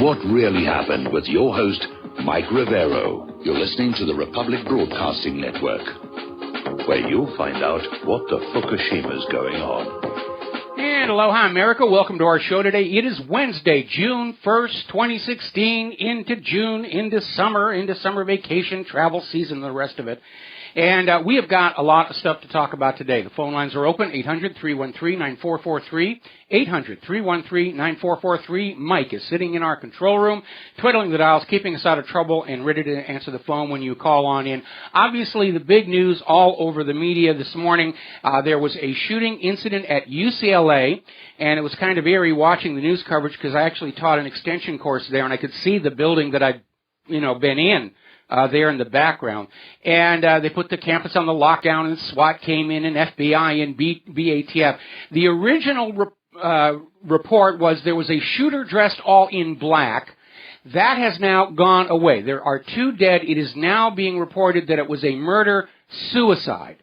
What Really Happened with your host, Mike Rivero. You're listening to the Republic Broadcasting Network, where you'll find out what the Fukushima's going on. And aloha, America. Welcome to our show today. It is Wednesday, June 1st, 2016, into June, into summer vacation, travel season, the rest of it. And we have got a lot of stuff to talk about today. The phone lines are open, 800-313-9443, 800-313-9443. Mike is sitting in our control room, twiddling the dials, keeping us out of trouble, and ready to answer the phone when you call on in. Obviously, the big news all over the media this morning, there was a shooting incident at UCLA, and it was kind of eerie watching the news coverage because I actually taught an extension course there, and I could see the building that I'd, been in. There in the background. And they put the campus on the lockdown, and SWAT came in, and FBI and BATF. The original report was there was a shooter dressed all in black. That has now gone away. There are 2 dead. It is now being reported that it was a murder-suicide.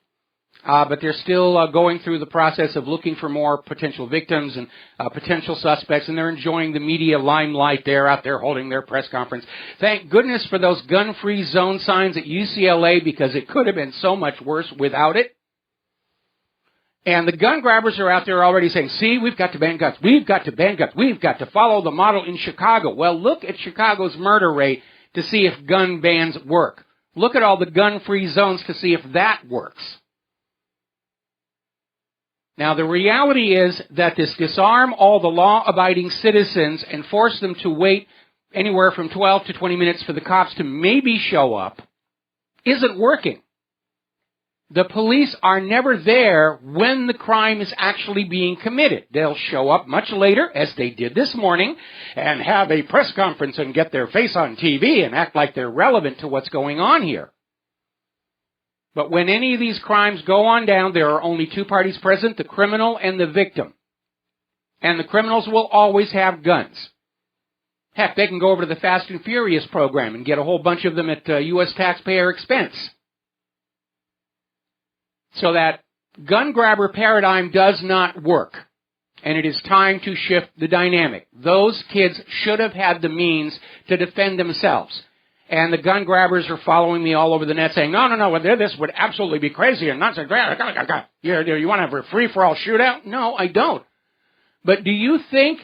But they're still going through the process of looking for more potential victims and potential suspects, and they're enjoying the media limelight. They're out there holding their press conference. Thank goodness for those gun-free zone signs at UCLA, because it could have been so much worse without it. And the gun grabbers are out there already saying, see, we've got to ban guns. We've got to ban guns. We've got to follow the model in Chicago. Well, look at Chicago's murder rate to see if gun bans work. Look at all the gun-free zones to see if that works. Now, the reality is that this disarm all the law-abiding citizens and force them to wait anywhere from 12 to 20 minutes for the cops to maybe show up isn't working. The police are never there when the crime is actually being committed. They'll show up much later, as they did this morning, and have a press conference and get their face on TV and act like they're relevant to what's going on here. But when any of these crimes go on down, there are only 2 parties present, the criminal and the victim. And the criminals will always have guns. Heck, they can go over to the Fast and Furious program and get a whole bunch of them at U.S. taxpayer expense. So that gun grabber paradigm does not work. And it is time to shift the dynamic. Those kids should have had the means to defend themselves. And the gun grabbers are following me all over the net saying, no, this would absolutely be crazy and not so great. You want to have a free-for-all shootout? No, I don't. But do you think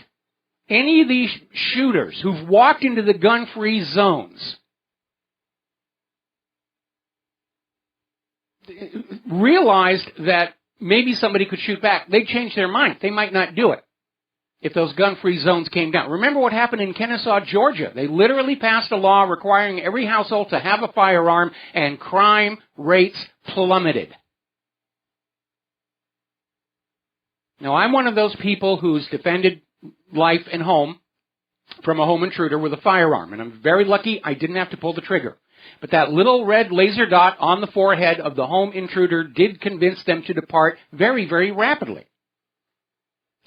any of these shooters who've walked into the gun-free zones realized that maybe somebody could shoot back? They'd change their mind. They might not do it if those gun-free zones came down. Remember what happened in Kennesaw, Georgia. They literally passed a law requiring every household to have a firearm, and crime rates plummeted. Now, I'm one of those people who's defended life and home from a home intruder with a firearm, and I'm very lucky I didn't have to pull the trigger. But that little red laser dot on the forehead of the home intruder did convince them to depart very, very rapidly.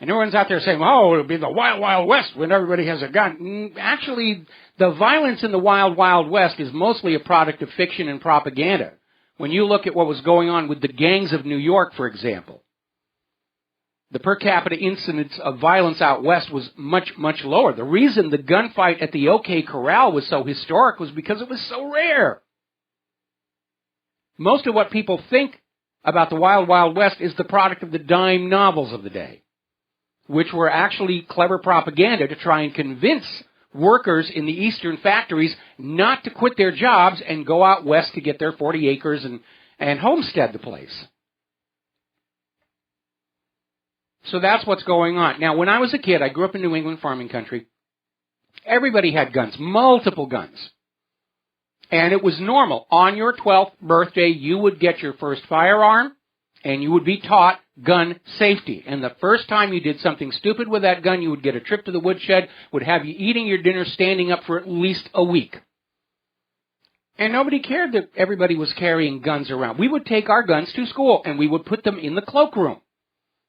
And everyone's out there saying, it'll be the wild, wild west when everybody has a gun. Actually, the violence in the wild, wild west is mostly a product of fiction and propaganda. When you look at what was going on with the gangs of New York, for example, the per capita incidence of violence out west was much, much lower. The reason the gunfight at the OK Corral was so historic was because it was so rare. Most of what people think about the wild, wild west is the product of the dime novels of the day, which were actually clever propaganda to try and convince workers in the eastern factories not to quit their jobs and go out west to get their 40 acres and homestead the place. So that's what's going on. Now, when I was a kid, I grew up in New England farming country. Everybody had guns, multiple guns. And it was normal. On your 12th birthday, you would get your first firearm, and you would be taught gun safety. And the first time you did something stupid with that gun, you would get a trip to the woodshed, would have you eating your dinner standing up for at least a week. And nobody cared that everybody was carrying guns around. We would take our guns to school, and we would put them in the cloakroom.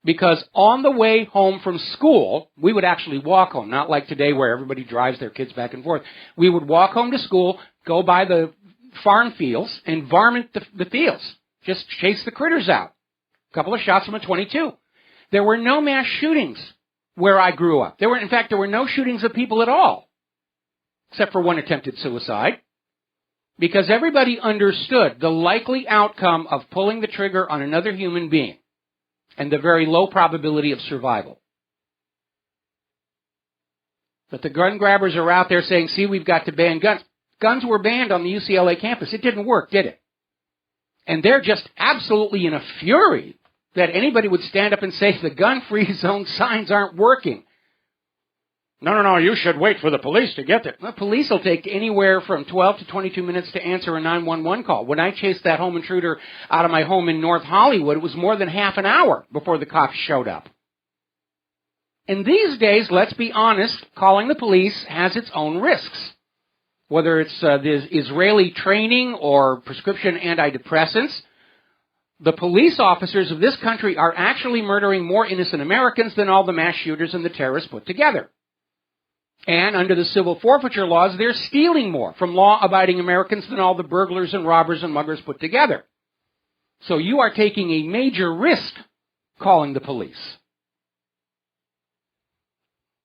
Because on the way home from school, we would actually walk home, not like today where everybody drives their kids back and forth. We would walk home to school, go by the farm fields, and varmint the fields. Just chase the critters out. A couple of shots from a .22. There were no mass shootings where I grew up. In fact, there were no shootings of people at all. except for one attempted suicide, because everybody understood the likely outcome of pulling the trigger on another human being and the very low probability of survival. But the gun grabbers are out there saying, see, we've got to ban guns. Guns were banned on the UCLA campus. It didn't work, did it? And they're just absolutely in a fury that anybody would stand up and say the gun-free zone signs aren't working. No, you should wait for the police to get there. The police will take anywhere from 12 to 22 minutes to answer a 911 call. When I chased that home intruder out of my home in North Hollywood, it was more than half an hour before the cops showed up. And these days, let's be honest, calling the police has its own risks. Whether it's the Israeli training or prescription antidepressants, the police officers of this country are actually murdering more innocent Americans than all the mass shooters and the terrorists put together. And under the civil forfeiture laws, they're stealing more from law-abiding Americans than all the burglars and robbers and muggers put together. So you are taking a major risk calling the police.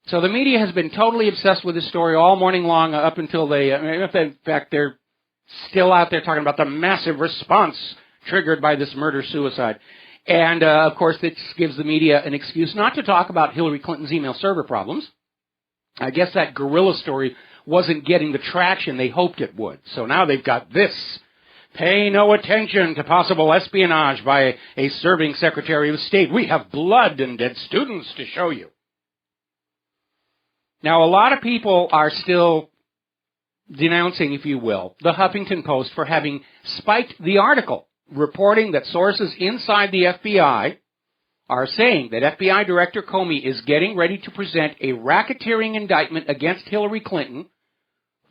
So the media has been totally obsessed with this story all morning long up until in fact, they're still out there talking about the massive response triggered by this murder-suicide. And, of course, this gives the media an excuse not to talk about Hillary Clinton's email server problems. I guess that guerrilla story wasn't getting the traction they hoped it would. So now they've got this. Pay no attention to possible espionage by a serving Secretary of State. We have blood and dead students to show you. Now, a lot of people are still denouncing, if you will, the Huffington Post for having spiked the article, reporting that sources inside the FBI are saying that FBI Director Comey is getting ready to present a racketeering indictment against Hillary Clinton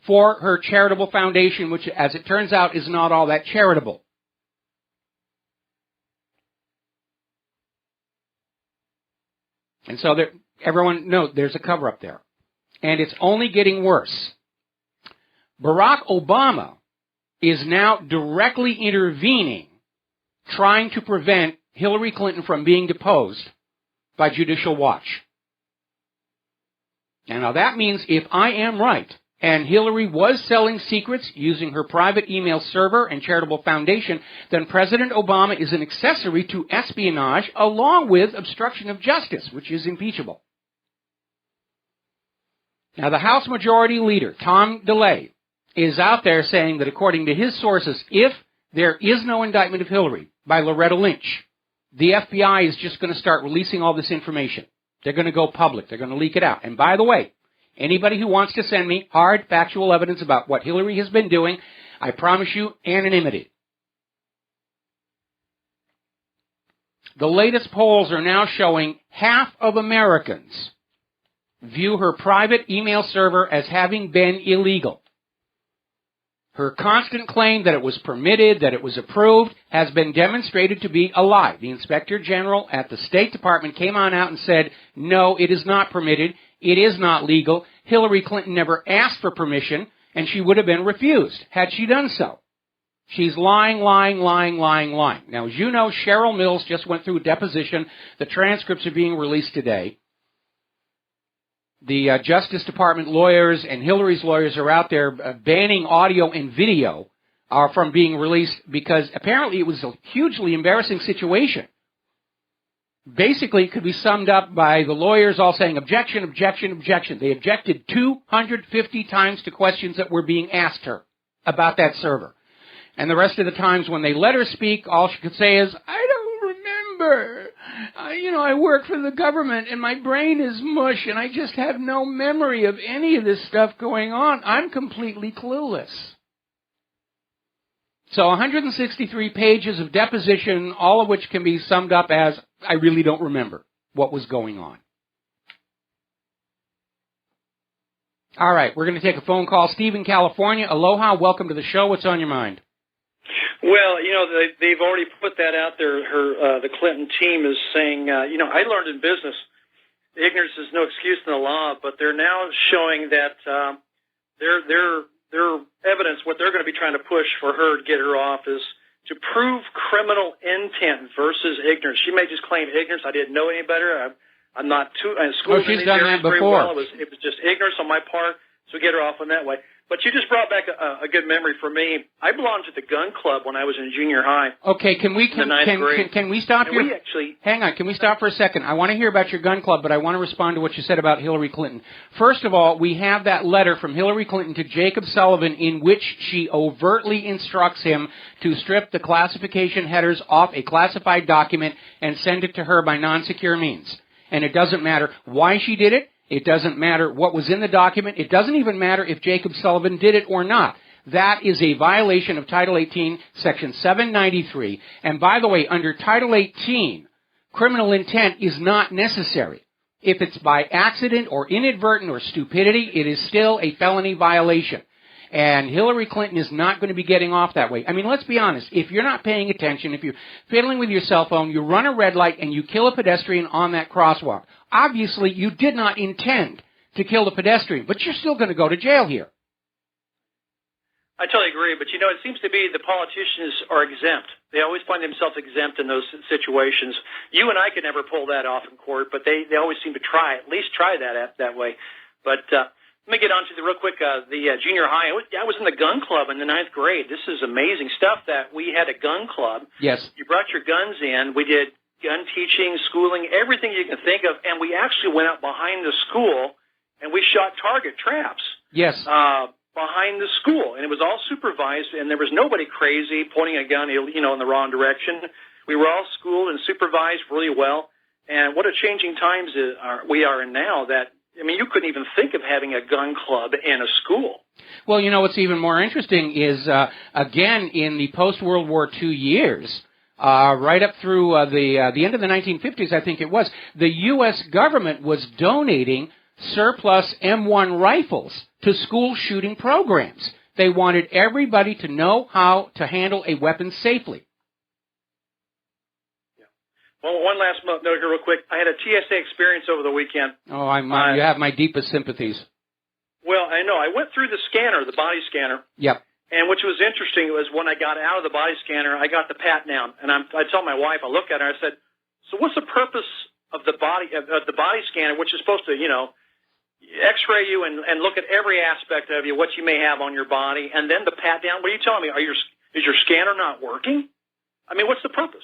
for her charitable foundation, which, as it turns out, is not all that charitable. And so everyone knows there's a cover-up there. And it's only getting worse. Barack Obama is now directly intervening, trying to prevent Hillary Clinton from being deposed by Judicial Watch. And now that means if I am right, and Hillary was selling secrets using her private email server and charitable foundation, then President Obama is an accessory to espionage along with obstruction of justice, which is impeachable. Now, the House Majority Leader, Tom DeLay, is out there saying that according to his sources, if there is no indictment of Hillary by Loretta Lynch, the FBI is just going to start releasing all this information. They're going to go public. They're going to leak it out. And by the way, anybody who wants to send me hard, factual evidence about what Hillary has been doing, I promise you anonymity. The latest polls are now showing half of Americans view her private email server as having been illegal. Her constant claim that it was permitted, that it was approved, has been demonstrated to be a lie. The Inspector General at the State Department came on out and said, no, it is not permitted, it is not legal. Hillary Clinton never asked for permission, and she would have been refused had she done so. She's lying. Now, as you know, Cheryl Mills just went through a deposition. The transcripts are being released today. The Justice Department lawyers and Hillary's lawyers are out there banning audio and video from being released because apparently it was a hugely embarrassing situation. Basically, it could be summed up by the lawyers all saying, objection, objection, objection. They objected 250 times to questions that were being asked her about that server. And the rest of the times when they let her speak, all she could say is, I don't remember. I work for the government and my brain is mush and I just have no memory of any of this stuff going on. I'm completely clueless. So 163 pages of deposition, all of which can be summed up as, I really don't remember what was going on. All right, we're going to take a phone call. Steve in California. Aloha, welcome to the show. What's on your mind? Well, they've already put that out there. The Clinton team is saying, I learned in business, ignorance is no excuse in the law, but they're now showing that their evidence, what they're going to be trying to push for her to get her off is to prove criminal intent versus ignorance. She may just claim ignorance. I didn't know any better. I'm not too schooled in she's done that before. Well. It was just ignorance on my part. So So get her off in that way. But you just brought back a good memory for me. I belonged to the gun club when I was in junior high. Okay, can we stop here? Hang on, can we stop for a second? I want to hear about your gun club, but I want to respond to what you said about Hillary Clinton. First of all, we have that letter from Hillary Clinton to Jacob Sullivan in which she overtly instructs him to strip the classification headers off a classified document and send it to her by non-secure means. And it doesn't matter why she did it. It doesn't matter what was in the document. It doesn't even matter if Jacob Sullivan did it or not. That is a violation of Title 18, Section 793. And by the way, under Title 18, criminal intent is not necessary. If it's by accident or inadvertent or stupidity, it is still a felony violation. And Hillary Clinton is not going to be getting off that way. I mean, let's be honest. If you're not paying attention, if you're fiddling with your cell phone, you run a red light and you kill a pedestrian on that crosswalk. Obviously, you did not intend to kill the pedestrian, but you're still going to go to jail here. I totally agree, but you know, it seems to be the politicians are exempt. They always find themselves exempt in those situations. You and I could never pull that off in court, but they always seem to at least try that way. But let me get on to real quick, the junior high. I was in the gun club in the 9th grade. This is amazing stuff that we had a gun club. Yes. You brought your guns in. We did gun teaching, schooling, everything you can think of, and we actually went out behind the school and we shot target traps. Yes. Behind the school, and it was all supervised, and there was nobody crazy pointing a gun, in the wrong direction. We were all schooled and supervised really well, and what a changing times we are in now that, I mean, you couldn't even think of having a gun club in a school. Well, you know what's even more interesting is, again, in the post-World War II years, right up through the end of the 1950s, I think it was, the U.S. government was donating surplus M1 rifles to school shooting programs. They wanted everybody to know how to handle a weapon safely. Well, one last note here real quick. I had a TSA experience over the weekend. Oh, you have my deepest sympathies. Well, I know. I went through the scanner, the body scanner. Yep. And which was interesting was when I got out of the body scanner, I got the pat down. And I told my wife, I looked at her, I said, so what's the purpose of the body scanner, which is supposed to, X-ray you and look at every aspect of you, what you may have on your body, and then the pat down? What are you telling me? Is your scanner not working? I mean, what's the purpose?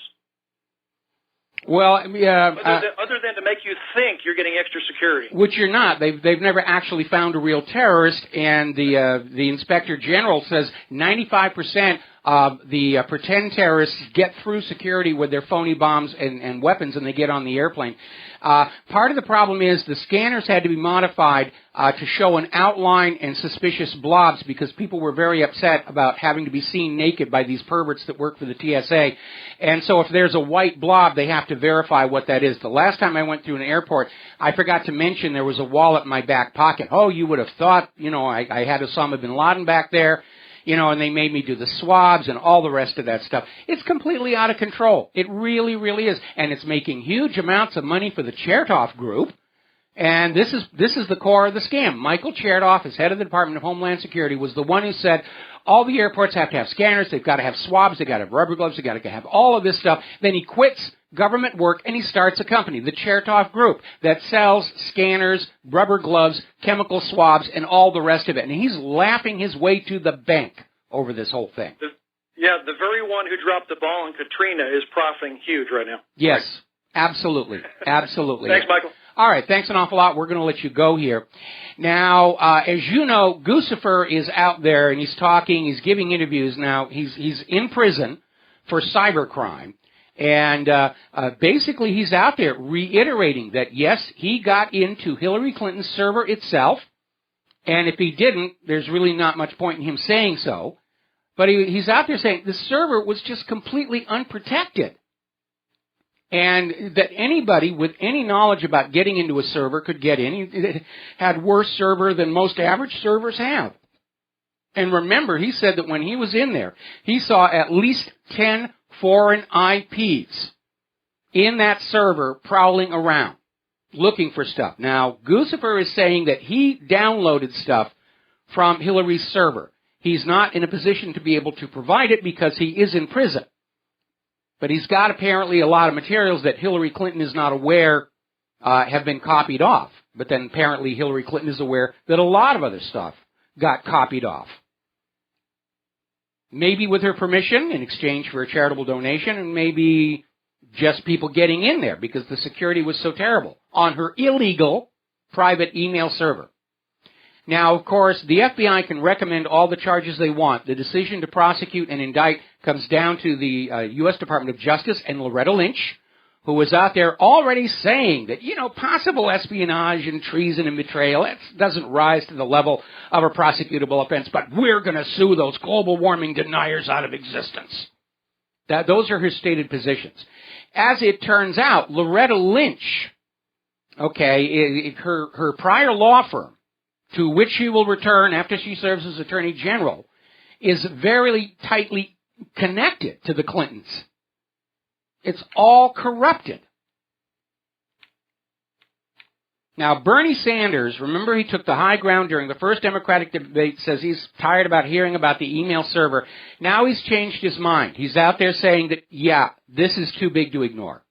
Well, other than to make you think you're getting extra security, which you're not. They've never actually found a real terrorist, and the Inspector General says 95% of the pretend terrorists get through security with their phony bombs and weapons, and they get on the airplane. Part of the problem is the scanners had to be modified to show an outline and suspicious blobs because people were very upset about having to be seen naked by these perverts that work for the TSA. And so if there's a white blob, they have to verify what that is. The last time I went through an airport, I forgot to mention there was a wallet in my back pocket. Oh, you would have thought, I had Osama bin Laden back there. And they made me do the swabs and all the rest of that stuff. It's completely out of control. It really, really is. And it's making huge amounts of money for the Chertoff Group. And this is the core of the scam. Michael Chertoff, as head of the Department of Homeland Security, was the one who said all the airports have to have scanners, they've got to have swabs, they've got to have rubber gloves, they've got to have all of this stuff. Then he quits government work and he starts a company, the Chertoff Group, that sells scanners, rubber gloves, chemical swabs, and all the rest of it. And he's laughing his way to the bank over this whole thing. The very one who dropped the ball in Katrina is profiting huge right now. Yes, absolutely. Absolutely. Thanks, Michael. All right, thanks an awful lot. We're going to let you go here. Now, as you know, Guccifer is out there and he's talking, he's giving interviews. Now, he's in prison for cybercrime. And basically he's out there reiterating that, yes, he got into Hillary Clinton's server itself. And if he didn't, there's really not much point in him saying so. But he's out there saying the server was just completely unprotected. And that anybody with any knowledge about getting into a server could get in. It had worse server than most average servers have. And remember, he said that when he was in there, he saw at least 10 foreign IPs in that server prowling around, looking for stuff. Now, Guccifer is saying that he downloaded stuff from Hillary's server. He's not in a position to be able to provide it because he is in prison. But he's got apparently a lot of materials that Hillary Clinton is not aware have been copied off. But then apparently Hillary Clinton is aware that a lot of other stuff got copied off. Maybe with her permission in exchange for a charitable donation, and maybe just people getting in there because the security was so terrible on her illegal private email server. Now, of course, the FBI can recommend all the charges they want. The decision to prosecute and indict comes down to the U.S. Department of Justice and Loretta Lynch, who was out there already saying that, possible espionage and treason and betrayal, it doesn't rise to the level of a prosecutable offense, but we're going to sue those global warming deniers out of existence. Those are her stated positions. As it turns out, Loretta Lynch, her prior law firm, to which she will return after she serves as Attorney General, is very tightly connected to the Clintons. It's all corrupted. Now, Bernie Sanders, remember he took the high ground during the first Democratic debate, says he's tired about hearing about the email server. Now he's changed his mind. He's out there saying that, this is too big to ignore.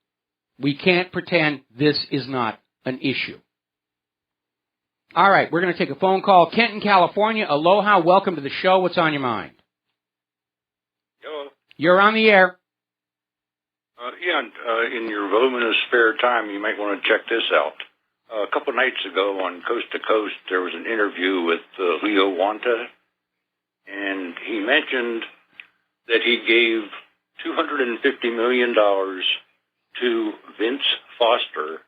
We can't pretend this is not an issue. All right, we're going to take a phone call. Kent in California. Aloha, welcome to the show. What's on your mind? Hello. You're on the air. In your voluminous spare time, you might want to check this out. A couple nights ago on Coast to Coast, there was an interview with Leo Wanta, and he mentioned that he gave $250 million to Vince Foster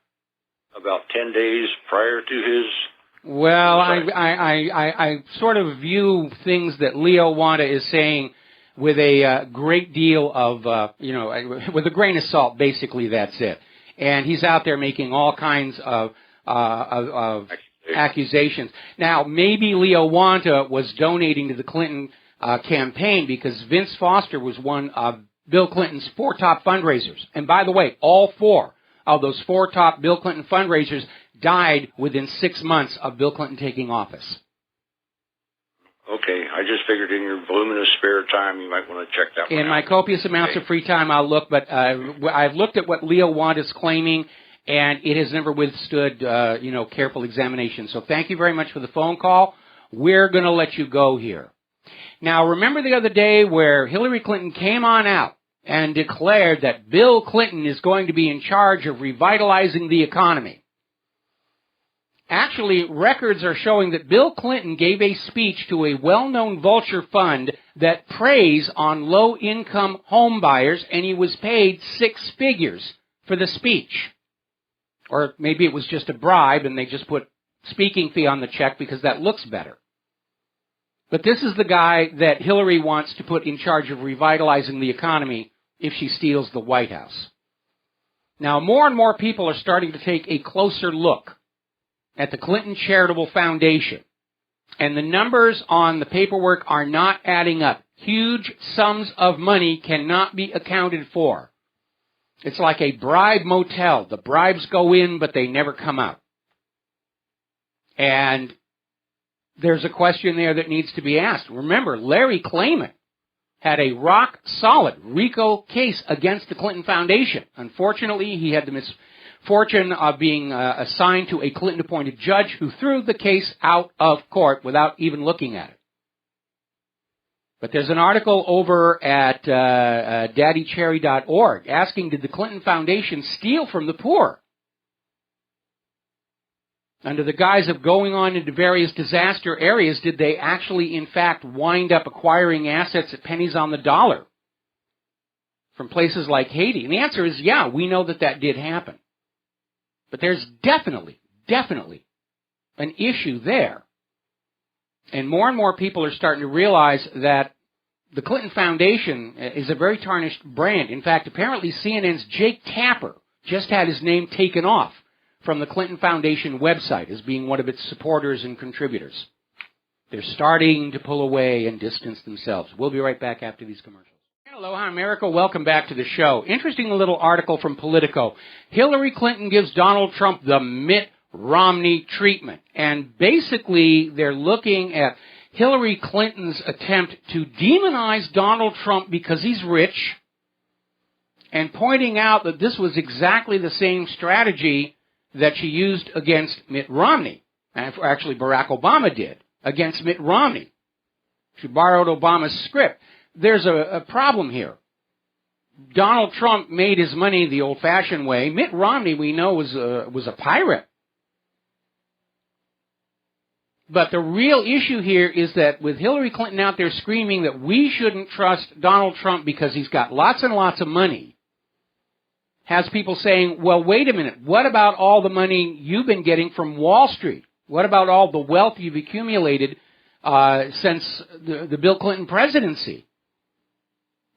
about 10 days prior to his... Well, I sort of view things that Leo Wanta is saying with a great deal of, with a grain of salt. Basically, that's it. And he's out there making all kinds of accusations. Now, maybe Leo Wanta was donating to the Clinton campaign because Vince Foster was one of Bill Clinton's 4 top fundraisers. And by the way, all 4 of those 4 top Bill Clinton fundraisers died within 6 months of Bill Clinton taking office. Okay, I just figured in your voluminous spare time you might want to check that one out. In my copious amounts of free time, I'll look, but I've looked at what Leo Wanta is claiming, and it has never withstood, careful examination. So thank you very much for the phone call. We're going to let you go here. Now, remember the other day where Hillary Clinton came on out and declared that Bill Clinton is going to be in charge of revitalizing the economy. Actually, records are showing that Bill Clinton gave a speech to a well-known vulture fund that preys on low-income home buyers, and he was paid 6 figures for the speech. Or maybe it was just a bribe, and they just put speaking fee on the check because that looks better. But this is the guy that Hillary wants to put in charge of revitalizing the economy if she steals the White House. Now, more and more people are starting to take a closer look at the Clinton Charitable Foundation. And the numbers on the paperwork are not adding up. Huge sums of money cannot be accounted for. It's like a bribe motel. The bribes go in, but they never come out. And there's a question there that needs to be asked. Remember, Larry Klayman had a rock-solid RICO case against the Clinton Foundation. Unfortunately, he had the misfortune of being assigned to a Clinton-appointed judge who threw the case out of court without even looking at it. But there's an article over at daddycherry.org asking, did the Clinton Foundation steal from the poor? Under the guise of going on into various disaster areas, did they actually, in fact, wind up acquiring assets at pennies on the dollar from places like Haiti? And the answer is, yeah, we know that that did happen. But there's definitely an issue there. And more people are starting to realize that the Clinton Foundation is a very tarnished brand. In fact, apparently CNN's Jake Tapper just had his name taken off from the Clinton Foundation website as being one of its supporters and contributors. They're starting to pull away and distance themselves. We'll be right back after these commercials. Aloha, America. Welcome back to the show. Interesting little article from Politico. Hillary Clinton gives Donald Trump the Mitt Romney treatment. And basically, they're looking at Hillary Clinton's attempt to demonize Donald Trump because he's rich, and pointing out that this was exactly the same strategy that she used against Mitt Romney. Actually, Barack Obama did, against Mitt Romney. She borrowed Obama's script. There's a problem here. Donald Trump made his money the old-fashioned way. Mitt Romney, we know, was a pirate. But the real issue here is that with Hillary Clinton out there screaming that we shouldn't trust Donald Trump because he's got lots and lots of money, has people saying, well, wait a minute, what about all the money you've been getting from Wall Street? What about all the wealth you've accumulated since the Bill Clinton presidency?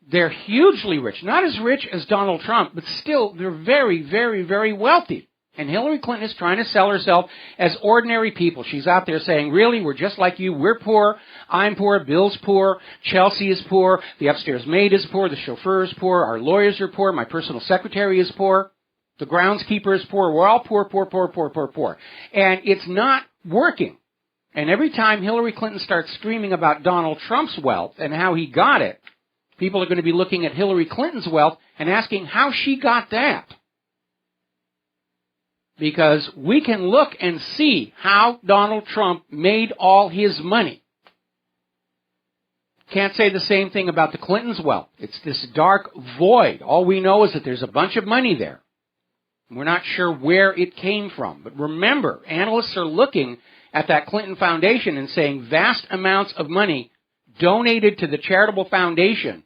They're hugely rich. Not as rich as Donald Trump, but still they're very, very, very wealthy. And Hillary Clinton is trying to sell herself as ordinary people. She's out there saying, really, we're just like you. We're poor. I'm poor. Bill's poor. Chelsea is poor. The upstairs maid is poor. The chauffeur is poor. Our lawyers are poor. My personal secretary is poor. The groundskeeper is poor. We're all poor, poor, poor, poor, poor, poor. And it's not working. And every time Hillary Clinton starts screaming about Donald Trump's wealth and how he got it, people are going to be looking at Hillary Clinton's wealth and asking how she got that. Because we can look and see how Donald Trump made all his money. Can't say the same thing about the Clintons' wealth. It's this dark void. All we know is that there's a bunch of money there. We're not sure where it came from. But remember, analysts are looking at that Clinton Foundation and saying vast amounts of money donated to the charitable foundation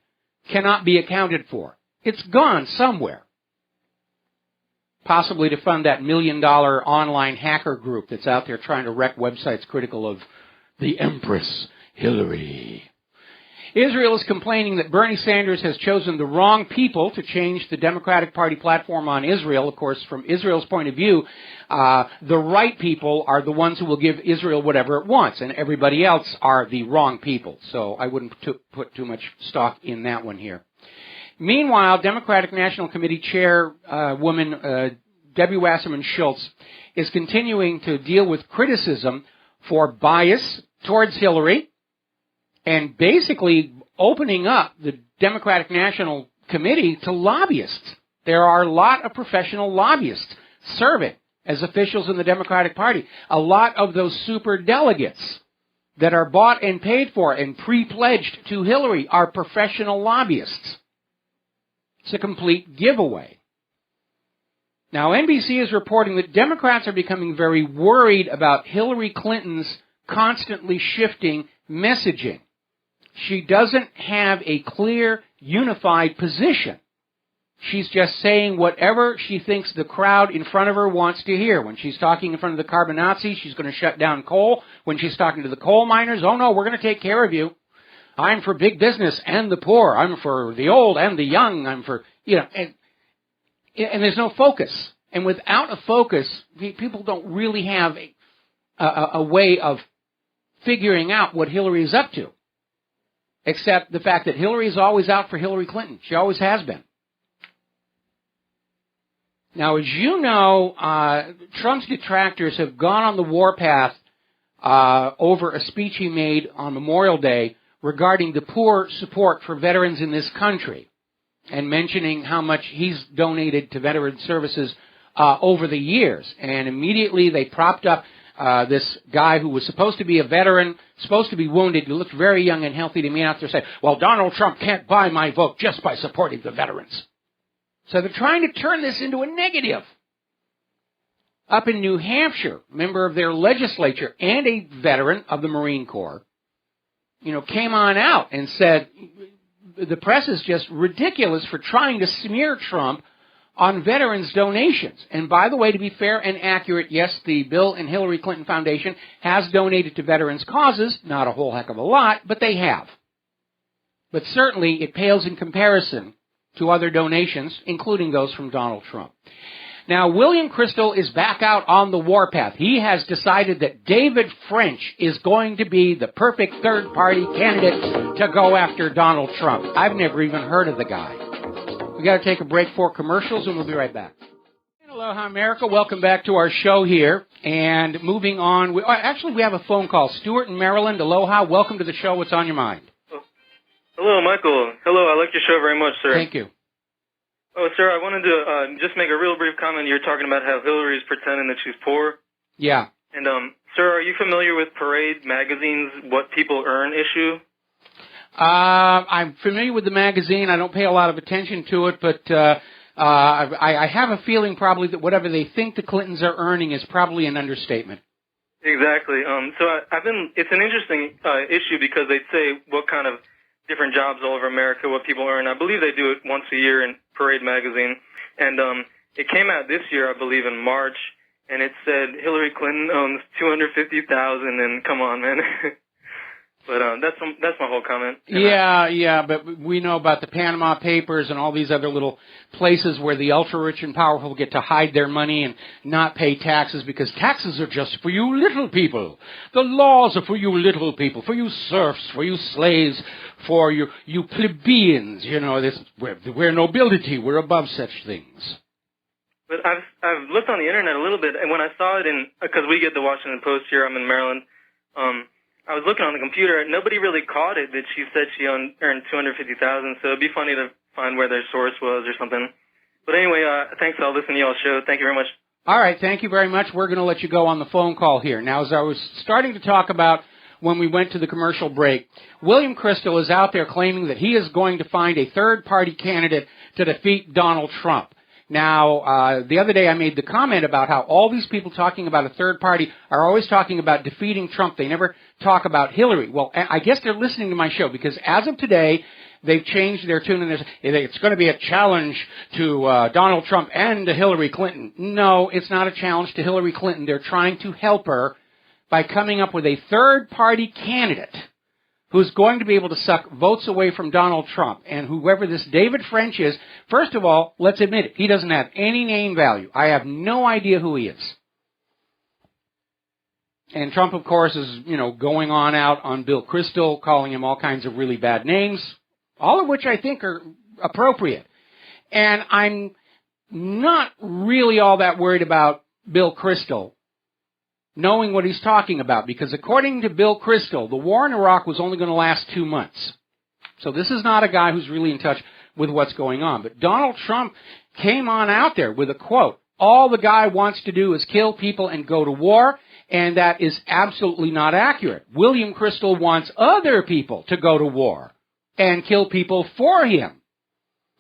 cannot be accounted for. It's gone somewhere. Possibly to fund that $1 million online hacker group that's out there trying to wreck websites critical of the Empress Hillary. Israel is complaining that Bernie Sanders has chosen the wrong people to change the Democratic Party platform on Israel. Of course, from Israel's point of view, the right people are the ones who will give Israel whatever it wants, and everybody else are the wrong people. So I wouldn't put too much stock in that one here. Meanwhile, Democratic National Committee Chairwoman Debbie Wasserman Schultz is continuing to deal with criticism for bias towards Hillary and basically opening up the Democratic National Committee to lobbyists. There are a lot of professional lobbyists serving as officials in the Democratic Party. A lot of those super delegates that are bought and paid for and pre-pledged to Hillary are professional lobbyists. It's a complete giveaway. Now, NBC is reporting that Democrats are becoming very worried about Hillary Clinton's constantly shifting messaging. She doesn't have a clear, unified position. She's just saying whatever she thinks the crowd in front of her wants to hear. When she's talking in front of the carbon Nazis, she's going to shut down coal. When she's talking to the coal miners, oh no, we're going to take care of you. I'm for big business and the poor. I'm for the old and the young. I'm for, and there's no focus. And without a focus, people don't really have a way of figuring out what Hillary is up to. Except the fact that Hillary is always out for Hillary Clinton. She always has been. Now, as you know, Trump's detractors have gone on the warpath over a speech he made on Memorial Day regarding the poor support for veterans in this country and mentioning how much he's donated to veteran services over the years. And immediately they propped up this guy who was supposed to be a veteran, supposed to be wounded. He looked very young and healthy to me out there saying, well, Donald Trump can't buy my vote just by supporting the veterans. So they're trying to turn this into a negative. Up in New Hampshire, member of their legislature and a veteran of the Marine Corps, came on out and said the press is just ridiculous for trying to smear Trump on veterans' donations. And by the way, to be fair and accurate, yes, the Bill and Hillary Clinton Foundation has donated to veterans' causes, not a whole heck of a lot, but they have. But certainly it pales in comparison to other donations, including those from Donald Trump. Now, William Kristol is back out on the warpath. He has decided that David French is going to be the perfect third-party candidate to go after Donald Trump. I've never even heard of the guy. We got to take a break for commercials, and we'll be right back. Aloha, America. Welcome back to our show here. And moving on, we have a phone call. Stuart in Maryland. Aloha. Welcome to the show. What's on your mind? Hello, Michael. Hello. I like your show very much, sir. Thank you. Oh, sir, I wanted to just make a real brief comment. You're talking about how Hillary's pretending that she's poor. Yeah. And, sir, are you familiar with Parade Magazine's What People Earn issue? I'm familiar with the magazine. I don't pay a lot of attention to it, but I have a feeling probably that whatever they think the Clintons are earning is probably an understatement. Exactly. It's an interesting issue because they say what kind of different jobs all over America, what people earn. I believe they do it once a year in Parade Magazine. And it came out this year, I believe, in March, and it said Hillary Clinton owns $250,000, and come on, man. But that's my whole comment. Yeah, but we know about the Panama Papers and all these other little places where the ultra-rich and powerful get to hide their money and not pay taxes because taxes are just for you little people. The laws are for you little people, for you serfs, for you slaves, for you plebeians. You know, we're nobility. We're above such things. But I've looked on the internet a little bit, and when I saw it because we get the Washington Post here, I'm in Maryland. I was looking on the computer. Nobody really caught it that she said she earned $250,000. So it'd be funny to find where their source was or something. But anyway, thanks. I'll listen to y'all's show. Thank you very much. All right, thank you very much. We're going to let you go on the phone call here. Now, as I was starting to talk about when we went to the commercial break, William Crystal is out there claiming that he is going to find a third-party candidate to defeat Donald Trump. Now, the other day I made the comment about how all these people talking about a third party are always talking about defeating Trump. They never talk about Hillary. Well, I guess they're listening to my show because as of today, they've changed their tune and it's going to be a challenge to Donald Trump and to Hillary Clinton. No, it's not a challenge to Hillary Clinton. They're trying to help her by coming up with a third-party candidate who's going to be able to suck votes away from Donald Trump. And whoever this David French is, first of all, let's admit it, he doesn't have any name value. I have no idea who he is. And Trump, of course, is, going on out on Bill Kristol, calling him all kinds of really bad names, all of which I think are appropriate. And I'm not really all that worried about Bill Kristol knowing what he's talking about, because according to Bill Kristol, the war in Iraq was only going to last 2 months. So this is not a guy who's really in touch with what's going on. But Donald Trump came on out there with a quote, all the guy wants to do is kill people and go to war, and that is absolutely not accurate. William Kristol wants other people to go to war and kill people for him.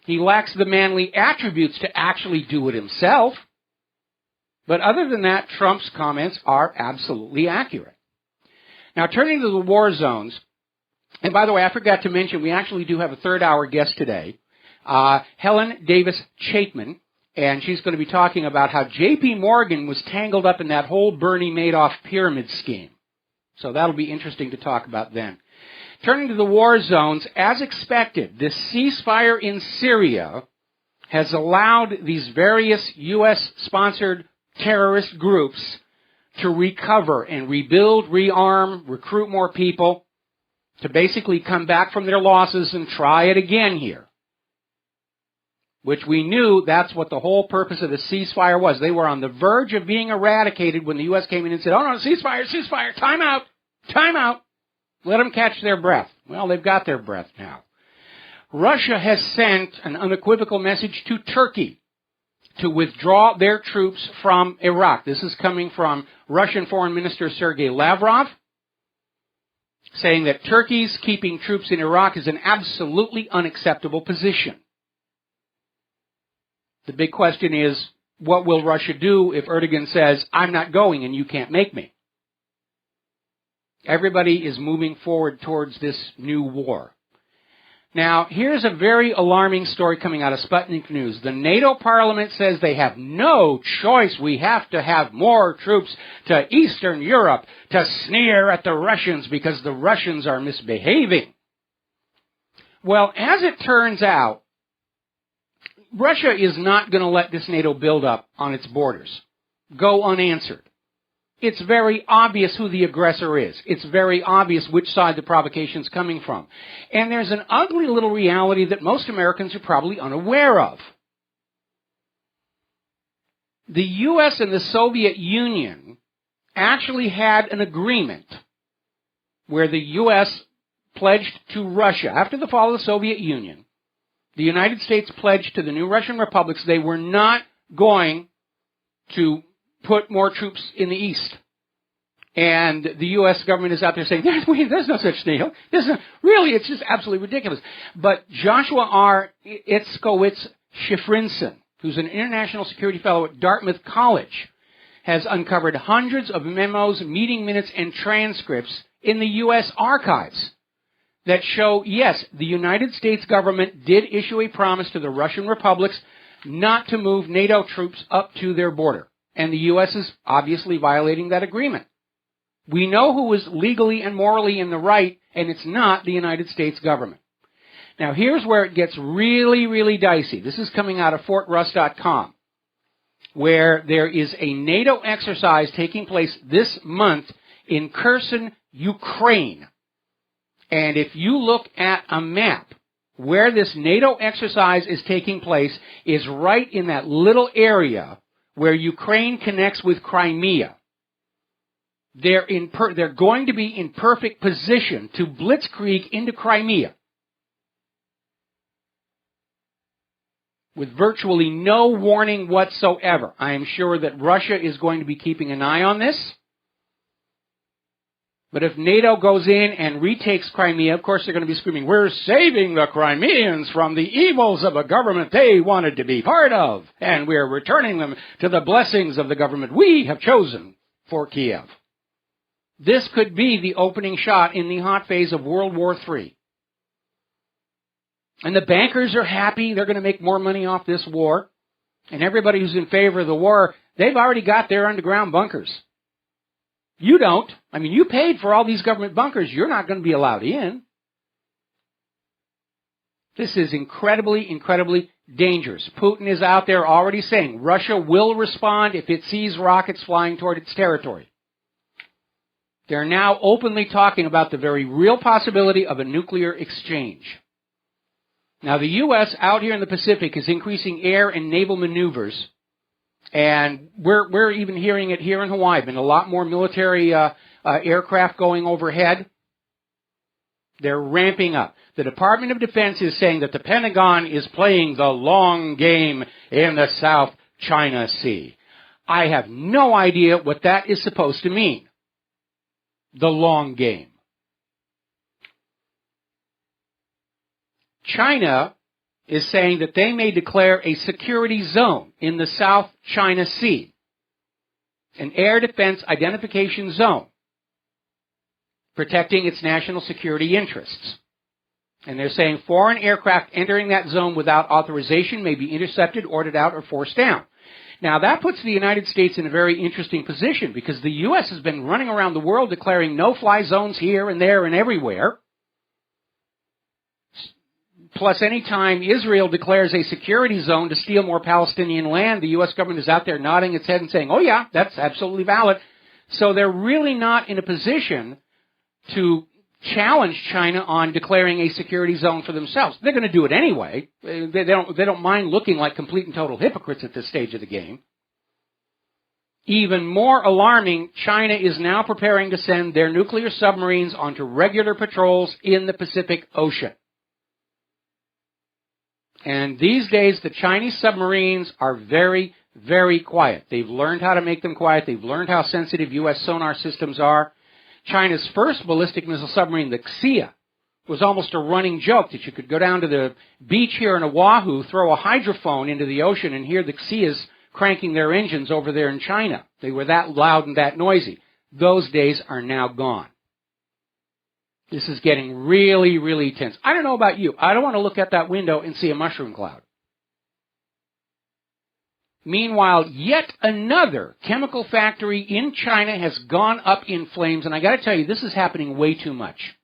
He lacks the manly attributes to actually do it himself. But other than that, Trump's comments are absolutely accurate. Now, turning to the war zones, and by the way, I forgot to mention, we actually do have a third-hour guest today, Helen Davis Chapman, and she's going to be talking about how J.P. Morgan was tangled up in that whole Bernie Madoff pyramid scheme. So that'll be interesting to talk about then. Turning to the war zones, as expected, this ceasefire in Syria has allowed these various U.S.-sponsored terrorist groups to recover and rebuild, rearm, recruit more people, to basically come back from their losses and try it again here. Which we knew that's what the whole purpose of the ceasefire was. They were on the verge of being eradicated when the U.S. came in and said, oh no, ceasefire, time out. Let them catch their breath. Well, they've got their breath now. Russia has sent an unequivocal message to Turkey to withdraw their troops from Iraq. This is coming from Russian Foreign Minister Sergei Lavrov, saying that Turkey's keeping troops in Iraq is an absolutely unacceptable position. The big question is, what will Russia do if Erdogan says, I'm not going and you can't make me? Everybody is moving forward towards this new war. Now, here's a very alarming story coming out of Sputnik News. The NATO Parliament says they have no choice. We have to have more troops to Eastern Europe to sneer at the Russians because the Russians are misbehaving. Well, as it turns out, Russia is not going to let this NATO buildup on its borders go unanswered. It's very obvious who the aggressor is. It's very obvious which side the provocation's coming from. And there's an ugly little reality that most Americans are probably unaware of. The U.S. and the Soviet Union actually had an agreement where the U.S. pledged to Russia, after the fall of the Soviet Union, the United States pledged to the new Russian republics they were not going to put more troops in the east. And the U.S. government is out there saying, there's no such deal. Really, it's just absolutely ridiculous. But Joshua R. Itzkowitz-Shifrinson, who's an international security fellow at Dartmouth College, has uncovered hundreds of memos, meeting minutes, and transcripts in the U.S. archives that show, yes, the United States government did issue a promise to the Russian republics not to move NATO troops up to their border. And the U.S. is obviously violating that agreement. We know who is legally and morally in the right, and it's not the United States government. Now, here's where it gets really, really dicey. This is coming out of FortRuss.com, where there is a NATO exercise taking place this month in Kherson, Ukraine. And if you look at a map, where this NATO exercise is taking place is right in that little area where Ukraine connects with Crimea. They're going to be in perfect position to blitzkrieg into Crimea with virtually no warning whatsoever. I am sure that Russia is going to be keeping an eye on this. But if NATO goes in and retakes Crimea, of course they're going to be screaming, we're saving the Crimeans from the evils of a government they wanted to be part of, and we're returning them to the blessings of the government we have chosen for Kiev. This could be the opening shot in the hot phase of World War III. And the bankers are happy. They're going to make more money off this war. And everybody who's in favor of the war, they've already got their underground bunkers. You don't. I mean, you paid for all these government bunkers. You're not going to be allowed in. This is incredibly, incredibly dangerous. Putin is out there already saying Russia will respond if it sees rockets flying toward its territory. They're now openly talking about the very real possibility of a nuclear exchange. Now, the U.S. out here in the Pacific is increasing air and naval maneuvers, and we're even hearing it here in Hawaii. Been a lot more military aircraft going overhead. They're ramping up. The Department of Defense is saying that the Pentagon is playing the long game in the South China Sea. I have no idea what that is supposed to mean. The long game. China is saying that they may declare a security zone in the South China Sea, an air defense identification zone, protecting its national security interests. And they're saying foreign aircraft entering that zone without authorization may be intercepted, ordered out, or forced down. Now, that puts the United States in a very interesting position because the U.S. has been running around the world declaring no-fly zones here and there and everywhere. Plus, any time Israel declares a security zone to steal more Palestinian land, the U.S. government is out there nodding its head and saying, oh, yeah, that's absolutely valid. So they're really not in a position to challenge China on declaring a security zone for themselves. They're going to do it anyway. They don't mind looking like complete and total hypocrites at this stage of the game. Even more alarming, China is now preparing to send their nuclear submarines onto regular patrols in the Pacific Ocean. And these days, the Chinese submarines are very, very quiet. They've learned how to make them quiet. They've learned how sensitive U.S. sonar systems are. China's first ballistic missile submarine, the Xia, was almost a running joke that you could go down to the beach here in Oahu, throw a hydrophone into the ocean, and hear the Xias cranking their engines over there in China. They were that loud and that noisy. Those days are now gone. This is getting really, really tense. I don't know about you. I don't want to look out that window and see a mushroom cloud. Meanwhile, yet another chemical factory in China has gone up in flames, and I got to tell you, this is happening way too much.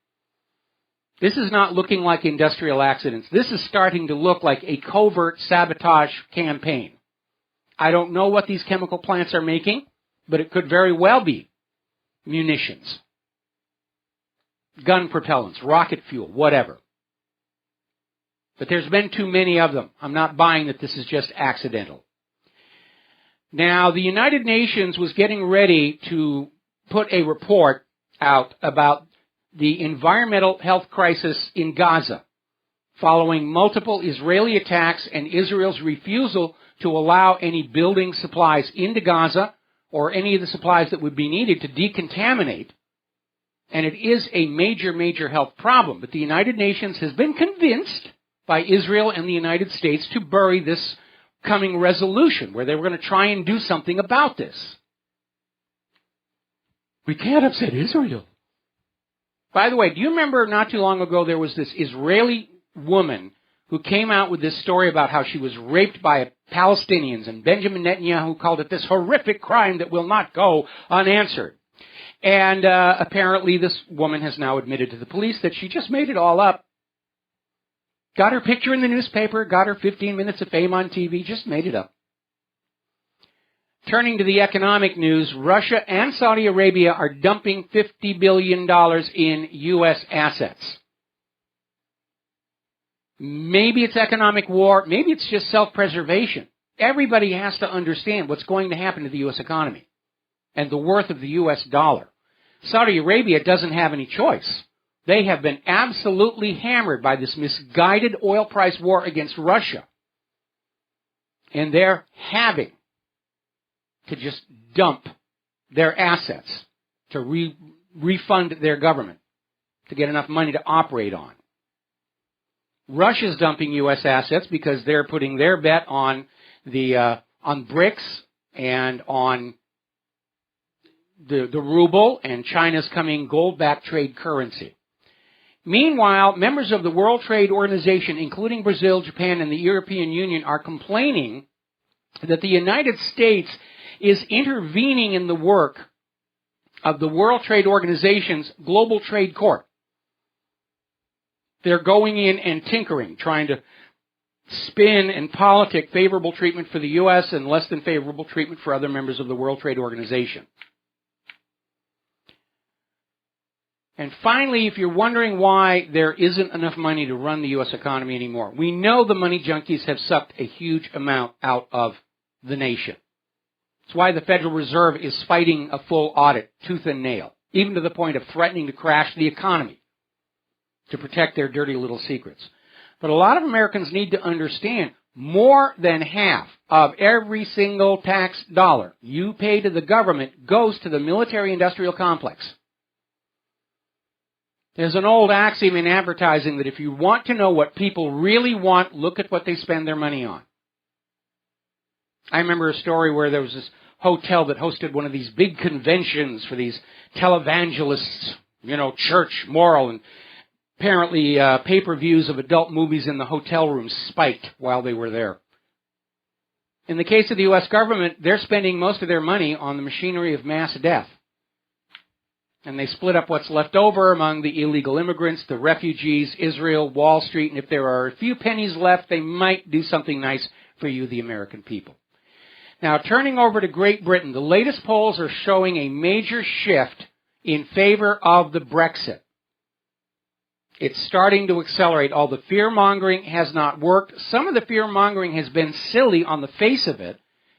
This is not looking like industrial accidents. This is starting to look like a covert sabotage campaign. I don't know what these chemical plants are making, but it could very well be munitions, gun propellants, rocket fuel, whatever. But there's been too many of them. I'm not buying that this is just accidental. Now, the United Nations was getting ready to put a report out about the environmental health crisis in Gaza following multiple Israeli attacks and Israel's refusal to allow any building supplies into Gaza or any of the supplies that would be needed to decontaminate. And it is a major, major health problem. But the United Nations has been convinced by Israel and the United States to bury this coming resolution where they were going to try and do something about this. We can't upset Israel. By the way, do you remember not too long ago there was this Israeli woman who came out with this story about how she was raped by Palestinians, and Benjamin Netanyahu called it this horrific crime that will not go unanswered. And apparently this woman has now admitted to the police that she just made it all up. Got her picture in the newspaper, got her 15 minutes of fame on TV, just made it up. Turning to the economic news, Russia and Saudi Arabia are dumping $50 billion in U.S. assets. Maybe it's economic war, maybe it's just self-preservation. Everybody has to understand what's going to happen to the U.S. economy and the worth of the U.S. dollar. Saudi Arabia doesn't have any choice. They have been absolutely hammered by this misguided oil price war against Russia. And they're having to just dump their assets to refund their government to get enough money to operate on. Russia's dumping U.S. assets because they're putting their bet on on BRICS and on the ruble and China's coming gold-backed trade currency. Meanwhile, members of the World Trade Organization, including Brazil, Japan, and the European Union, are complaining that the United States is intervening in the work of the World Trade Organization's Global Trade Court. They're going in and tinkering, trying to spin and politic favorable treatment for the U.S. and less than favorable treatment for other members of the World Trade Organization. And finally, if you're wondering why there isn't enough money to run the U.S. economy anymore, we know the money junkies have sucked a huge amount out of the nation. It's why the Federal Reserve is fighting a full audit, tooth and nail, even to the point of threatening to crash the economy to protect their dirty little secrets. But a lot of Americans need to understand more than half of every single tax dollar you pay to the government goes to the military-industrial complex. There's an old axiom in advertising that if you want to know what people really want, look at what they spend their money on. I remember a story where there was this hotel that hosted one of these big conventions for these televangelists, church, moral, and apparently pay-per-views of adult movies in the hotel room spiked while they were there. In the case of the U.S. government, they're spending most of their money on the machinery of mass death. And they split up what's left over among the illegal immigrants, the refugees, Israel, Wall Street, and if there are a few pennies left, they might do something nice for you, the American people. Now, turning over to Great Britain, the latest polls are showing a major shift in favor of the Brexit. It's starting to accelerate. All the fear-mongering has not worked. Some of the fear-mongering has been silly on the face of it,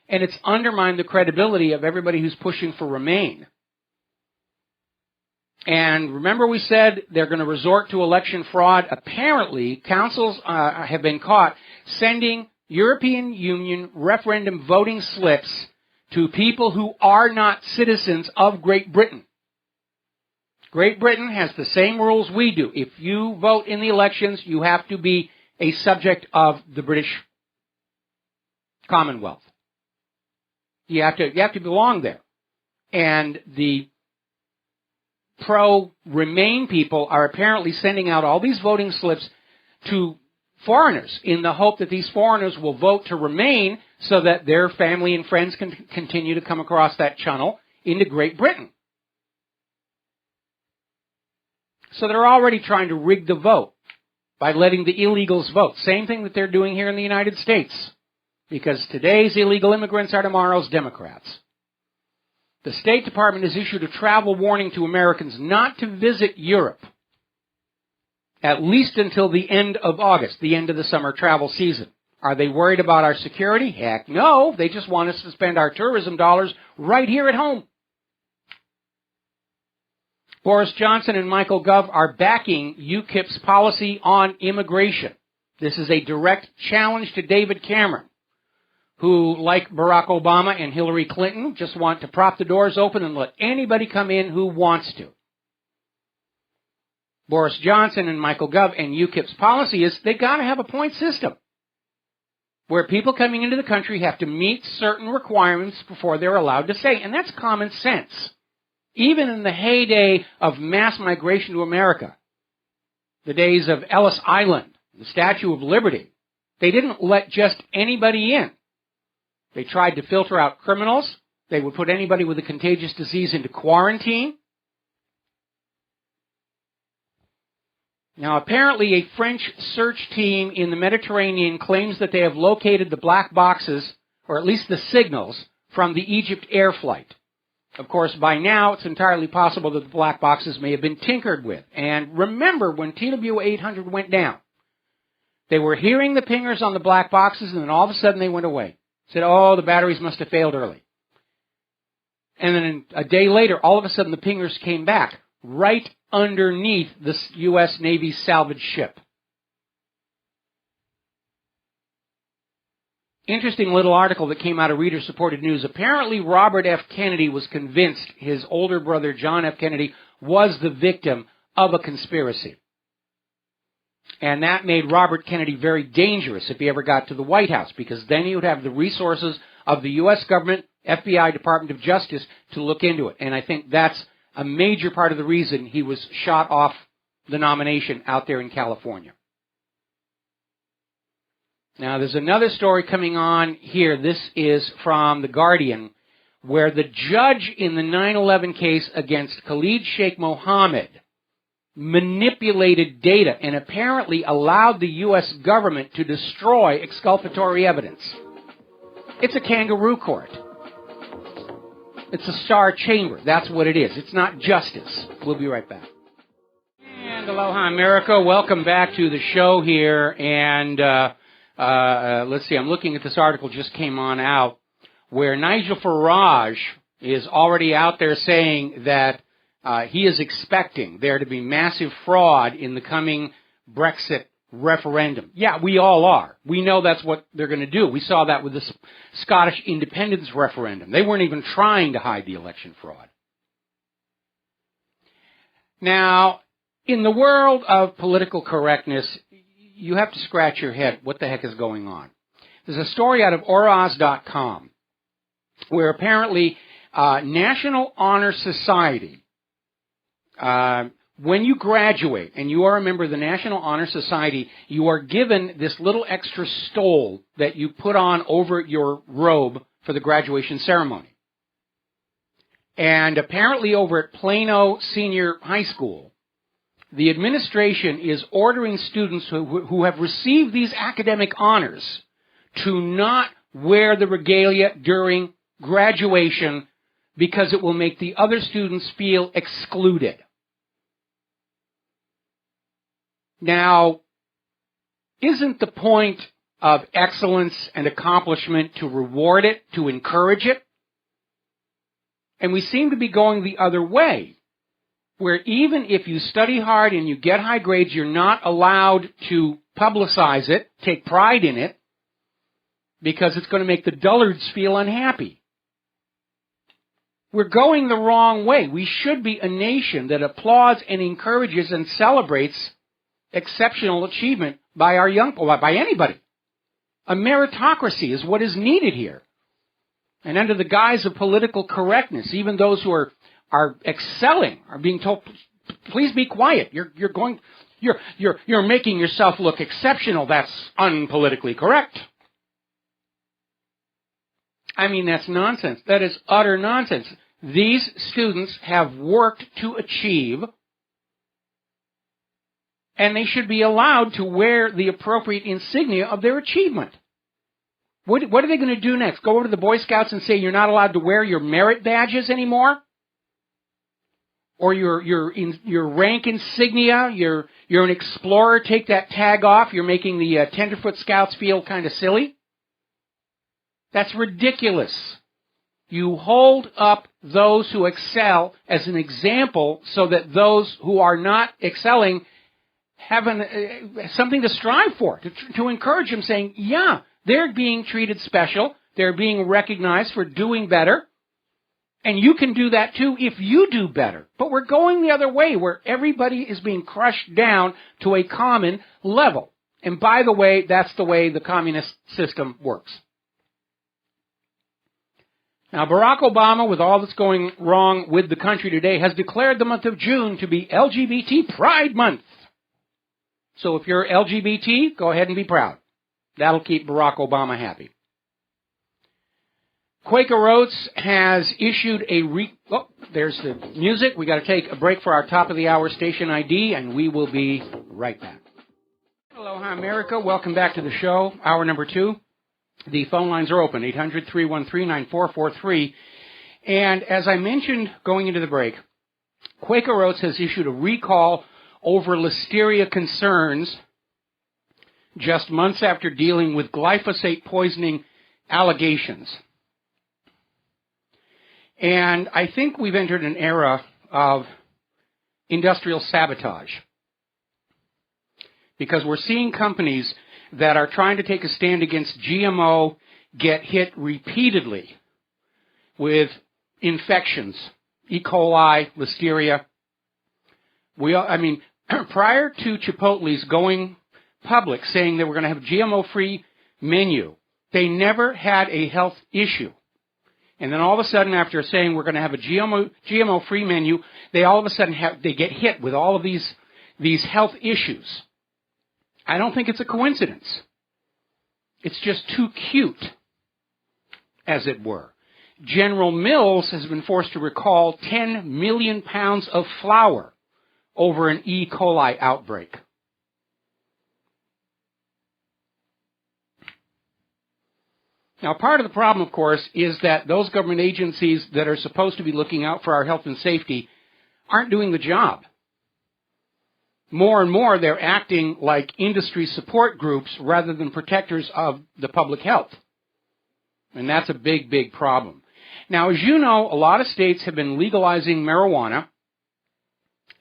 and it's undermined the credibility of everybody who's pushing for Remain. And remember we said they're going to resort to election fraud. Apparently, councils have been caught sending European Union referendum voting slips to people who are not citizens of Great Britain. Great Britain has the same rules we do. If you vote in the elections, you have to be a subject of the British Commonwealth. You have to belong there. And the pro-Remain people are apparently sending out all these voting slips to foreigners in the hope that these foreigners will vote to Remain so that their family and friends can continue to come across that channel into Great Britain. So they're already trying to rig the vote by letting the illegals vote. Same thing that they're doing here in the United States. Because today's illegal immigrants are tomorrow's Democrats. The State Department has issued a travel warning to Americans not to visit Europe, at least until the end of August, the end of the summer travel season. Are they worried about our security? Heck no. They just want us to spend our tourism dollars right here at home. Boris Johnson and Michael Gove are backing UKIP's policy on immigration. This is a direct challenge to David Cameron, who, like Barack Obama and Hillary Clinton, just want to prop the doors open and let anybody come in who wants to. Boris Johnson and Michael Gov and UKIP's policy is they got to have a point system where people coming into the country have to meet certain requirements before they're allowed to stay. And that's common sense. Even in the heyday of mass migration to America, the days of Ellis Island, the Statue of Liberty, they didn't let just anybody in. They tried to filter out criminals. They would put anybody with a contagious disease into quarantine. Now, apparently a French search team in the Mediterranean claims that they have located the black boxes, or at least the signals, from the Egypt air flight. Of course, by now, it's entirely possible that the black boxes may have been tinkered with. And remember, when TW-800 went down, they were hearing the pingers on the black boxes, and then all of a sudden they went away. Said, oh, the batteries must have failed early. And then a day later, all of a sudden the pingers came back right underneath the U.S. Navy salvage ship. Interesting little article that came out of reader-supported news. Apparently, Robert F. Kennedy was convinced his older brother, John F. Kennedy, was the victim of a conspiracy. And that made Robert Kennedy very dangerous if he ever got to the White House, because then he would have the resources of the U.S. government, FBI, Department of Justice, to look into it. And I think that's a major part of the reason he was shot off the nomination out there in California. Now, there's another story coming on here. This is from The Guardian, where the judge in the 9/11 case against Khalid Sheikh Mohammed manipulated data and apparently allowed the U.S. government to destroy exculpatory evidence. It's a kangaroo court. It's a star chamber. That's what it is. It's not justice. We'll be right back. And aloha, America. Welcome back to the show here. And let's see. I'm looking at this article just came on out where Nigel Farage is already out there saying that he is expecting there to be massive fraud in the coming Brexit referendum. Yeah, we all are. We know that's what they're going to do. We saw that with the Scottish independence referendum. They weren't even trying to hide the election fraud. Now, in the world of political correctness, you have to scratch your head. What the heck is going on? There's a story out of Oraz.com where apparently National Honor Society, when you graduate and you are a member of the National Honor Society, you are given this little extra stole that you put on over your robe for the graduation ceremony. And apparently over at Plano Senior High School, the administration is ordering students who have received these academic honors to not wear the regalia during graduation because it will make the other students feel excluded. Now, isn't the point of excellence and accomplishment to reward it, to encourage it? And we seem to be going the other way, where even if you study hard and you get high grades, you're not allowed to publicize it, take pride in it, because it's going to make the dullards feel unhappy. We're going the wrong way. We should be a nation that applauds and encourages and celebrates exceptional achievement by our young people, by anybody. A meritocracy is what is needed here. And under the guise of political correctness, even those who are excelling are being told, please be quiet. You're making yourself look exceptional. That's unpolitically correct. I mean, that's nonsense. That is utter nonsense. These students have worked to achieve, and they should be allowed to wear the appropriate insignia of their achievement. What are they going to do next? Go over to the Boy Scouts and say you're not allowed to wear your merit badges anymore? Or your rank insignia? You're an explorer. Take that tag off. You're making the Tenderfoot Scouts feel kind of silly. That's ridiculous. You hold up those who excel as an example so that those who are not excelling something to strive for, to encourage them, saying, yeah, they're being treated special, they're being recognized for doing better, and you can do that too if you do better. But we're going the other way, where everybody is being crushed down to a common level. And by the way, that's the way the communist system works. Now, Barack Obama, with all that's going wrong with the country today, has declared the month of June to be LGBT Pride Month. So if you're LGBT, go ahead and be proud. That'll keep Barack Obama happy. Quaker Oats has issued a there's the music. We got to take a break for our top of the hour station ID, and we will be right back. Aloha, America. Welcome back to the show. Hour number 2. The phone lines are open, 800-313-9443. And as I mentioned going into the break, Quaker Oats has issued a recall over listeria concerns just months after dealing with glyphosate poisoning allegations. And I think we've entered an era of industrial sabotage, because we're seeing companies that are trying to take a stand against GMO get hit repeatedly with infections, E. coli, listeria. Prior to Chipotle's going public saying they were going to have a GMO-free menu, they never had a health issue. And then all of a sudden, after saying we're going to have a GMO-free menu, they all of a sudden they get hit with all of these health issues. I don't think it's a coincidence. It's just too cute, as it were. General Mills has been forced to recall 10 million pounds of flour over an E. coli outbreak. Now, part of the problem, of course, is that those government agencies that are supposed to be looking out for our health and safety aren't doing the job. More and more, they're acting like industry support groups rather than protectors of the public health. And that's a big, big problem. Now, as you know, a lot of states have been legalizing marijuana,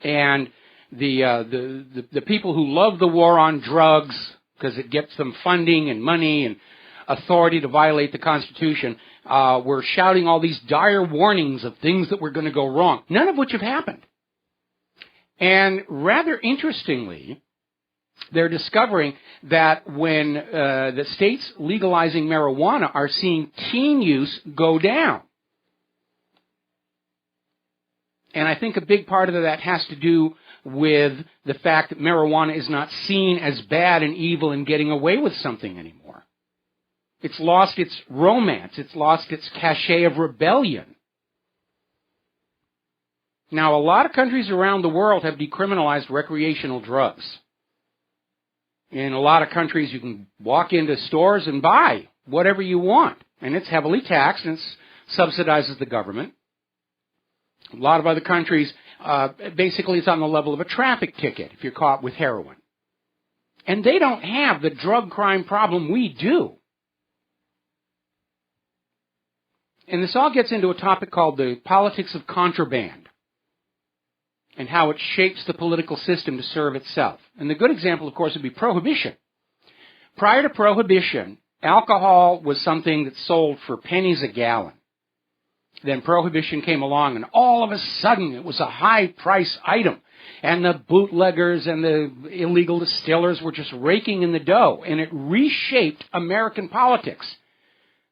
and the people who love the war on drugs, because it gets them funding and money and authority to violate the Constitution, were shouting all these dire warnings of things that were going to go wrong, none of which have happened. And rather interestingly, they're discovering that when the states legalizing marijuana are seeing teen use go down. And I think a big part of that has to do with the fact that marijuana is not seen as bad and evil and getting away with something anymore. It's lost its romance. It's lost its cachet of rebellion. Now, a lot of countries around the world have decriminalized recreational drugs. In a lot of countries, you can walk into stores and buy whatever you want, and it's heavily taxed, and it subsidizes the government. A lot of other countries, basically it's on the level of a traffic ticket if you're caught with heroin. And they don't have the drug crime problem we do. And this all gets into a topic called the politics of contraband, and how it shapes the political system to serve itself. And the good example, of course, would be prohibition. Prior to prohibition, alcohol was something that sold for pennies a gallon. Then prohibition came along, and all of a sudden it was a high-price item. And the bootleggers and the illegal distillers were just raking in the dough, and it reshaped American politics.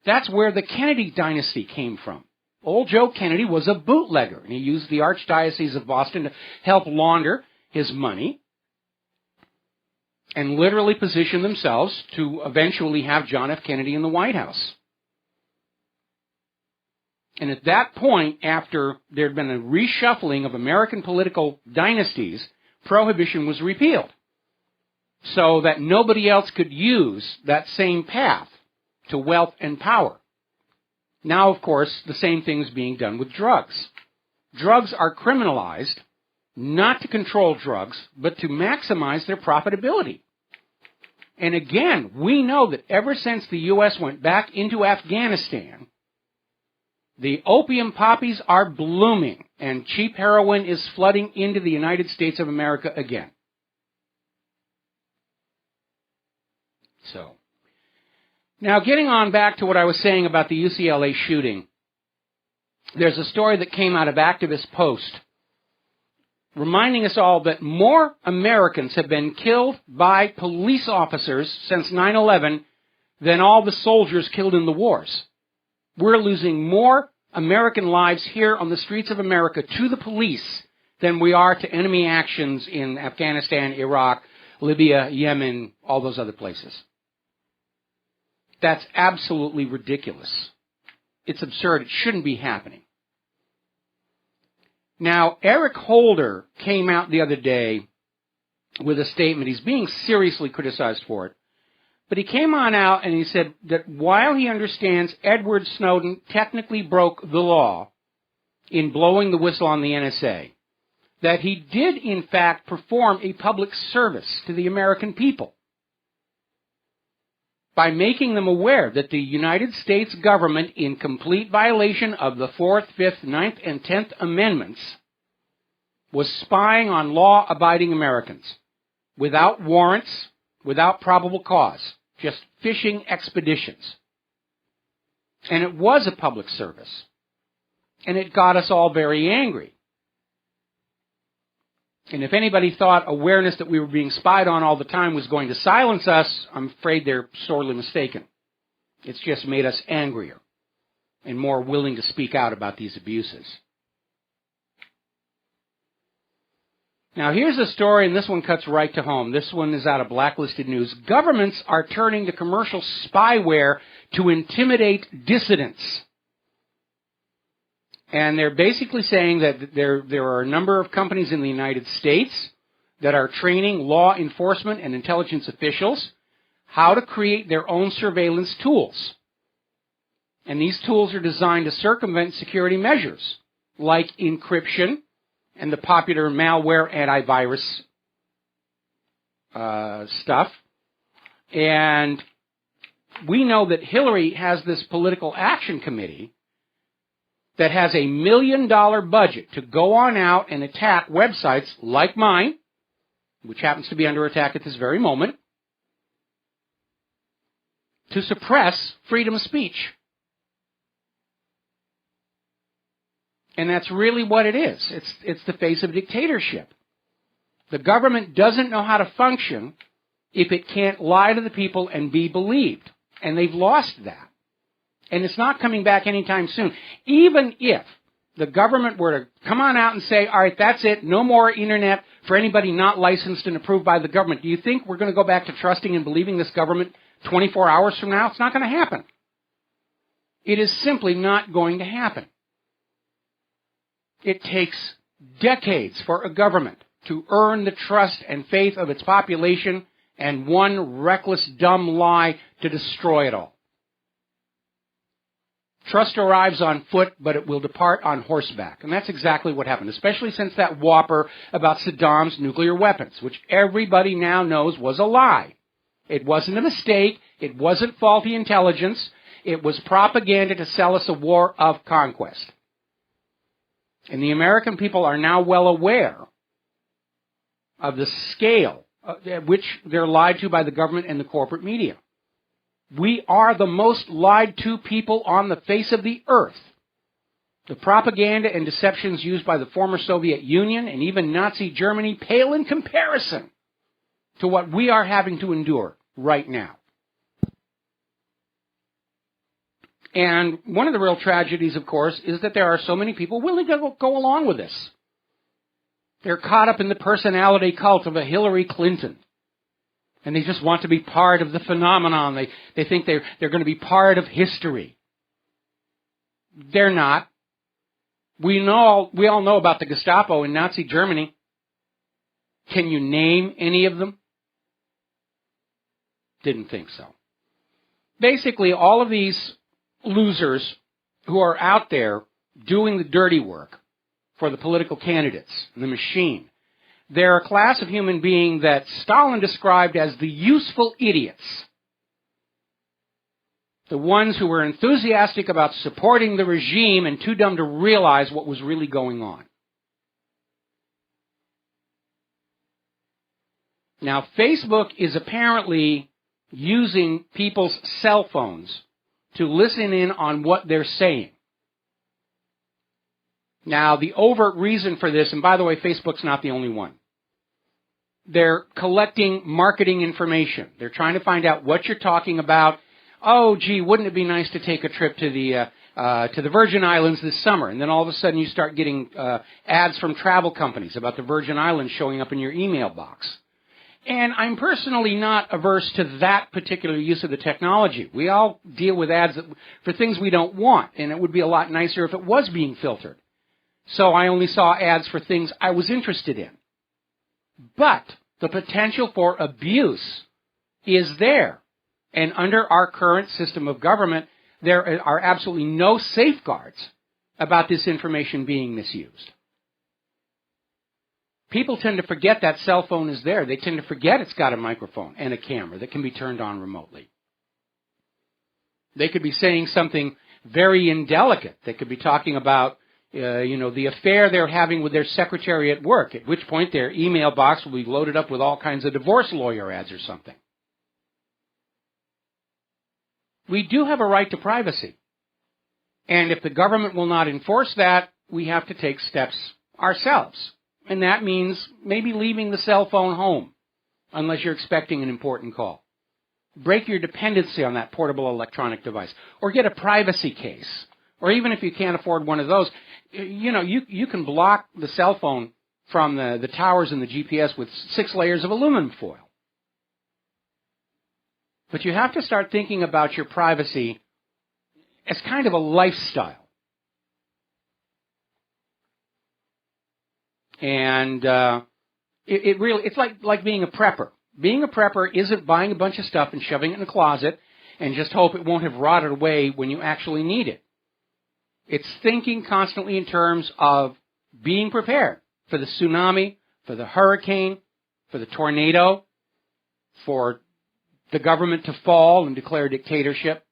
That's where the Kennedy dynasty came from. Old Joe Kennedy was a bootlegger, and he used the Archdiocese of Boston to help launder his money and literally position themselves to eventually have John F. Kennedy in the White House. And at that point, after there had been a reshuffling of American political dynasties, prohibition was repealed so that nobody else could use that same path to wealth and power. Now, of course, the same thing is being done with drugs. Drugs are criminalized not to control drugs, but to maximize their profitability. And again, we know that ever since the U.S. went back into Afghanistan, the opium poppies are blooming, and cheap heroin is flooding into the United States of America again. So, now getting on back to what I was saying about the UCLA shooting, there's a story that came out of Activist Post reminding us all that more Americans have been killed by police officers since 9/11 than all the soldiers killed in the wars. We're losing more American lives here on the streets of America to the police than we are to enemy actions in Afghanistan, Iraq, Libya, Yemen, all those other places. That's absolutely ridiculous. It's absurd. It shouldn't be happening. Now, Eric Holder came out the other day with a statement. He's being seriously criticized for it. But he came on out and he said that while he understands Edward Snowden technically broke the law in blowing the whistle on the NSA, that he did in fact perform a public service to the American people by making them aware that the United States government, in complete violation of the 4th, 5th, 9th, and 10th Amendments, was spying on law-abiding Americans without warrants, without probable cause, just fishing expeditions. And it was a public service. And it got us all very angry. And if anybody thought awareness that we were being spied on all the time was going to silence us, I'm afraid they're sorely mistaken. It's just made us angrier and more willing to speak out about these abuses. Now here's a story, and this one cuts right to home. This one is out of Blacklisted News. Governments are turning to commercial spyware to intimidate dissidents. And they're basically saying that there are a number of companies in the United States that are training law enforcement and intelligence officials how to create their own surveillance tools. And these tools are designed to circumvent security measures like encryption and the popular malware antivirus stuff. And we know that Hillary has this political action committee that has $1 million budget to go on out and attack websites like mine, which happens to be under attack at this very moment, to suppress freedom of speech. And that's really what it is. It's the face of dictatorship. The government doesn't know how to function if it can't lie to the people and be believed. And they've lost that. And it's not coming back anytime soon. Even if the government were to come on out and say, all right, that's it, no more internet for anybody not licensed and approved by the government, do you think we're going to go back to trusting and believing this government 24 hours from now? It's not going to happen. It is simply not going to happen. It takes decades for a government to earn the trust and faith of its population, and one reckless, dumb lie to destroy it all. Trust arrives on foot, but it will depart on horseback. And that's exactly what happened, especially since that whopper about Saddam's nuclear weapons, which everybody now knows was a lie. It wasn't a mistake. It wasn't faulty intelligence. It was propaganda to sell us a war of conquest. And the American people are now well aware of the scale at which they're lied to by the government and the corporate media. We are the most lied to people on the face of the earth. The propaganda and deceptions used by the former Soviet Union and even Nazi Germany pale in comparison to what we are having to endure right now. And one of the real tragedies, of course, is that there are so many people willing to go along with this. They're caught up in the personality cult of a Hillary Clinton. And they just want to be part of the phenomenon. They think they're going to be part of history. They're not. We all know about the Gestapo in Nazi Germany. Can you name any of them? Didn't think so. Basically, all of these losers who are out there doing the dirty work for the political candidates, the machine, they're a class of human being that Stalin described as the useful idiots. The ones who were enthusiastic about supporting the regime and too dumb to realize what was really going on. Now, Facebook is apparently using people's cell phones to listen in on what they're saying. Now, the overt reason for this, and by the way, Facebook's not the only one. They're collecting marketing information. They're trying to find out what you're talking about. Oh, gee, wouldn't it be nice to take a trip to the Virgin Islands this summer? And then all of a sudden you start getting ads from travel companies about the Virgin Islands showing up in your email box. And I'm personally not averse to that particular use of the technology. We all deal with ads for things we don't want, and it would be a lot nicer if it was being filtered. So I only saw ads for things I was interested in. But the potential for abuse is there. And under our current system of government, there are absolutely no safeguards about this information being misused. People tend to forget that cell phone is there. They tend to forget it's got a microphone and a camera that can be turned on remotely. They could be saying something very indelicate. They could be talking about, the affair they're having with their secretary at work, at which point their email box will be loaded up with all kinds of divorce lawyer ads or something. We do have a right to privacy. And if the government will not enforce that, we have to take steps ourselves. And that means maybe leaving the cell phone home, unless you're expecting an important call. Break your dependency on that portable electronic device. Or get a privacy case. Or even if you can't afford one of those, you can block the cell phone from the towers and the GPS with 6 layers of aluminum foil. But you have to start thinking about your privacy as kind of a lifestyle. And it's like being a prepper. Being a prepper isn't buying a bunch of stuff and shoving it in a closet and just hope it won't have rotted away when you actually need it. It's thinking constantly in terms of being prepared for the tsunami, for the hurricane, for the tornado, for the government to fall and declare dictatorship.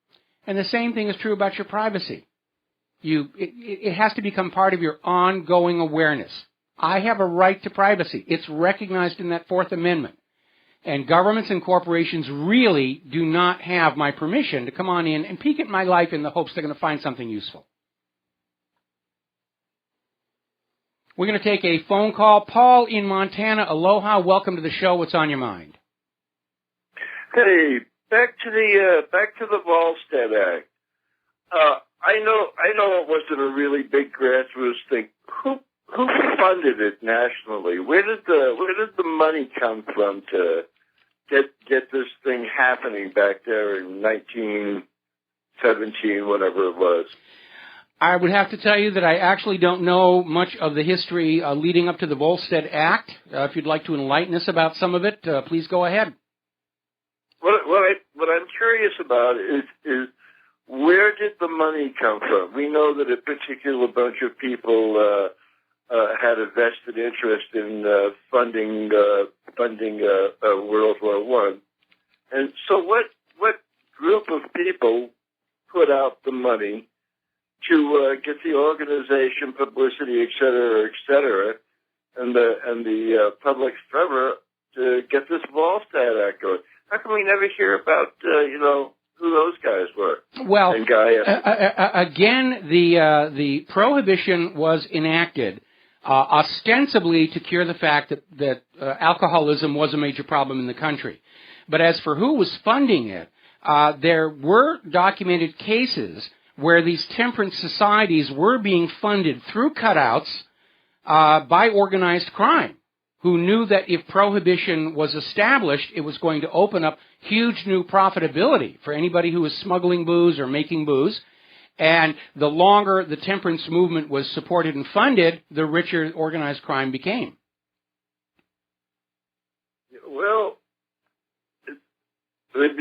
And the same thing is true about your privacy. It has to become part of your ongoing awareness. I have a right to privacy. It's recognized in that Fourth Amendment. And governments and corporations really do not have my permission to come on in and peek at my life in the hopes they're going to find something useful. We're going to take a phone call. Paul in Montana, aloha. Welcome to the show. What's on your mind? Hey, back to the Volstead Act. I know it wasn't a really big grassroots thing. Who funded it nationally? Where did the money come from to get this thing happening back there in 1917, whatever it was? I would have to tell you that I actually don't know much of the history leading up to the Volstead Act. If you'd like to enlighten us about some of it, please go ahead. What I'm curious about is where did the money come from? We know that a particular bunch of people had a vested interest in funding World War I, and so what group of people put out the money to get the organization, publicity, et cetera, and the public fervor to get this Volstead Act going? How come we never hear about, who those guys were? Well, and again, the prohibition was enacted ostensibly to cure the fact that alcoholism was a major problem in the country. But as for who was funding it, there were documented cases where these temperance societies were being funded through cutouts by organized crime, who knew that if prohibition was established, it was going to open up huge new profitability for anybody who was smuggling booze or making booze. And the longer the temperance movement was supported and funded, the richer organized crime became. Well, it would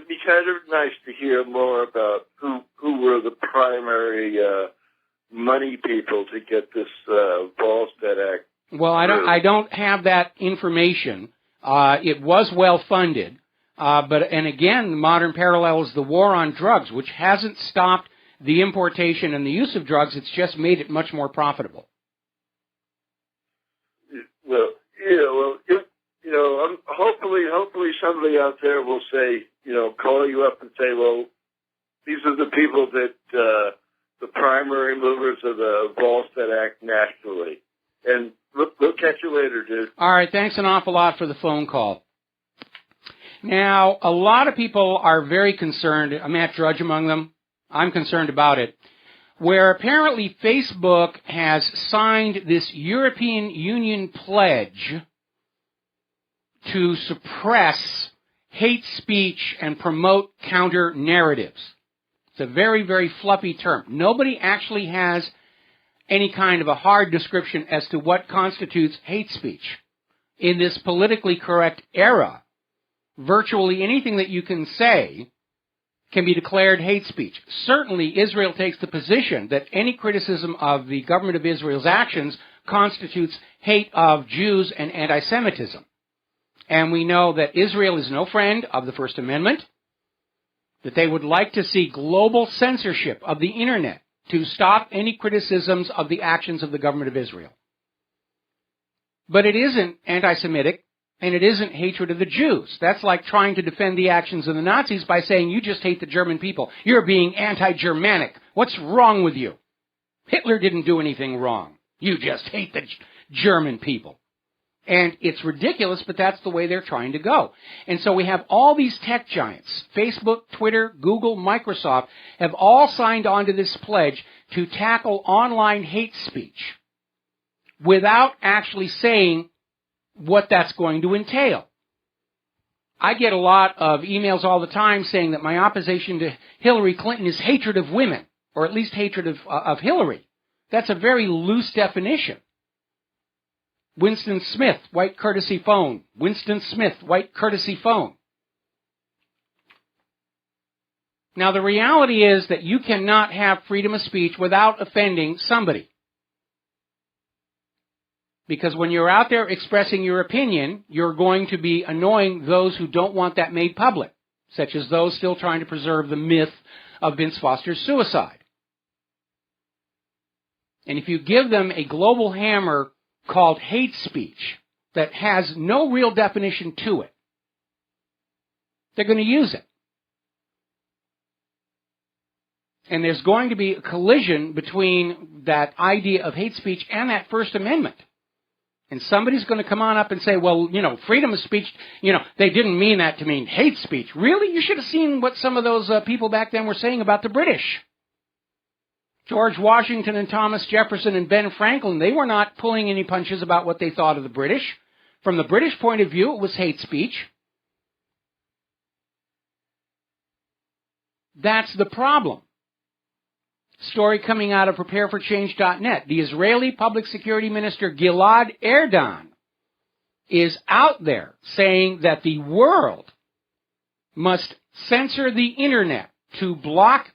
be kind of nice to hear more about who were the primary money people to get this Volstead Act. Well, I don't have that information. It was well funded, and again, the modern parallel is the war on drugs, which hasn't stopped the importation and the use of drugs. It's just made it much more profitable. Hopefully somebody out there will say, call you up and say, well, these are the people that the primary movers of the Volstead Act nationally. And we'll catch you later, dude. All right, thanks an awful lot for the phone call. Now, a lot of people are very concerned, Matt Drudge among them, I'm concerned about it, where apparently Facebook has signed this European Union pledge to suppress hate speech and promote counter-narratives. It's a very, very fluffy term. Nobody actually has any kind of a hard description as to what constitutes hate speech. In this politically correct era, virtually anything that you can say can be declared hate speech. Certainly, Israel takes the position that any criticism of the government of Israel's actions constitutes hate of Jews and anti-Semitism. And we know that Israel is no friend of the First Amendment, that they would like to see global censorship of the Internet to stop any criticisms of the actions of the government of Israel. But it isn't anti-Semitic, and it isn't hatred of the Jews. That's like trying to defend the actions of the Nazis by saying you just hate the German people. You're being anti-Germanic. What's wrong with you? Hitler didn't do anything wrong. You just hate the German people. And it's ridiculous, but that's the way they're trying to go. And so we have all these tech giants, Facebook, Twitter, Google, Microsoft, have all signed on to this pledge to tackle online hate speech without actually saying what that's going to entail. I get a lot of emails all the time saying that my opposition to Hillary Clinton is hatred of women, or at least hatred of Hillary. That's a very loose definition. Winston Smith, white courtesy phone. Winston Smith, white courtesy phone. Now, the reality is that you cannot have freedom of speech without offending somebody. Because when you're out there expressing your opinion, you're going to be annoying those who don't want that made public, such as those still trying to preserve the myth of Vince Foster's suicide. And if you give them a global hammer called hate speech that has no real definition to it, they're going to use it. And there's going to be a collision between that idea of hate speech and that First Amendment. And somebody's going to come on up and say, well, freedom of speech, they didn't mean that to mean hate speech. Really? You should have seen what some of those people back then were saying about the British. George Washington and Thomas Jefferson and Ben Franklin, they were not pulling any punches about what they thought of the British. From the British point of view, it was hate speech. That's the problem. Story coming out of prepareforchange.net. The Israeli Public Security Minister Gilad Erdan is out there saying that the world must censor the Internet to block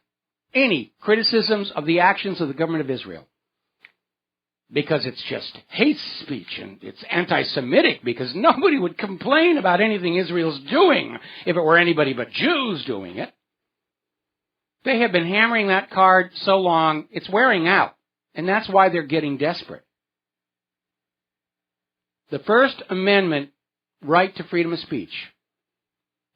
any criticisms of the actions of the government of Israel. Because it's just hate speech and it's anti-Semitic, because nobody would complain about anything Israel's doing if it were anybody but Jews doing it. They have been hammering that card so long, it's wearing out. And that's why they're getting desperate. The First Amendment right to freedom of speech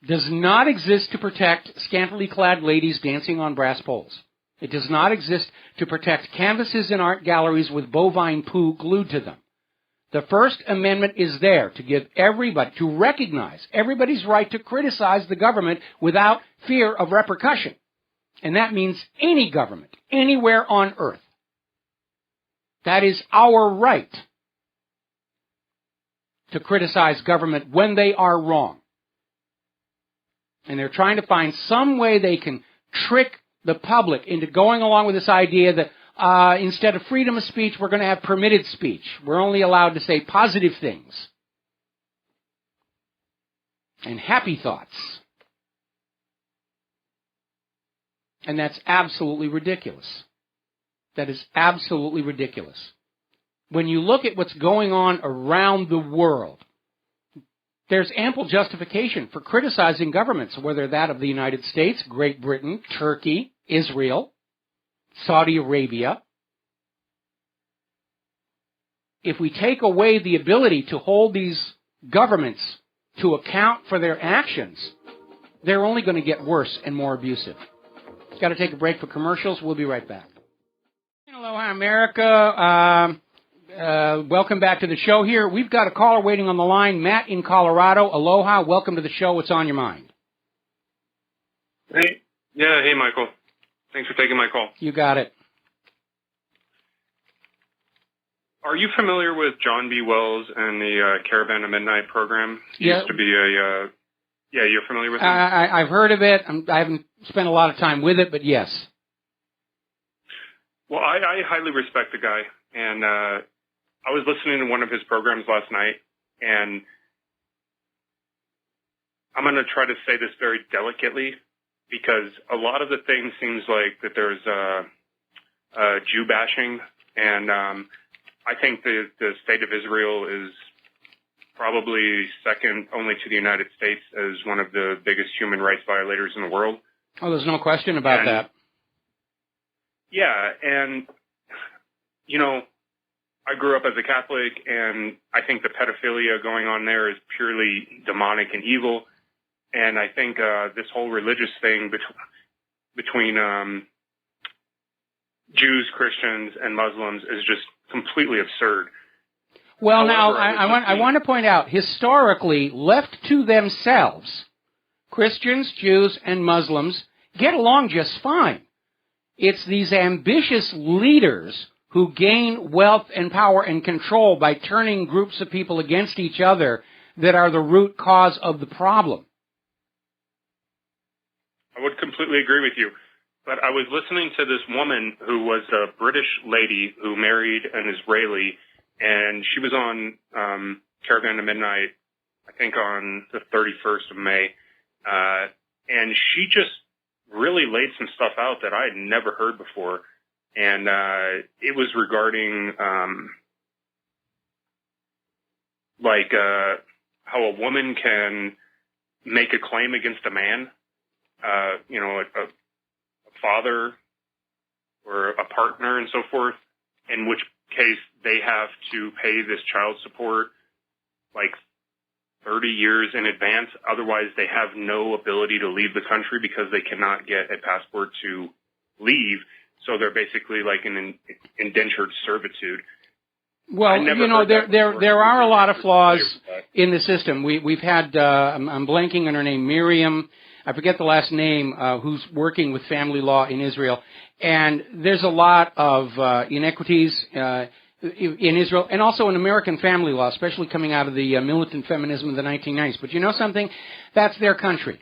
does not exist to protect scantily clad ladies dancing on brass poles. It does not exist to protect canvases in art galleries with bovine poo glued to them. The First Amendment is there to give everybody, to recognize everybody's right to criticize the government without fear of repercussion. And that means any government, anywhere on earth. That is our right to criticize government when they are wrong. And they're trying to find some way they can trick the public into going along with this idea that instead of freedom of speech, we're going to have permitted speech. We're only allowed to say positive things and happy thoughts. And that's absolutely ridiculous. That is absolutely ridiculous. When you look at what's going on around the world, there's ample justification for criticizing governments, whether that of the United States, Great Britain, Turkey, Israel, Saudi Arabia. If we take away the ability to hold these governments to account for their actions, they're only going to get worse and more abusive. Got to take a break for commercials. We'll be right back. Aloha, America. Welcome back to the show here. We've got a caller waiting on the line, Matt in Colorado. Aloha. Welcome to the show. What's on your mind? Hey. Yeah, hey, Michael. Thanks for taking my call. You got it. Are you familiar with John B. Wells and the Caravan of Midnight program? He used to be a... yeah, you're familiar with him? I've heard of it. I haven't spent a lot of time with it, but yes. Well, I highly respect the guy, and I was listening to one of his programs last night, and I'm going to try to say this very delicately, because a lot of the things seems like that there's Jew bashing, and I think the state of Israel is probably second only to the United States as one of the biggest human rights violators in the world. Oh, there's no question about that. Yeah, and, you know, I grew up as a Catholic, and I think the pedophilia going on there is purely demonic and evil. And I think this whole religious thing between Jews, Christians, and Muslims is just completely absurd. Well, However, now, I want to point out, historically, left to themselves, Christians, Jews, and Muslims get along just fine. It's these ambitious leaders who gain wealth and power and control by turning groups of people against each other that are the root cause of the problem. I would completely agree with you. But I was listening to this woman who was a British lady who married an Israeli, and she was on Caravan of Midnight, I think on the 31st of May, and she just really laid some stuff out that I had never heard before, and it was regarding how a woman can make a claim against a man, you know, a father or a partner and so forth, in which case they have to pay this child support like 30 years in advance. Otherwise, they have no ability to leave the country because they cannot get a passport to leave. So they're basically like in indentured servitude. Well, you know, there are a lot of flaws in the system. We've had, I'm blanking on her name, Miriam, I forget the last name, who's working with family law in Israel. And there's a lot of inequities in Israel and also in American family law, especially coming out of the militant feminism of the 1990s. But you know something? That's their country,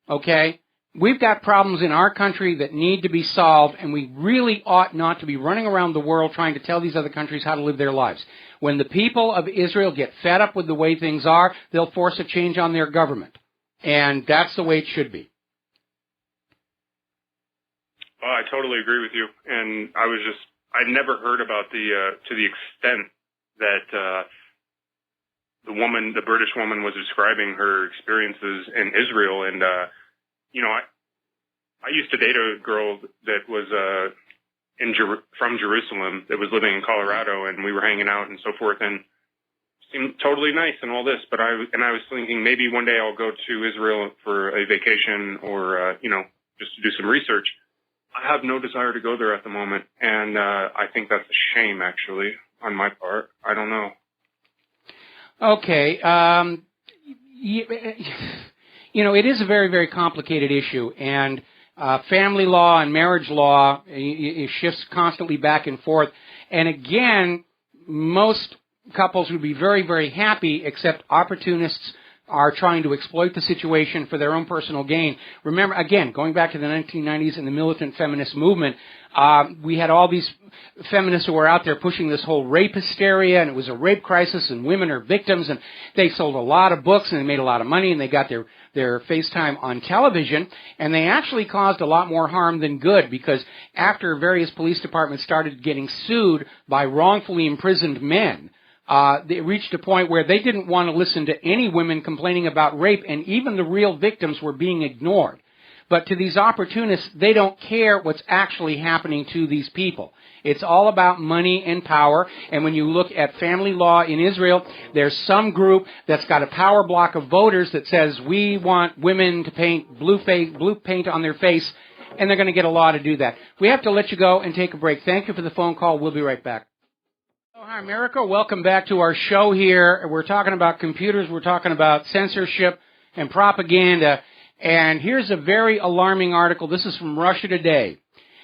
okay? We've got problems in our country that need to be solved, and we really ought not to be running around the world trying to tell these other countries how to live their lives. When the people of Israel get fed up with the way things are, they'll force a change on their government. And that's the way it should be. Well, I totally agree with you. And I'd never heard about to the extent that the British woman was describing her experiences in Israel. And, you know, I used to date a girl that was from Jerusalem that was living in Colorado, and we were hanging out and so forth, and seemed totally nice and all this. But I was thinking maybe one day I'll go to Israel for a vacation or, you know, just to do some research. I have no desire to go there at the moment, and I think that's a shame, actually, on my part. I don't know. Okay. You know, it is a very, very complicated issue, and family law and marriage law it shifts constantly back and forth. And again, most couples would be very, very happy, except opportunists are trying to exploit the situation for their own personal gain. Remember, again, going back to the 1990s and the militant feminist movement, we had all these feminists who were out there pushing this whole rape hysteria, and it was a rape crisis, and women are victims, and they sold a lot of books, and they made a lot of money, and they got their FaceTime on television, and they actually caused a lot more harm than good, because after various police departments started getting sued by wrongfully imprisoned men, they reached a point where they didn't want to listen to any women complaining about rape, and even the real victims were being ignored. But to these opportunists, they don't care what's actually happening to these people. It's all about money and power. And when you look at family law in Israel, there's some group that's got a power block of voters that says we want women to paint blue paint on their face, and they're going to get a law to do that. We have to let you go and take a break. Thank you for the phone call. We'll be right back. Oh, hi, America. Welcome back to our show here. We're talking about computers. We're talking about censorship and propaganda. And here's a very alarming article. This is from Russia Today.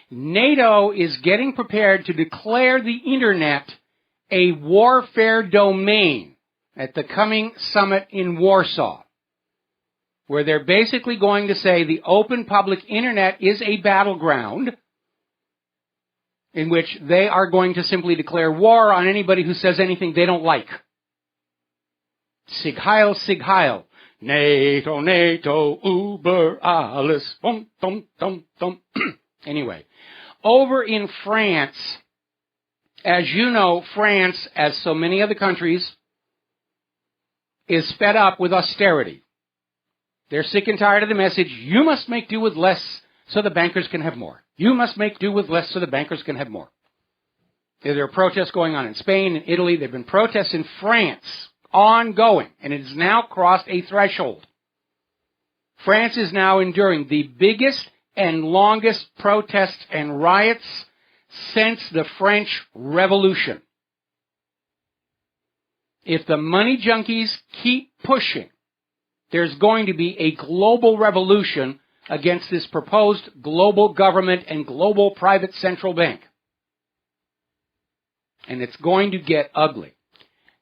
NATO is getting prepared to declare the Internet a warfare domain at the coming summit in Warsaw, where they're basically going to say the open public Internet is a battleground in which they are going to simply declare war on anybody who says anything they don't like. Sig Heil, Sig Heil. NATO, NATO, über alles. Bum, dum, dum, dum. Anyway, over in France, as you know, France, as so many other countries, is fed up with austerity. They're sick and tired of the message, you must make do with less so the bankers can have more. You must make do with less so the bankers can have more. There are protests going on in Spain and Italy. There have been protests in France, ongoing, and it has now crossed a threshold. France is now enduring the biggest and longest protests and riots since the French Revolution. If the money junkies keep pushing, there's going to be a global revolution against this proposed global government and global private central bank. And it's going to get ugly.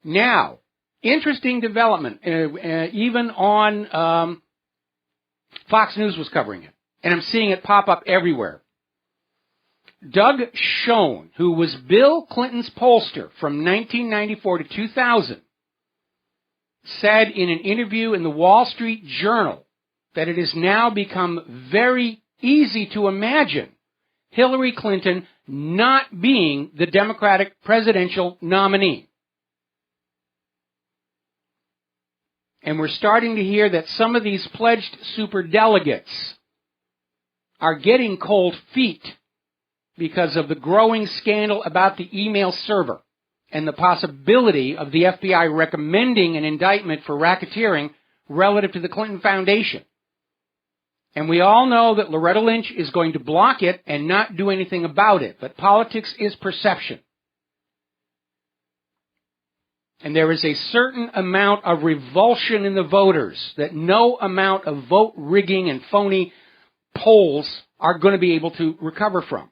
Now, interesting development, even on Fox News was covering it. And I'm seeing it pop up everywhere. Doug Schoen, who was Bill Clinton's pollster from 1994 to 2000, said in an interview in the Wall Street Journal that it has now become very easy to imagine Hillary Clinton not being the Democratic presidential nominee. And we're starting to hear that some of these pledged superdelegates are getting cold feet because of the growing scandal about the email server and the possibility of the FBI recommending an indictment for racketeering relative to the Clinton Foundation. And we all know that Loretta Lynch is going to block it and not do anything about it. But politics is perception. And there is a certain amount of revulsion in the voters that no amount of vote rigging and phony polls are going to be able to recover from.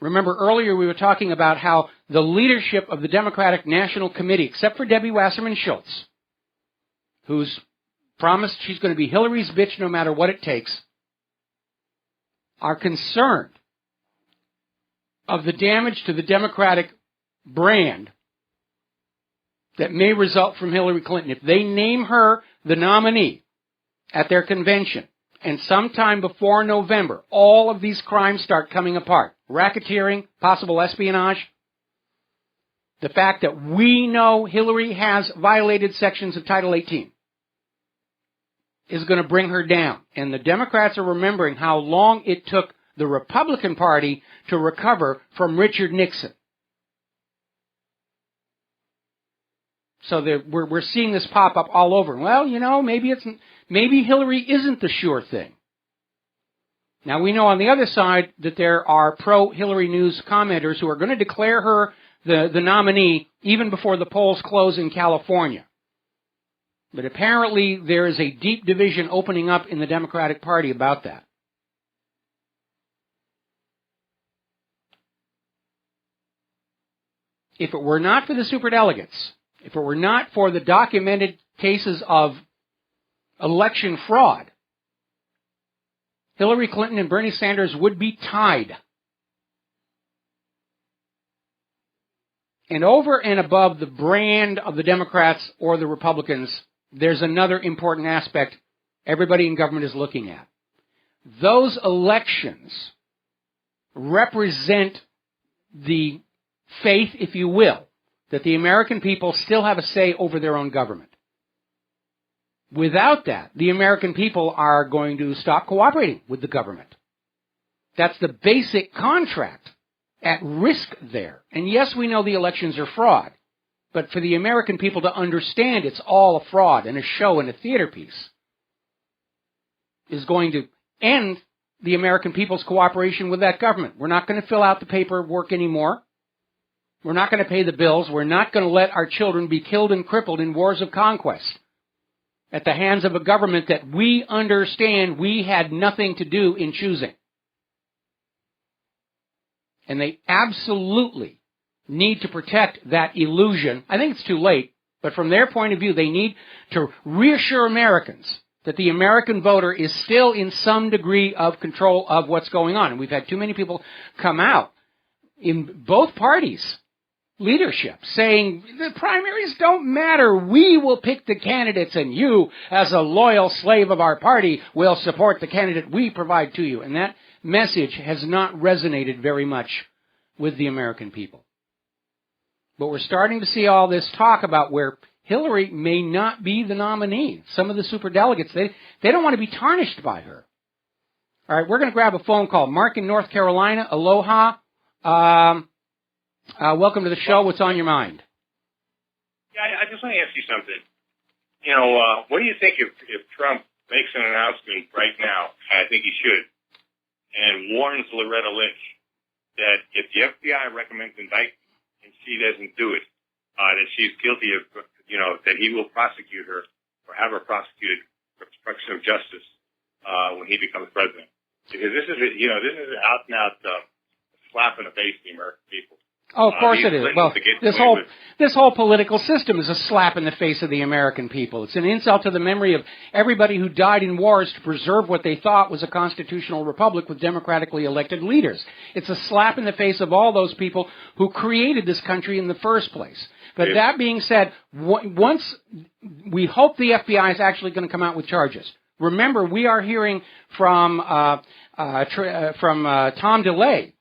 Remember earlier we were talking about how the leadership of the Democratic National Committee, except for Debbie Wasserman Schultz, who's promised she's going to be Hillary's bitch no matter what it takes, are concerned of the damage to the Democratic brand that may result from Hillary Clinton. If they name her the nominee at their convention, and sometime before November, all of these crimes start coming apart. Racketeering, possible espionage. The fact that we know Hillary has violated sections of Title 18 is going to bring her down. And the Democrats are remembering how long it took the Republican Party to recover from Richard Nixon. So we're seeing this pop up all over. Well, you know, maybe Hillary isn't the sure thing. Now, we know on the other side that there are pro-Hillary News commenters who are going to declare her the nominee even before the polls close in California. But apparently there is a deep division opening up in the Democratic Party about that. If it were not for the superdelegates, if it were not for the documented cases of election fraud, Hillary Clinton and Bernie Sanders would be tied. And over and above the brand of the Democrats or the Republicans, there's another important aspect everybody in government is looking at. Those elections represent the faith, if you will, that the American people still have a say over their own government. Without that, the American people are going to stop cooperating with the government. That's the basic contract at risk there. And yes, we know the elections are fraud, but for the American people to understand it's all a fraud and a show and a theater piece is going to end the American people's cooperation with that government. We're not going to fill out the paperwork anymore. We're not going to pay the bills. We're not going to let our children be killed and crippled in wars of conquest at the hands of a government that we understand we had nothing to do in choosing. And they absolutely need to protect that illusion. I think it's too late, but from their point of view, they need to reassure Americans that the American voter is still in some degree of control of what's going on. And we've had too many people come out in both parties' leadership saying the primaries don't matter. We will pick the candidates and you, as a loyal slave of our party, will support the candidate we provide to you. And that message has not resonated very much with the American people. But we're starting to see all this talk about where Hillary may not be the nominee. Some of the superdelegates, they don't want to be tarnished by her. All right, we're going to grab a phone call. Mark in North Carolina, aloha. Welcome to the show. What's on your mind? Yeah, I just want to ask you something. What do you think if Trump makes an announcement right now, and I think he should, and warns Loretta Lynch that if the FBI recommends indictment and she doesn't do it, that she's guilty of, that he will prosecute her or have her prosecuted for obstruction of justice when he becomes president? Because this is an out and out slap in the face to the American people. Oh, of course it is. Well, this whole political system is a slap in the face of the American people. It's an insult to the memory of everybody who died in wars to preserve what they thought was a constitutional republic with democratically elected leaders. It's a slap in the face of all those people who created this country in the first place. But that being said, once we hope the FBI is actually going to come out with charges. Remember, we are hearing from Tom DeLay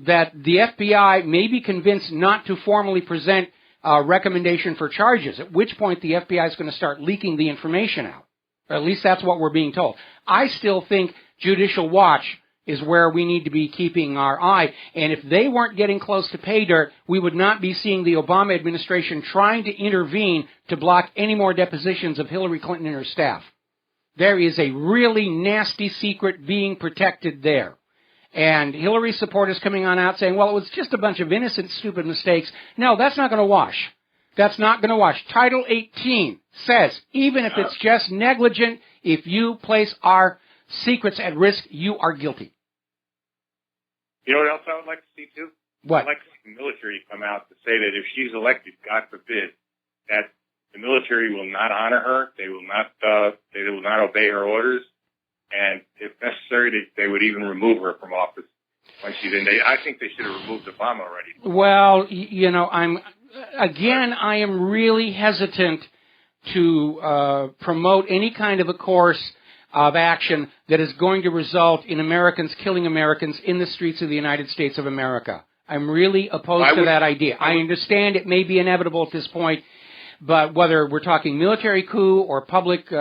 that the FBI may be convinced not to formally present a recommendation for charges, at which point the FBI is going to start leaking the information out. Or at least that's what we're being told. I still think Judicial Watch is where we need to be keeping our eye. And if they weren't getting close to pay dirt, we would not be seeing the Obama administration trying to intervene to block any more depositions of Hillary Clinton and her staff. There is a really nasty secret being protected there. And Hillary's supporters coming on out saying, well, it was just a bunch of innocent, stupid mistakes. No, that's not going to wash. That's not going to wash. Title 18 says, even if it's just negligent, if you place our secrets at risk, you are guilty. You know what else I would like to see, too? What? I'd like to see the military come out to say that if she's elected, God forbid, that the military will not honor her, they will not obey her orders, and if necessary, they would even remove her from office when she's in. I think they should have removed Obama already. Well, I am really hesitant to promote any kind of a course of action that is going to result in Americans killing Americans in the streets of the United States of America. I'm really opposed to that idea. I understand it may be inevitable at this point, but whether we're talking military coup or public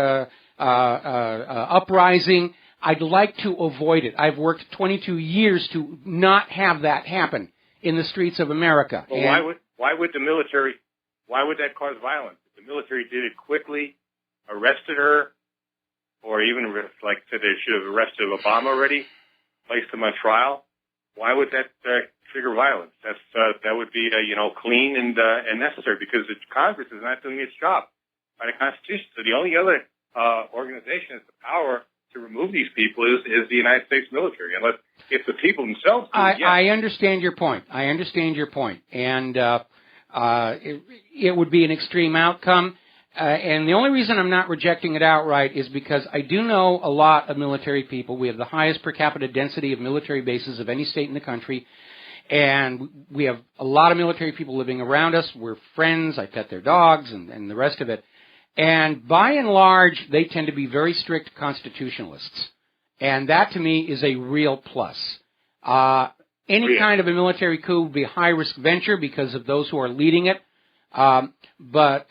uprising, I'd like to avoid it. I've worked 22 years to not have that happen in the streets of America. Well, why would that cause violence? If the military did it quickly, arrested her, or even like said they should have arrested Obama already, placed him on trial, why would that trigger violence? That would be clean and necessary, because the Congress is not doing its job by the Constitution. So the only other organization has the power to remove these people is the United States military, unless if the people themselves do it. I understand your point. And it would be an extreme outcome. And the only reason I'm not rejecting it outright is because I do know a lot of military people. We have the highest per capita density of military bases of any state in the country. And we have a lot of military people living around us. We're friends. I pet their dogs and the rest of it. And by and large, they tend to be very strict constitutionalists. And that, to me, is a real plus. Any kind of a military coup would be a high-risk venture because of those who are leading it. But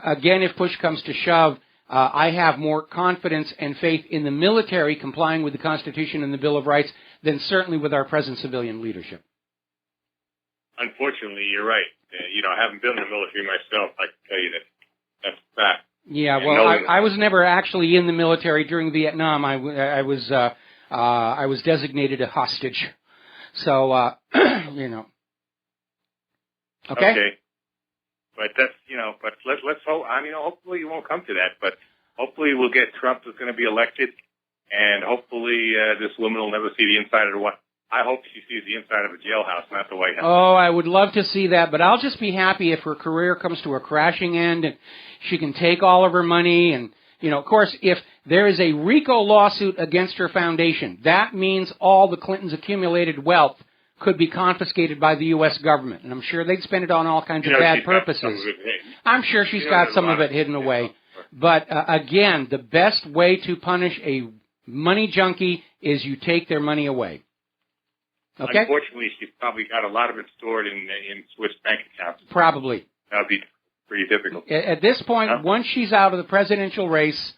again, if push comes to shove, I have more confidence and faith in the military complying with the Constitution and the Bill of Rights than certainly with our present civilian leadership. Unfortunately, you're right. I haven't been in the military myself. I can tell you that that's a fact. Yeah, well, I was never actually in the military during Vietnam. I was designated a hostage. So, Okay. Okay. But that's, but let's hope, hopefully it won't come to that, but hopefully we'll get Trump is going to be elected, and hopefully this woman will never see the inside of the White House. I hope she sees the inside of a jailhouse, not the White House. Oh, I would love to see that, but I'll just be happy if her career comes to a crashing end and she can take all of her money. And, of course, if there is a RICO lawsuit against her foundation, that means all the Clintons' accumulated wealth could be confiscated by the U.S. government. And I'm sure they'd spend it on all kinds of bad purposes. I'm sure she's got some of it hidden away. But, again, the best way to punish a money junkie is you take their money away. Okay. Unfortunately, she's probably got a lot of it stored in Swiss bank accounts. Probably. That would be pretty difficult. At this point, once she's out of the presidential race,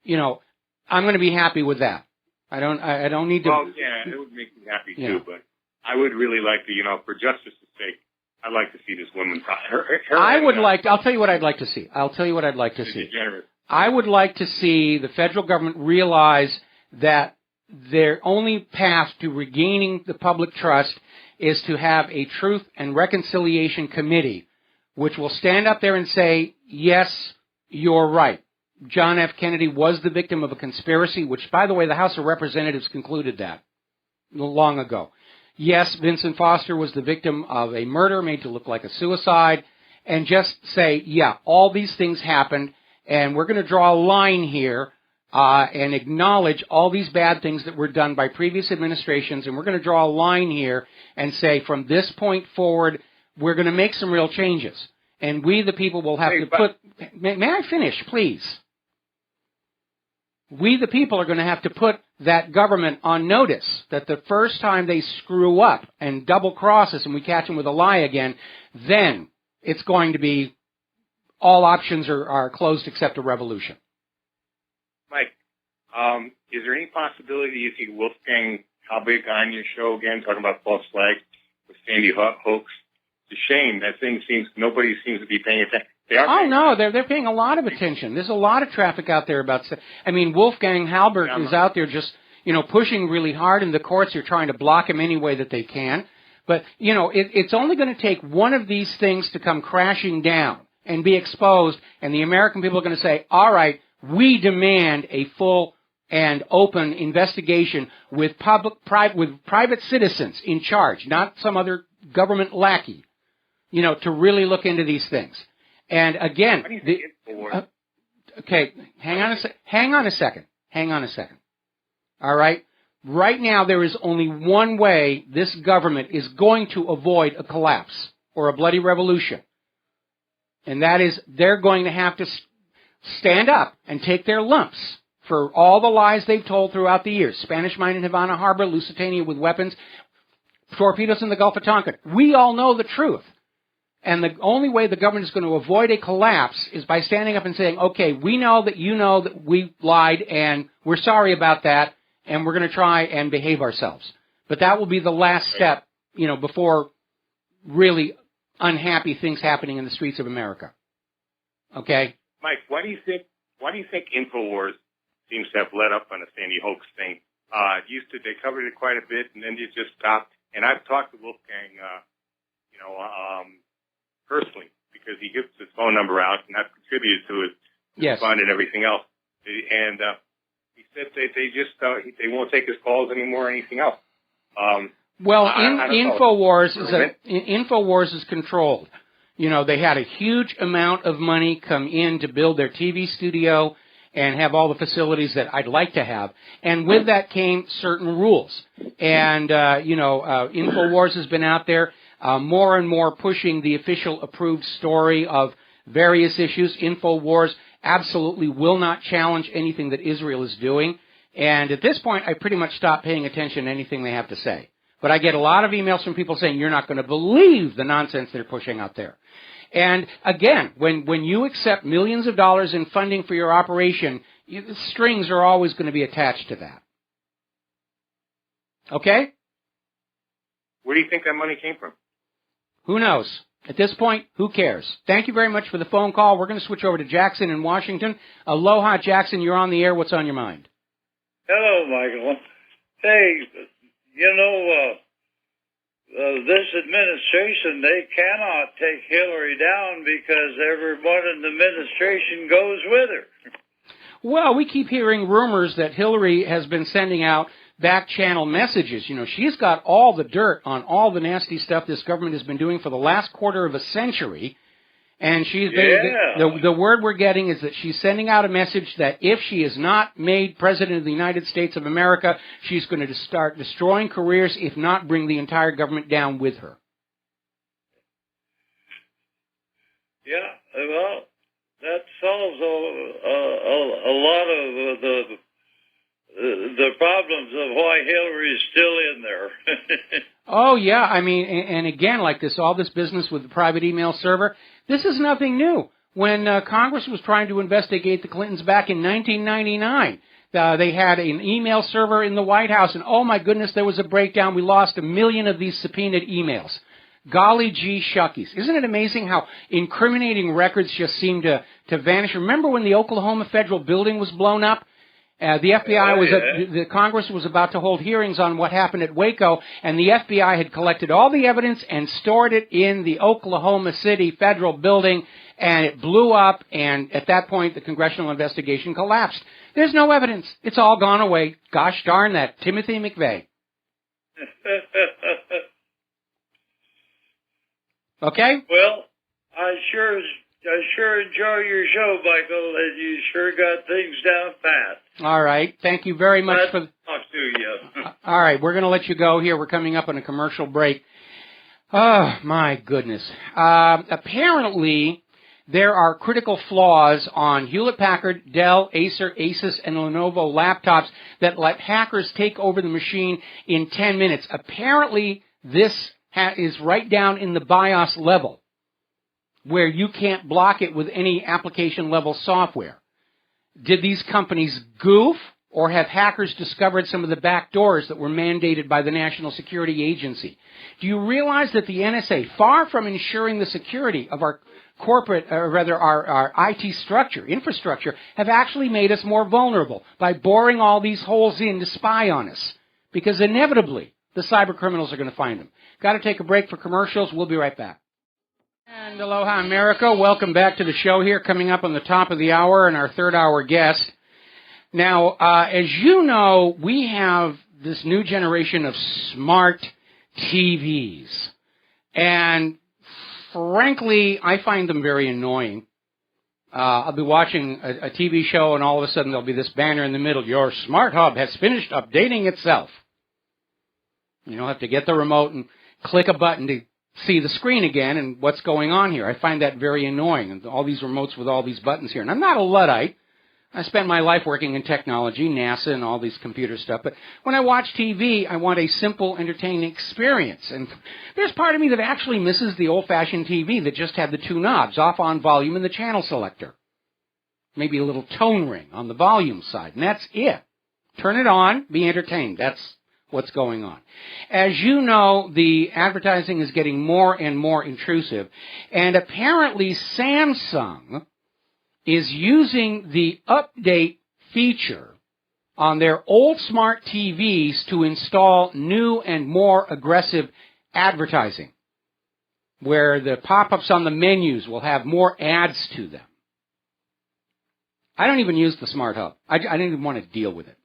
I'm going to be happy with that. I don't need to. Well, yeah, it would make me happy too. But I would really like to, for justice's sake, I'd like to see this woman. I'll tell you what I'd like to see. I would like to see the federal government realize that their only path to regaining the public trust is to have a Truth and Reconciliation Committee, which will stand up there and say, yes, you're right. John F. Kennedy was the victim of a conspiracy, which, by the way, the House of Representatives concluded that long ago. Yes, Vincent Foster was the victim of a murder made to look like a suicide, and just say, yeah, all these things happened, and we're going to draw a line here and acknowledge all these bad things that were done by previous administrations, and we're going to draw a line here and say, from this point forward, we're going to make some real changes. And we, the people, will have to put... May I finish, please? We, the people, are going to have to put that government on notice that the first time they screw up and double-cross us and we catch them with a lie again, then it's going to be all options are closed except a revolution. Mike, is there any possibility you see Wolfgang Halbig on your show again, talking about false flag with Sandy Hoax? It's a shame. That thing nobody seems to be paying attention. No, they're paying a lot of attention. There's a lot of traffic out there about. Wolfgang Halbig is out there just pushing really hard, and the courts are trying to block him any way that they can. But it's only going to take one of these things to come crashing down and be exposed, and the American people are going to say, all right, we demand a full and open investigation with private citizens in charge, not some other government lackey, to really look into these things. And again, okay, hang on a second. All right? Right now, there is only one way this government is going to avoid a collapse or a bloody revolution. And that is they're going to have to stand up and take their lumps for all the lies they've told throughout the years. Spanish mine in Havana Harbor, Lusitania with weapons, torpedoes in the Gulf of Tonkin. We all know the truth. And the only way the government is going to avoid a collapse is by standing up and saying, okay, we know that you know that we lied and we're sorry about that and we're going to try and behave ourselves. But that will be the last step, before really unhappy things happening in the streets of America. Okay? Mike, why do you think INFOWARS seems to have let up on the Sandy Hoax thing? They covered it quite a bit and then you just stopped. And I've talked to Wolfgang, personally, because he gives his phone number out, and I've contributed to his fund and everything else. And he said they won't take his calls anymore or anything else. INFOWARS is controlled. They had a huge amount of money come in to build their TV studio and have all the facilities that I'd like to have. And with that came certain rules. And, INFOWARS has been out there more and more pushing the official approved story of various issues. INFOWARS absolutely will not challenge anything that Israel is doing. And at this point, I pretty much stopped paying attention to anything they have to say. But I get a lot of emails from people saying, you're not going to believe the nonsense they're pushing out there. And again, when you accept millions of dollars in funding for your operation, strings are always going to be attached to that. Okay? Where do you think that money came from? Who knows? At this point, who cares? Thank you very much for the phone call. We're going to switch over to Jackson in Washington. Aloha, Jackson. You're on the air. What's on your mind? Hello, Michael. Hey, this administration, they cannot take Hillary down because everyone in the administration goes with her. Well, we keep hearing rumors that Hillary has been sending out back-channel messages. She's got all the dirt on all the nasty stuff this government has been doing for the last quarter of a century. And the word we're getting is that she's sending out a message that if she is not made President of the United States of America, she's going to start destroying careers, if not bring the entire government down with her. Yeah, well, that solves a lot of the problems of why Hillary's still in there. Oh, yeah. I mean, and again, like all this business with the private email server, this is nothing new. When Congress was trying to investigate the Clintons back in 1999, they had an email server in the White House, and oh my goodness, there was a breakdown. We lost 1 million of these subpoenaed emails. Golly gee shuckies. Isn't it amazing how incriminating records just seem to vanish? Remember when the Oklahoma Federal Building was blown up? The FBI the Congress was about to hold hearings on what happened at Waco, and the FBI had collected all the evidence and stored it in the Oklahoma City Federal Building, and it blew up, and at that point, the congressional investigation collapsed. There's no evidence. It's all gone away. Gosh darn that. Timothy McVeigh. Okay? Well, I sure enjoy your show, Michael, and you sure got things down pat. All right. Thank you very much for... Talk to you. All right. We're going to let you go here. We're coming up on a commercial break. Oh, my goodness. Apparently, there are critical flaws on Hewlett-Packard, Dell, Acer, Asus, and Lenovo laptops that let hackers take over the machine in 10 minutes. Apparently, this is right down in the BIOS level, where you can't block it with any application-level software. Did these companies goof, or have hackers discovered some of the back doors that were mandated by the National Security Agency? Do you realize that the NSA, far from ensuring the security of our corporate, or rather our IT infrastructure, have actually made us more vulnerable by boring all these holes in to spy on us? Because inevitably, the cyber criminals are going to find them. Got to take a break for commercials. We'll be right back. And aloha, America. Welcome back to the show here, coming up on the top of the hour, and our third hour guest. Now, as you know, we have this new generation of smart TVs. And frankly, I find them very annoying. I'll be watching a TV show, and all of a sudden there'll be this banner in the middle. Your smart hub has finished updating itself. You'll have to get the remote and click a button to see the screen again and what's going on here. I find that very annoying, and all these remotes with all these buttons here. And I'm not a Luddite. I spent my life working in technology, NASA, and all these computer stuff. But when I watch TV, I want a simple, entertaining experience. And there's part of me that actually misses the old-fashioned TV that just had the two knobs, off, on, volume, and the channel selector. Maybe a little tone ring on the volume side, and that's it. Turn it on, be entertained. That's what's going on. As you know, the advertising is getting more and more intrusive, and apparently Samsung is using the update feature on their old smart TVs to install new and more aggressive advertising, where the pop-ups on the menus will have more ads to them. I don't even use the Smart Hub. I don't even want to deal with it.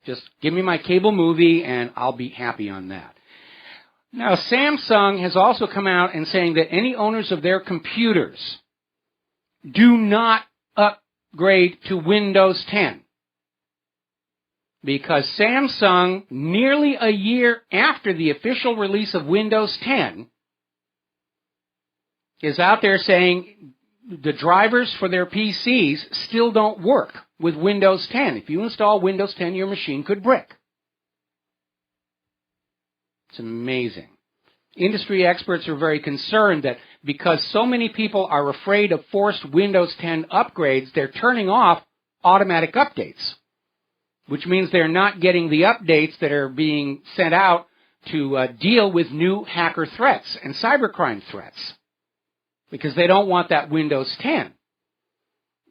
Just give me my cable movie, and I'll be happy on that. Now, Samsung has also come out and saying that any owners of their computers do not upgrade to Windows 10. Because Samsung, nearly a year after the official release of Windows 10, is out there saying the drivers for their PCs still don't work with Windows 10. If you install Windows 10, your machine could brick. It's amazing. Industry experts are very concerned that because so many people are afraid of forced Windows 10 upgrades, they're turning off automatic updates, which means they're not getting the updates that are being sent out to deal with new hacker threats and cybercrime threats, because they don't want that Windows 10.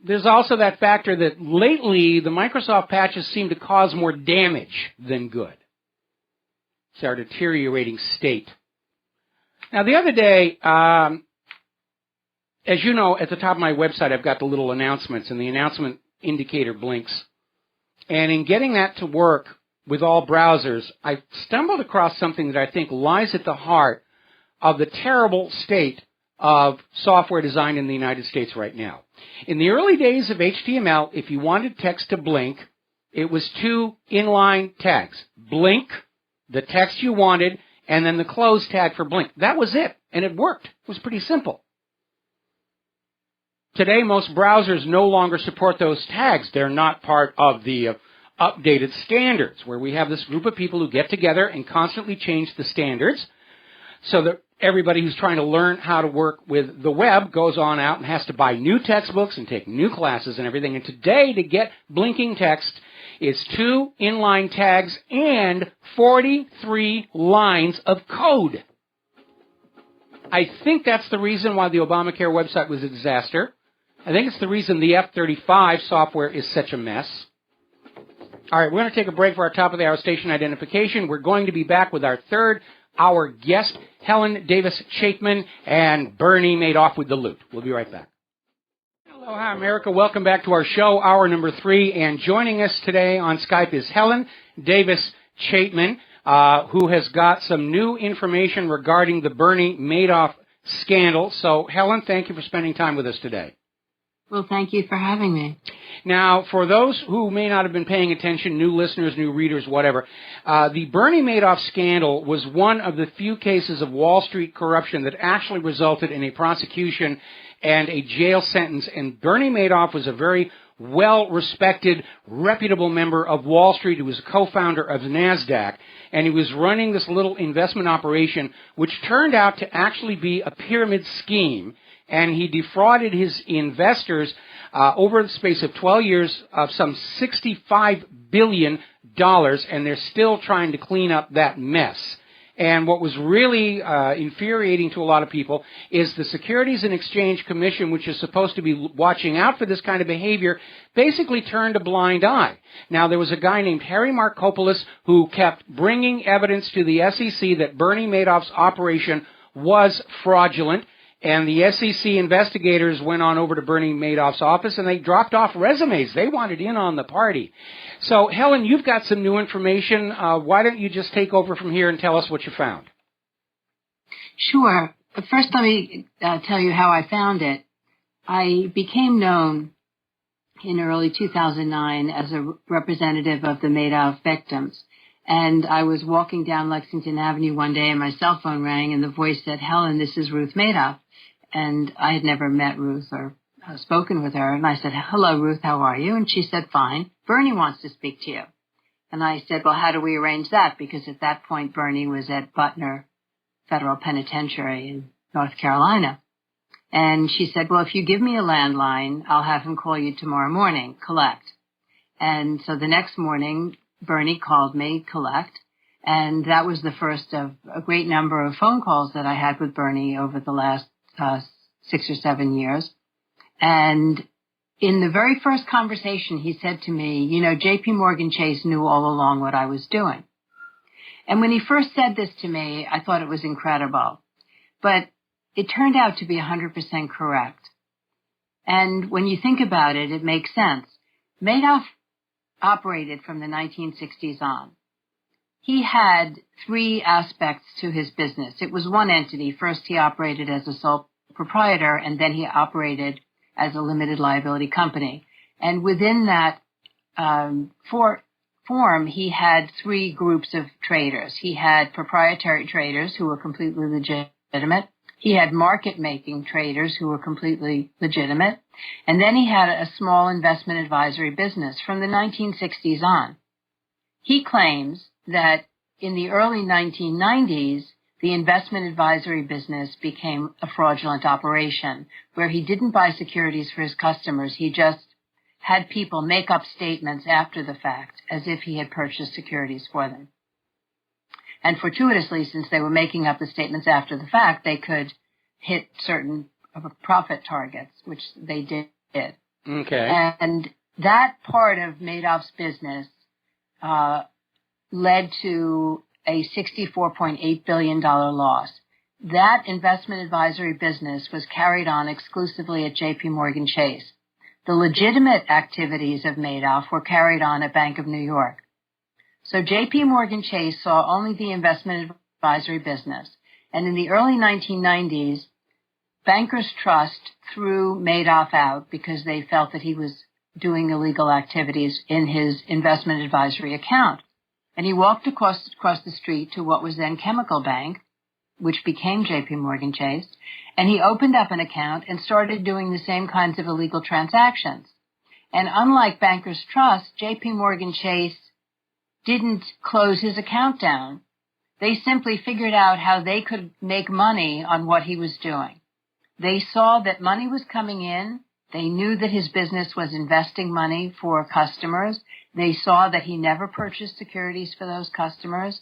There's also that factor that lately the Microsoft patches seem to cause more damage than good. It's our deteriorating state. Now, the other day, as you know, at the top of my website, I've got the little announcements, and the announcement indicator blinks. And in getting that to work with all browsers, I stumbled across something that I think lies at the heart of the terrible state of software design in the United States right now. In the early days of HTML, if you wanted text to blink, it was 2 inline tags. Blink, the text you wanted, and then the close tag for blink. That was it, and it worked. It was pretty simple. Today, most browsers no longer support those tags. They're not part of the updated standards, where we have this group of people who get together and constantly change the standards so that everybody who's trying to learn how to work with the web goes on out and has to buy new textbooks and take new classes and everything. And today, to get blinking text, is 2 inline tags and 43 lines of code. I think that's the reason why the Obamacare website was a disaster. I think it's the reason the F-35 software is such a mess. All right, we're going to take a break for our top of the hour station identification. We're going to be back with our third hour guest, Helen Davis Chapman, and Bernie Madoff with the loot. We'll be right back. Aloha, America. Welcome back to our show, hour number 3. And joining us today on Skype is Helen Davis Chapman, who has got some new information regarding the Bernie Madoff scandal. So, Helen, thank you for spending time with us today. Well, thank you for having me. Now, for those who may not have been paying attention, new listeners, new readers, whatever, the Bernie Madoff scandal was one of the few cases of Wall Street corruption that actually resulted in a prosecution and a jail sentence. And Bernie Madoff was a very well-respected, reputable member of Wall Street who was a co-founder of NASDAQ. And he was running this little investment operation, which turned out to actually be a pyramid scheme. And he defrauded his investors over the space of 12 years of some $65 billion, and they're still trying to clean up that mess. And what was really infuriating to a lot of people is the Securities and Exchange Commission, which is supposed to be watching out for this kind of behavior, basically turned a blind eye. Now, there was a guy named Harry Markopolos who kept bringing evidence to the SEC that Bernie Madoff's operation was fraudulent. And the SEC investigators went on over to Bernie Madoff's office, and they dropped off resumes. They wanted in on the party. So, Helen, you've got some new information. Why don't you just take over from here and tell us what you found? Sure. But first, let me tell you how I found it. I became known in early 2009 as a representative of the Madoff victims. And I was walking down Lexington Avenue one day, and my cell phone rang, and the voice said, "Helen, this is Ruth Madoff." And I had never met Ruth or spoken with her. And I said, "Hello, Ruth, how are you?" And she said, "Fine. Bernie wants to speak to you." And I said, "Well, how do we arrange that?" Because at that point, Bernie was at Butner Federal Penitentiary in North Carolina. And she said, "Well, if you give me a landline, I'll have him call you tomorrow morning, collect." And so the next morning, Bernie called me, collect. And that was the first of a great number of phone calls that I had with Bernie over the last 6 or 7 years. And in the very first conversation, he said to me, "You know, J.P. Morgan Chase knew all along what I was doing." And when he first said this to me, I thought it was incredible. But it turned out to be 100% correct. And when you think about it, it makes sense. Madoff operated from the 1960s on. He had 3 aspects to his business. It was one entity. First, he operated as a sole proprietor, and then he operated as a limited liability company. And within that form, he had 3 groups of traders. He had proprietary traders who were completely legitimate. He had market-making traders who were completely legitimate. And then he had a small investment advisory business from the 1960s on. He claims that in the early 1990s, the investment advisory business became a fraudulent operation where he didn't buy securities for his customers. He just had people make up statements after the fact as if he had purchased securities for them. And fortuitously, since they were making up the statements after the fact, they could hit certain profit targets, which they did. Okay. And that part of Madoff's business led to a $64.8 billion loss. That investment advisory business was carried on exclusively at J.P. Morgan Chase. The legitimate activities of Madoff were carried on at Bank of New York. So J.P. Morgan Chase saw only the investment advisory business. And in the early 1990s, Bankers Trust threw Madoff out because they felt that he was doing illegal activities in his investment advisory account. And he walked across the street to what was then Chemical Bank, which became J.P. Morgan Chase, and he opened up an account and started doing the same kinds of illegal transactions. And unlike Bankers Trust, J.P. Morgan Chase didn't close his account down. They simply figured out how they could make money on what he was doing. They saw that money was coming in. They knew that his business was investing money for customers. They saw that he never purchased securities for those customers.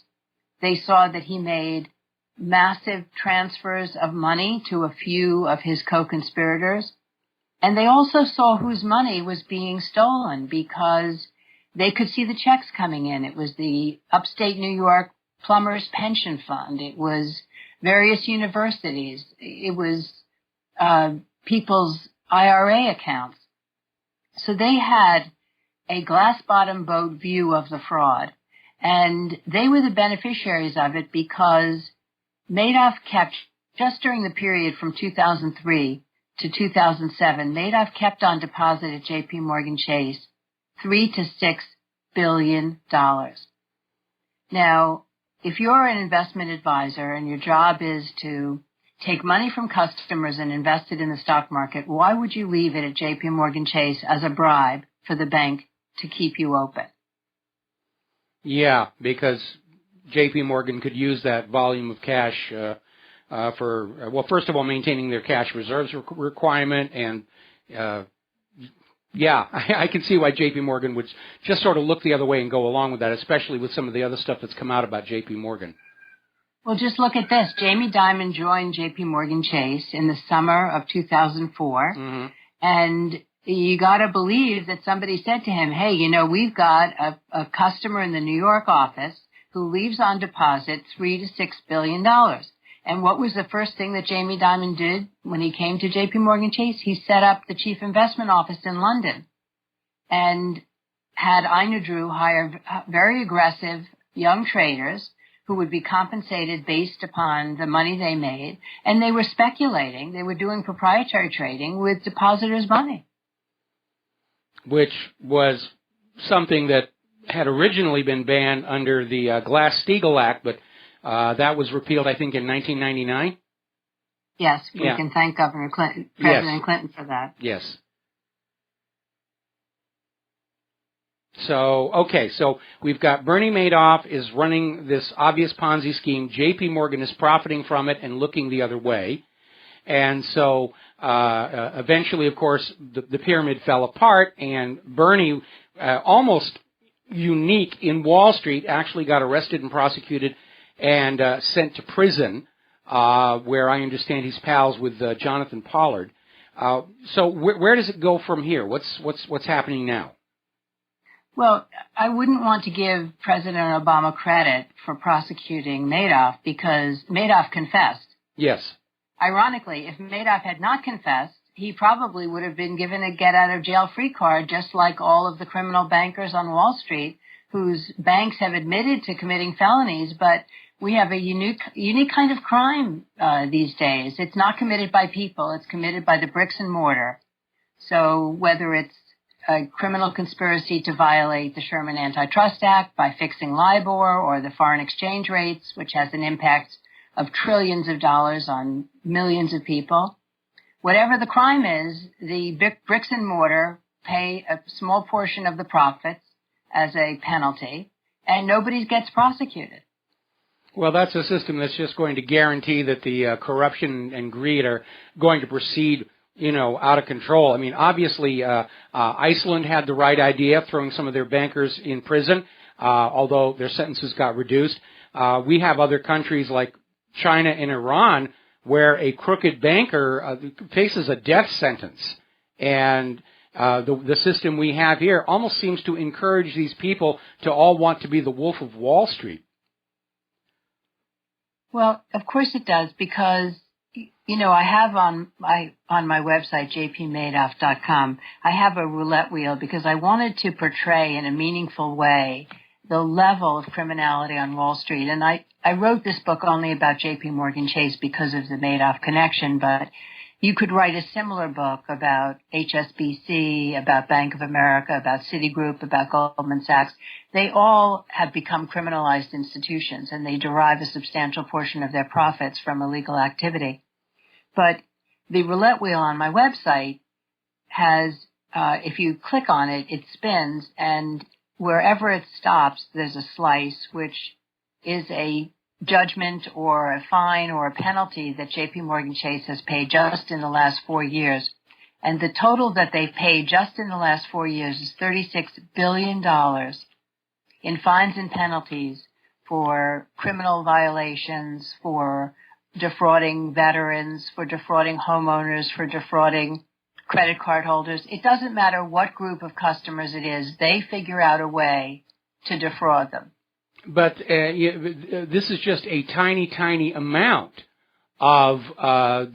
They saw that he made massive transfers of money to a few of his co-conspirators. And they also saw whose money was being stolen because they could see the checks coming in. It was the upstate New York Plumbers Pension Fund. It was various universities. It was people's IRA accounts. So they had a glass-bottom boat view of the fraud, and they were the beneficiaries of it because Madoff kept, just during the period from 2003 to 2007, Madoff kept on deposit at J.P. Morgan Chase $3 to $6 billion. Now, if you're an investment advisor and your job is to take money from customers and invest it in the stock market, why would you leave it at J.P. Morgan Chase as a bribe for the bank to keep you open? Yeah, because J.P. Morgan could use that volume of cash for, well, first of all, maintaining their cash reserves requirement, and yeah, I can see why J.P. Morgan would just sort of look the other way and go along with that, especially with some of the other stuff that's come out about J.P. Morgan. Well, just look at this. Jamie Dimon joined J.P. Morgan Chase in the summer of 2004, and you got to believe that somebody said to him, hey, you know, we've got a customer in the New York office who leaves on deposit $3 to $6 billion. And what was the first thing that Jamie Dimon did when he came to J.P. Morgan Chase? He set up the chief investment office in London and had Ina Drew hire very aggressive young traders who would be compensated based upon the money they made. And they were speculating. They were doing proprietary trading with depositors' money. Which was something that had originally been banned under the Glass-Steagall Act, but that was repealed, I think, in 1999. Yes, we can thank Governor Clinton, President Clinton for that. Yes. So, okay, so we've got Bernie Madoff is running this obvious Ponzi scheme. J.P. Morgan is profiting from it and looking the other way. And so eventually, of course, the pyramid fell apart, and Bernie, almost unique in Wall Street, actually got arrested and prosecuted and sent to prison, where I understand he's pals with Jonathan Pollard. So where does it go from here? What's happening now? Well, I wouldn't want to give President Obama credit for prosecuting Madoff because Madoff confessed. Yes. Ironically, if Madoff had not confessed, he probably would have been given a get-out-of-jail-free card, just like all of the criminal bankers on Wall Street whose banks have admitted to committing felonies, but we have a unique kind of crime these days. It's not committed by people. It's committed by the bricks and mortar. So whether it's a criminal conspiracy to violate the Sherman Antitrust Act by fixing LIBOR or the foreign exchange rates, which has an impact of trillions of dollars on millions of people. Whatever the crime is, the bricks and mortar pay a small portion of the profits as a penalty, and nobody gets prosecuted. Well, that's a system that's just going to guarantee that the corruption and greed are going to proceed, out of control. I mean, obviously, Iceland had the right idea, throwing some of their bankers in prison, although their sentences got reduced. We have other countries like China and Iran where a crooked banker faces a death sentence. And the system we have here almost seems to encourage these people to all want to be the Wolf of Wall Street. Well, of course it does, because, I have on my website, jpmadoff.com, I have a roulette wheel because I wanted to portray in a meaningful way the level of criminality on Wall Street. And I wrote this book only about J.P. Morgan Chase because of the Madoff connection, but you could write a similar book about HSBC, about Bank of America, about Citigroup, about Goldman Sachs. They all have become criminalized institutions, and they derive a substantial portion of their profits from illegal activity. But the roulette wheel on my website has, if you click on it, it spins, and wherever it stops, there's a slice, which is a judgment or a fine or a penalty that J.P. Morgan Chase has paid just in the last 4 years. And the total that they've paid just in the last 4 years is $36 billion in fines and penalties for criminal violations, for defrauding veterans, for defrauding homeowners, for defrauding credit card holders. It doesn't matter what group of customers it is, they figure out a way to defraud them. But this is just a tiny, tiny amount of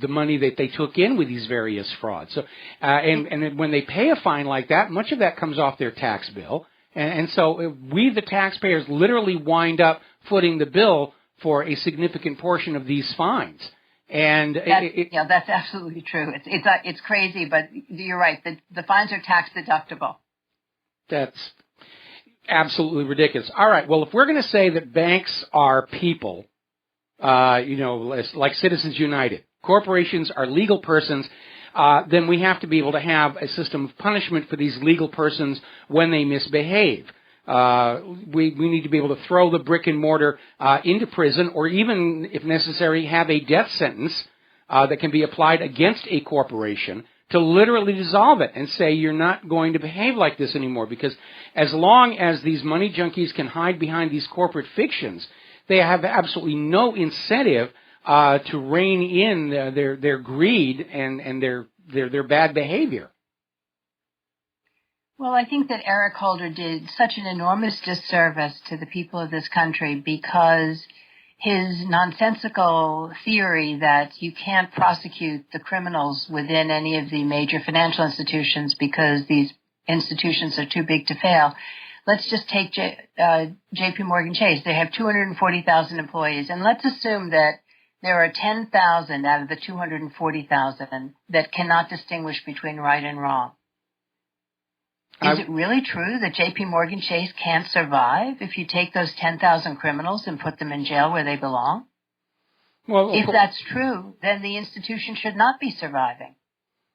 the money that they took in with these various frauds. So, and when they pay a fine like that, much of that comes off their tax bill. And so we, the taxpayers, literally wind up footing the bill for a significant portion of these fines. And that's absolutely true. It's crazy, but you're right. The fines are tax deductible. That's absolutely ridiculous. All right. Well, if we're going to say that banks are people, like Citizens United, corporations are legal persons, then we have to be able to have a system of punishment for these legal persons when they misbehave. We need to be able to throw the brick and mortar into prison, or even, if necessary, have a death sentence that can be applied against a corporation to literally dissolve it and say you're not going to behave like this anymore. Because as long as these money junkies can hide behind these corporate fictions, they have absolutely no incentive to rein in their greed and their bad behavior. Well, I think that Eric Holder did such an enormous disservice to the people of this country because his nonsensical theory that you can't prosecute the criminals within any of the major financial institutions because these institutions are too big to fail. Let's just take J.P. Morgan Chase. They have 240,000 employees, and let's assume that there are 10,000 out of the 240,000 that cannot distinguish between right and wrong. Is it really true that J.P. Morgan Chase can't survive if you take those 10,000 criminals and put them in jail where they belong? Well, if that's true, then the institution should not be surviving.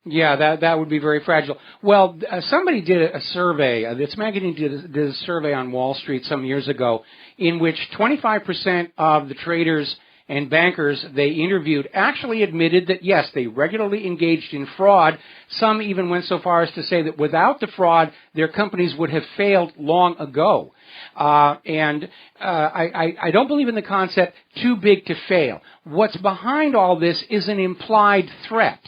Yeah, that would be very fragile. Well, somebody did a survey, this magazine did a survey on Wall Street some years ago, in which 25% of the traders and bankers they interviewed actually admitted that, yes, they regularly engaged in fraud. Some even went so far as to say that without the fraud, their companies would have failed long ago. I don't believe in the concept too big to fail. What's behind all this is an implied threat,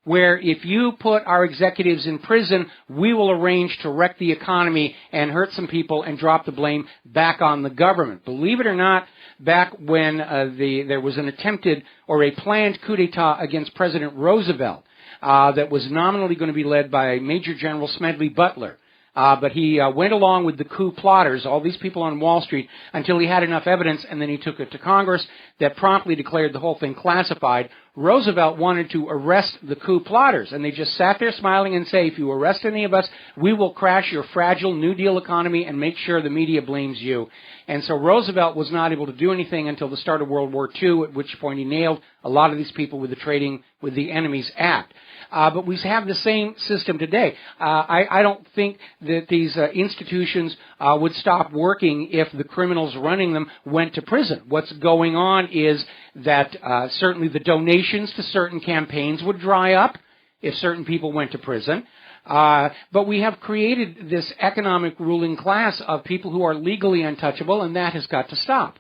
where if you put our executives in prison, we will arrange to wreck the economy and hurt some people and drop the blame back on the government. Believe it or not, back when there was an attempted or a planned coup d'etat against President Roosevelt that was nominally going to be led by Major General Smedley Butler. But he went along with the coup plotters, all these people on Wall Street, until he had enough evidence, and then he took it to Congress that promptly declared the whole thing classified. Roosevelt wanted to arrest the coup plotters, and they just sat there smiling and say, if you arrest any of us, we will crash your fragile New Deal economy and make sure the media blames you. And so Roosevelt was not able to do anything until the start of World War II, at which point he nailed a lot of these people with the Trading with the Enemies Act. But we have the same system today. I don't think that these institutions would stop working if the criminals running them went to prison. What's going on is that certainly the donations to certain campaigns would dry up if certain people went to prison. But we have created this economic ruling class of people who are legally untouchable, and that has got to stop.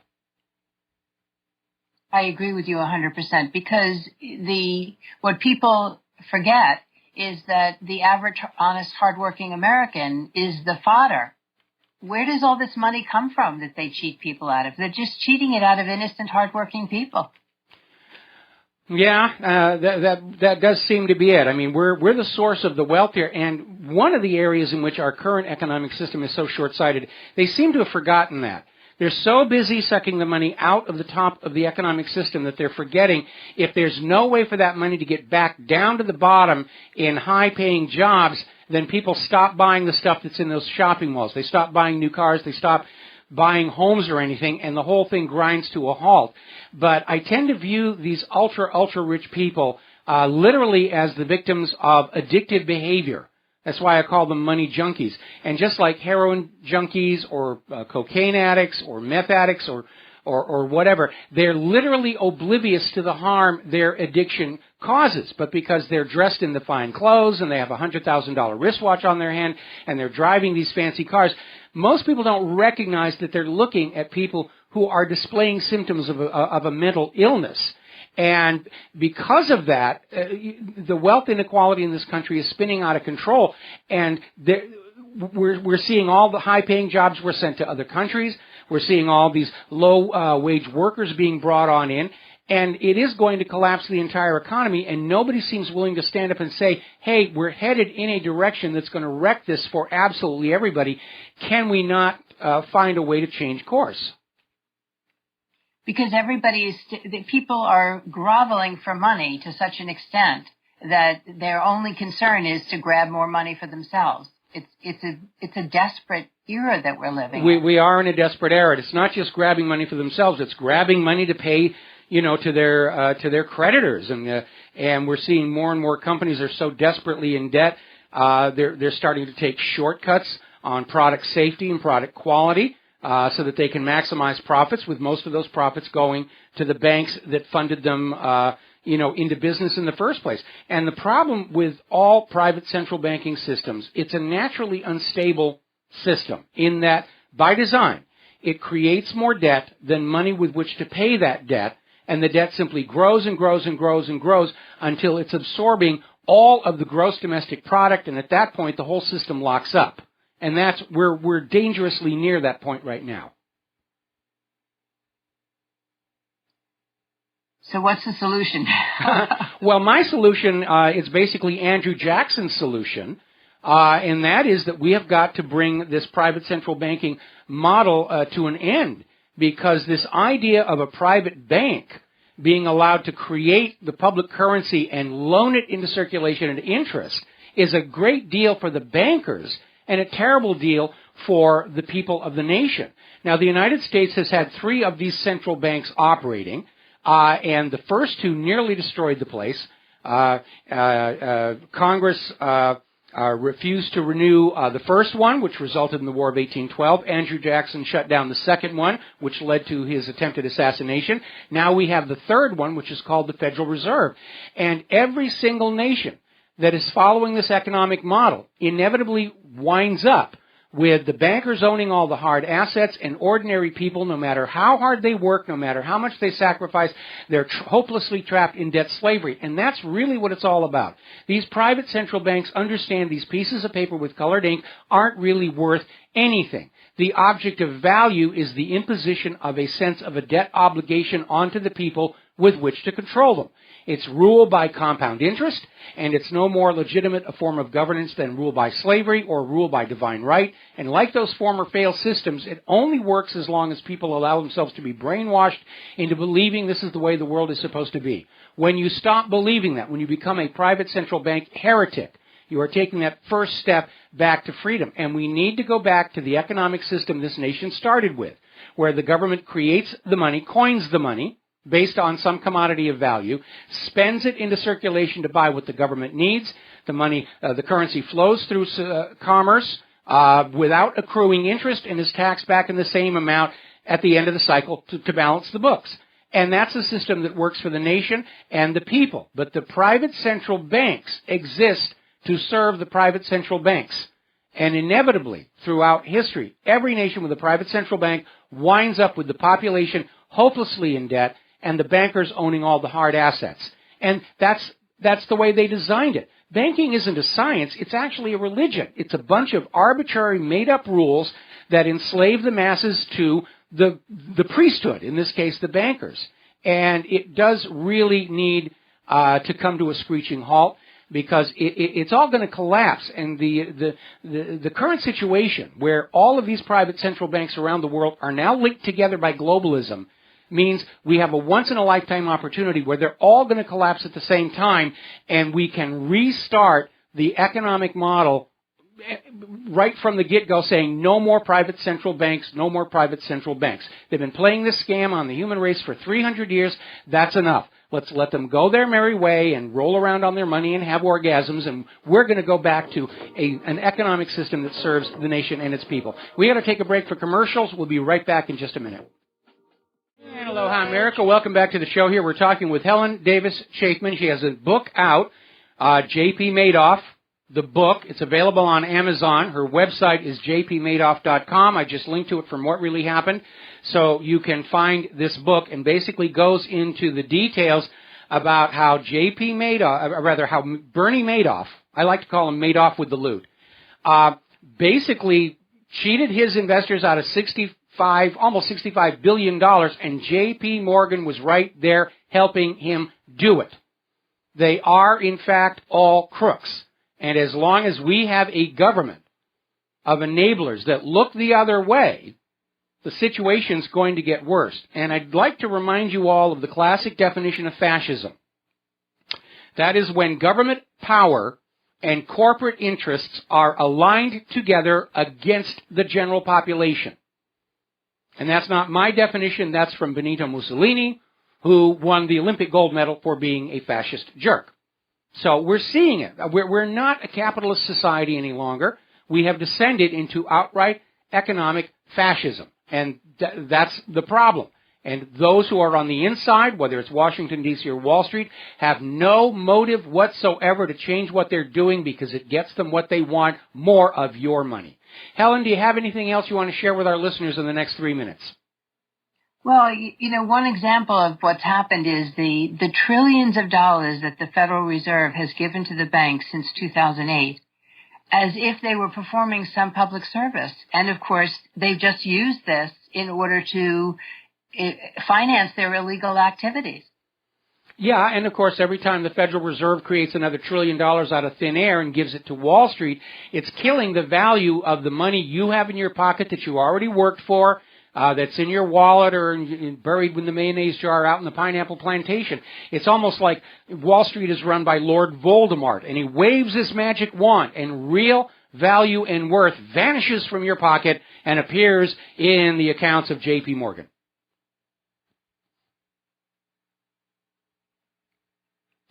I agree with you 100% because what people forget is that the average honest, hardworking American is the fodder. Where does all this money come from that they cheat people out of? They're just cheating it out of innocent, hardworking people. Yeah, that does seem to be it. I mean, we're the source of the wealth here, and one of the areas in which our current economic system is so short-sighted, they seem to have forgotten that. They're so busy sucking the money out of the top of the economic system that they're forgetting if there's no way for that money to get back down to the bottom in high-paying jobs, then people stop buying the stuff that's in those shopping malls. They stop buying new cars. They stop buying homes or anything, and the whole thing grinds to a halt. But I tend to view these ultra-rich people literally as the victims of addictive behavior. That's why I call them money junkies. And just like heroin junkies or cocaine addicts or meth addicts or whatever, they're literally oblivious to the harm their addiction causes. But because they're dressed in the fine clothes and they have a $100,000 wristwatch on their hand and they're driving these fancy cars, most people don't recognize that they're looking at people who are displaying symptoms of a mental illness. And because of that, the wealth inequality in this country is spinning out of control. And we're seeing all the high-paying jobs were sent to other countries. We're seeing all these low-wage workers being brought on in. And it is going to collapse the entire economy. And nobody seems willing to stand up and say, hey, we're headed in a direction that's going to wreck this for absolutely everybody. Can we not find a way to change course? Because people are groveling for money to such an extent that their only concern is to grab more money for themselves. It's a desperate era that we're living in. We are in a desperate era. It's not just grabbing money for themselves. It's grabbing money to pay, to their creditors. And we're seeing more and more companies are so desperately in debt. They're starting to take shortcuts on product safety and product quality. So that they can maximize profits, with most of those profits going to the banks that funded them, into business in the first place. And the problem with all private central banking systems, it's a naturally unstable system in that, by design, it creates more debt than money with which to pay that debt, and the debt simply grows and grows and grows and grows until it's absorbing all of the gross domestic product, and at that point, the whole system locks up. And we're dangerously near that point right now. So what's the solution? Well, my solution is basically Andrew Jackson's solution, and that is that we have got to bring this private central banking model to an end, because this idea of a private bank being allowed to create the public currency and loan it into circulation at interest is a great deal for the bankers and a terrible deal for the people of the nation. Now, the United States has had 3 of these central banks operating, and the first 2 nearly destroyed the place. Congress refused to renew the first one, which resulted in the War of 1812. Andrew Jackson shut down the second one, which led to his attempted assassination. Now we have the third one, which is called the Federal Reserve. And every single nation that is following this economic model inevitably winds up with the bankers owning all the hard assets, and ordinary people, no matter how hard they work, no matter how much they sacrifice, they're hopelessly trapped in debt slavery. And that's really what it's all about. These private central banks understand these pieces of paper with colored ink aren't really worth anything. The object of value is the imposition of a sense of a debt obligation onto the people with which to control them. It's rule by compound interest, and it's no more legitimate a form of governance than rule by slavery or rule by divine right. And like those former failed systems, it only works as long as people allow themselves to be brainwashed into believing this is the way the world is supposed to be. When you stop believing that, when you become a private central bank heretic, you are taking that first step back to freedom. And we need to go back to the economic system this nation started with, where the government creates the money, coins the money, based on some commodity of value, spends it into circulation to buy what the government needs. The money, the currency flows through commerce without accruing interest and is taxed back in the same amount at the end of the cycle to balance the books. And that's a system that works for the nation and the people. But the private central banks exist to serve the private central banks. And inevitably, throughout history, every nation with a private central bank winds up with the population hopelessly in debt and the bankers owning all the hard assets. And that's the way they designed it. Banking isn't a science, it's actually a religion. It's a bunch of arbitrary made-up rules that enslave the masses to the priesthood, in this case the bankers. And it does really need to come to a screeching halt, because it's all going to collapse. And the current situation where all of these private central banks around the world are now linked together by globalism means we have a once-in-a-lifetime opportunity where they're all going to collapse at the same time, and we can restart the economic model right from the get-go, saying no more private central banks, no more private central banks. They've been playing this scam on the human race for 300 years. That's enough. Let's let them go their merry way and roll around on their money and have orgasms, and we're going to go back to an economic system that serves the nation and its people. We got to take a break for commercials. We'll be right back in just a minute. And aloha, America. Welcome back to the show here. We're talking with Helen Davis Chafin. She has a book out, J.P. Madoff, the book. It's available on Amazon. Her website is jpmadoff.com. I just linked to it from What Really Happened. So you can find this book, and basically goes into the details about how J.P. Madoff, how Bernie Madoff, I like to call him Madoff with the loot, basically cheated his investors out of almost $65 billion, and J.P. Morgan was right there helping him do it. They are, in fact, all crooks. And as long as we have a government of enablers that look the other way, the situation's going to get worse. And I'd like to remind you all of the classic definition of fascism. That is when government power and corporate interests are aligned together against the general population. And that's not my definition. That's from Benito Mussolini, who won the Olympic gold medal for being a fascist jerk. So we're seeing it. We're not a capitalist society any longer. We have descended into outright economic fascism. And that's the problem. And those who are on the inside, whether it's Washington, D.C. or Wall Street, have no motive whatsoever to change what they're doing, because it gets them what they want, more of your money. Helen, do you have anything else you want to share with our listeners in the next 3 minutes? Well, one example of what's happened is the trillions of dollars that the Federal Reserve has given to the banks since 2008, as if they were performing some public service. And, of course, they've just used this in order to finance their illegal activities. Yeah, and of course, every time the Federal Reserve creates another $1 trillion out of thin air and gives it to Wall Street, it's killing the value of the money you have in your pocket that you already worked for, that's in your wallet or buried in the mayonnaise jar out in the pineapple plantation. It's almost like Wall Street is run by Lord Voldemort, and he waves his magic wand, and real value and worth vanishes from your pocket and appears in the accounts of J.P. Morgan.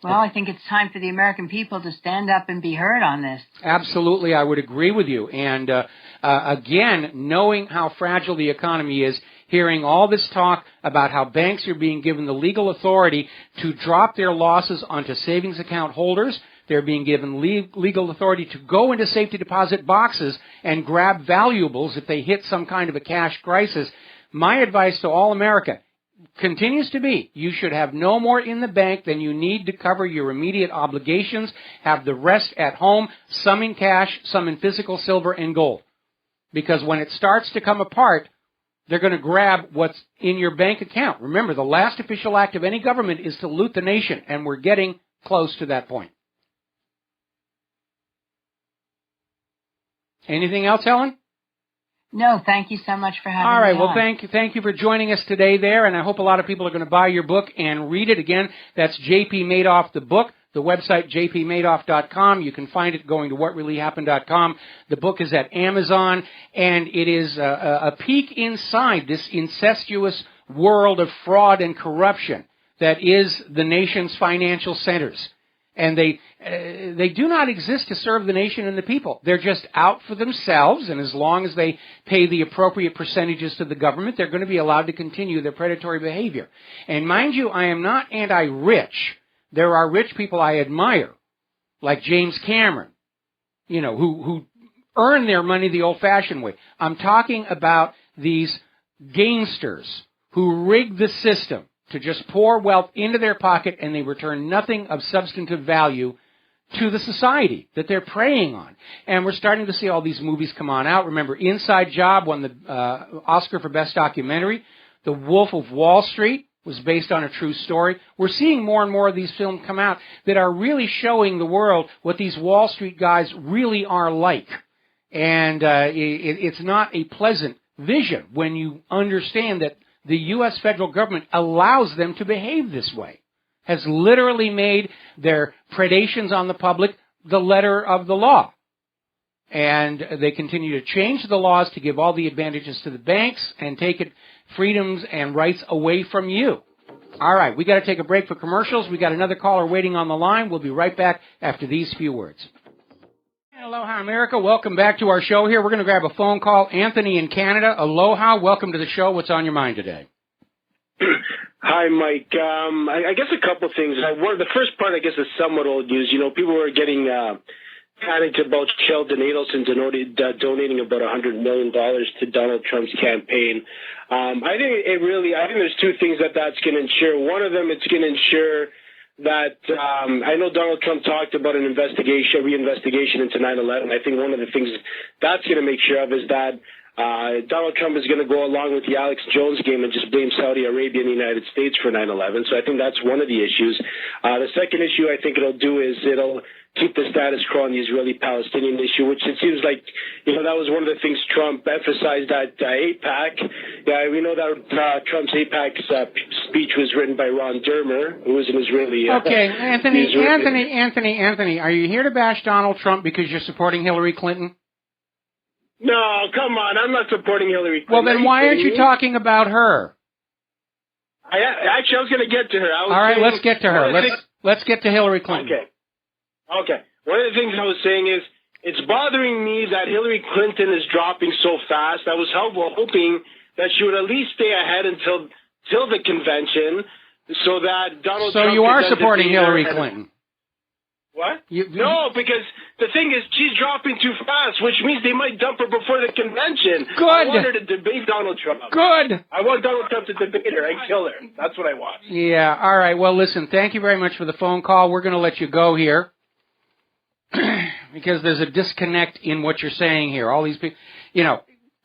Well, I think it's time for the American people to stand up and be heard on this. Absolutely, I would agree with you. And again, knowing how fragile the economy is, hearing all this talk about how banks are being given the legal authority to drop their losses onto savings account holders, they're being given legal authority to go into safety deposit boxes and grab valuables if they hit some kind of a cash crisis. My advice to all America continues to be, you should have no more in the bank than you need to cover your immediate obligations. Have the rest at home, some in cash, some in physical silver and gold. Because when it starts to come apart, They're going to grab what's in your bank account. Remember, the last official act of any government is to loot the nation, and we're getting close to that point. Anything else, Helen? No, thank you so much for having me. All right, well, on. thank you for joining us today there, and I hope a lot of people are going to buy your book and read it. Again, that's J.P. Madoff, the book, the website jpmadoff.com. You can find it going to WhatReallyHappened.com. The book is at Amazon, and it is a peek inside this incestuous world of fraud and corruption that is the nation's financial centers. And they do not exist to serve the nation and the people. They're just out for themselves, and as long as they pay the appropriate percentages to the government, they're going to be allowed to continue their predatory behavior. And mind you, I am not anti-rich. There are rich people I admire, like James Cameron, who earn their money the old-fashioned way. I'm talking about these gamesters who rig the system to just pour wealth into their pocket, and they return nothing of substantive value to the society that they're preying on. And we're starting to see all these movies come on out. Remember, Inside Job won the Oscar for Best Documentary. The Wolf of Wall Street was based on a true story. We're seeing more and more of these films come out that are really showing the world what these Wall Street guys really are like. And it's not a pleasant vision when you understand that the U.S. federal government allows them to behave this way, has literally made their predations on the public the letter of the law. And they continue to change the laws to give all the advantages to the banks and take freedoms and rights away from you. All right, we got to take a break for commercials. We got another caller waiting on the line. We'll be right back after these few words. Aloha, America. Welcome back to our show here. We're going to grab a phone call. Anthony in Canada. Aloha. Welcome to the show. What's on your mind today? Hi, Mike. I guess a couple things. The first part, I guess, is somewhat old news. People were getting panicked about Sheldon Adelson donating about $100 million to Donald Trump's campaign. I think there's two things that's going to ensure. One of them, it's going to ensure that I know Donald Trump talked about a reinvestigation into 9/11. I think one of the things that's going to make sure of is that Donald Trump is going to go along with the Alex Jones game and just blame Saudi Arabia and the United States for 9/11. So I think that's one of the issues. The second issue I think it'll do is it'll keep the status quo on the Israeli-Palestinian issue, which it seems like, that was one of the things Trump emphasized at AIPAC. Yeah, we know that Trump's AIPAC speech was written by Ron Dermer, who was an Israeli. Okay, Anthony, are you here to bash Donald Trump because you're supporting Hillary Clinton? No, come on, I'm not supporting Hillary Clinton. Well, then why aren't you talking about her? I was going to get to her. All right, let's get to her. Let's get to Hillary Clinton. Okay. One of the things I was saying is it's bothering me that Hillary Clinton is dropping so fast. I was hoping that she would at least stay ahead until the convention so that Donald Trump... So you are supporting Hillary Clinton? What? No, because the thing is she's dropping too fast, which means they might dump her before the convention. Good. I want her to debate Donald Trump. Good. I want Donald Trump to debate her and kill her. That's what I want. Yeah, all right. Well, listen, thank you very much for the phone call. We're going to let you go here. Because there's a disconnect in what you're saying here. All these people,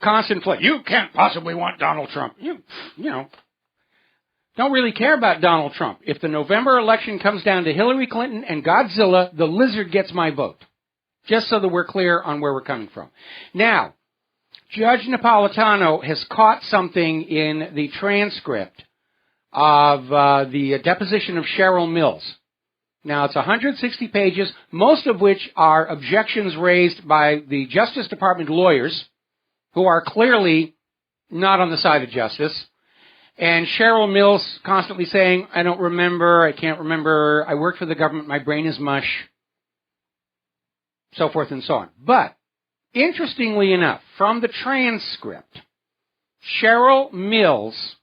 constant play. You can't possibly want Donald Trump. You don't really care about Donald Trump. If the November election comes down to Hillary Clinton and Godzilla, the lizard gets my vote. Just so that we're clear on where we're coming from. Now, Judge Napolitano has caught something in the transcript of the deposition of Cheryl Mills. Now, it's 160 pages, most of which are objections raised by the Justice Department lawyers, who are clearly not on the side of justice. And Cheryl Mills constantly saying, I don't remember, I can't remember, I worked for the government, my brain is mush, so forth and so on. But, interestingly enough, from the transcript, Cheryl Mills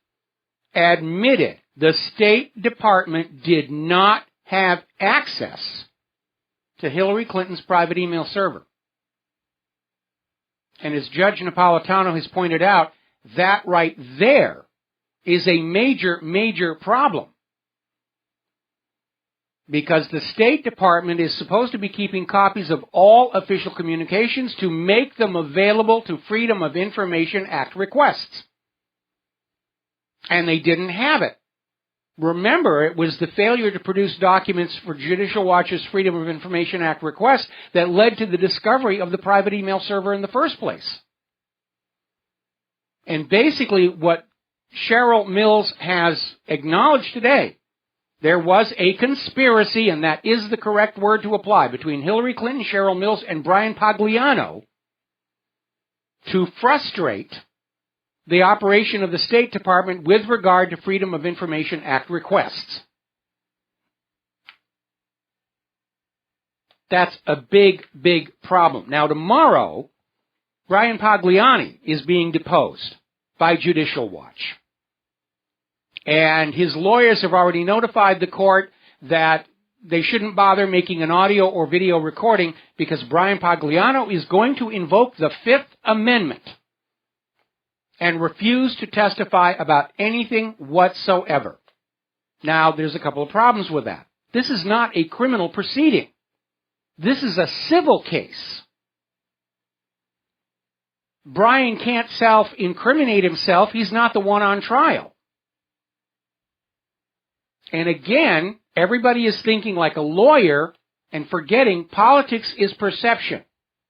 admitted the State Department did not have access to Hillary Clinton's private email server. And as Judge Napolitano has pointed out, that right there is a major, major problem. Because the State Department is supposed to be keeping copies of all official communications to make them available to Freedom of Information Act requests. And they didn't have it. Remember, it was the failure to produce documents for Judicial Watch's Freedom of Information Act request that led to the discovery of the private email server in the first place. And basically what Cheryl Mills has acknowledged today, there was a conspiracy, and that is the correct word to apply, between Hillary Clinton, Cheryl Mills, and Brian Pagliano to frustrate the operation of the State Department with regard to Freedom of Information Act requests. That's a big, big problem. Now, tomorrow, Brian Pagliani is being deposed by Judicial Watch. And his lawyers have already notified the court that they shouldn't bother making an audio or video recording because Brian Pagliano is going to invoke the Fifth Amendment and refuse to testify about anything whatsoever. Now, there's a couple of problems with that. This is not a criminal proceeding. This is a civil case. Brian can't self-incriminate himself. He's not the one on trial. And again, everybody is thinking like a lawyer and forgetting politics is perception.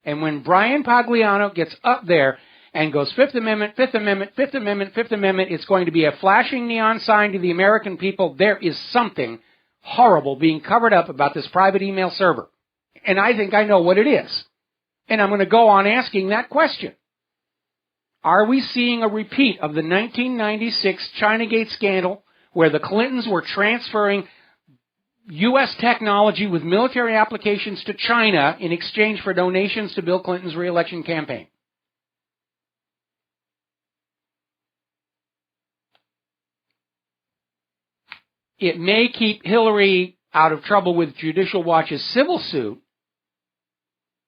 And when Brian Pagliano gets up there and goes Fifth Amendment, Fifth Amendment, Fifth Amendment, Fifth Amendment, it's going to be a flashing neon sign to the American people. There is something horrible being covered up about this private email server. And I think I know what it is. And I'm going to go on asking that question. Are we seeing a repeat of the 1996 Chinagate scandal where the Clintons were transferring U.S. technology with military applications to China in exchange for donations to Bill Clinton's re-election campaign? It may keep Hillary out of trouble with Judicial Watch's civil suit,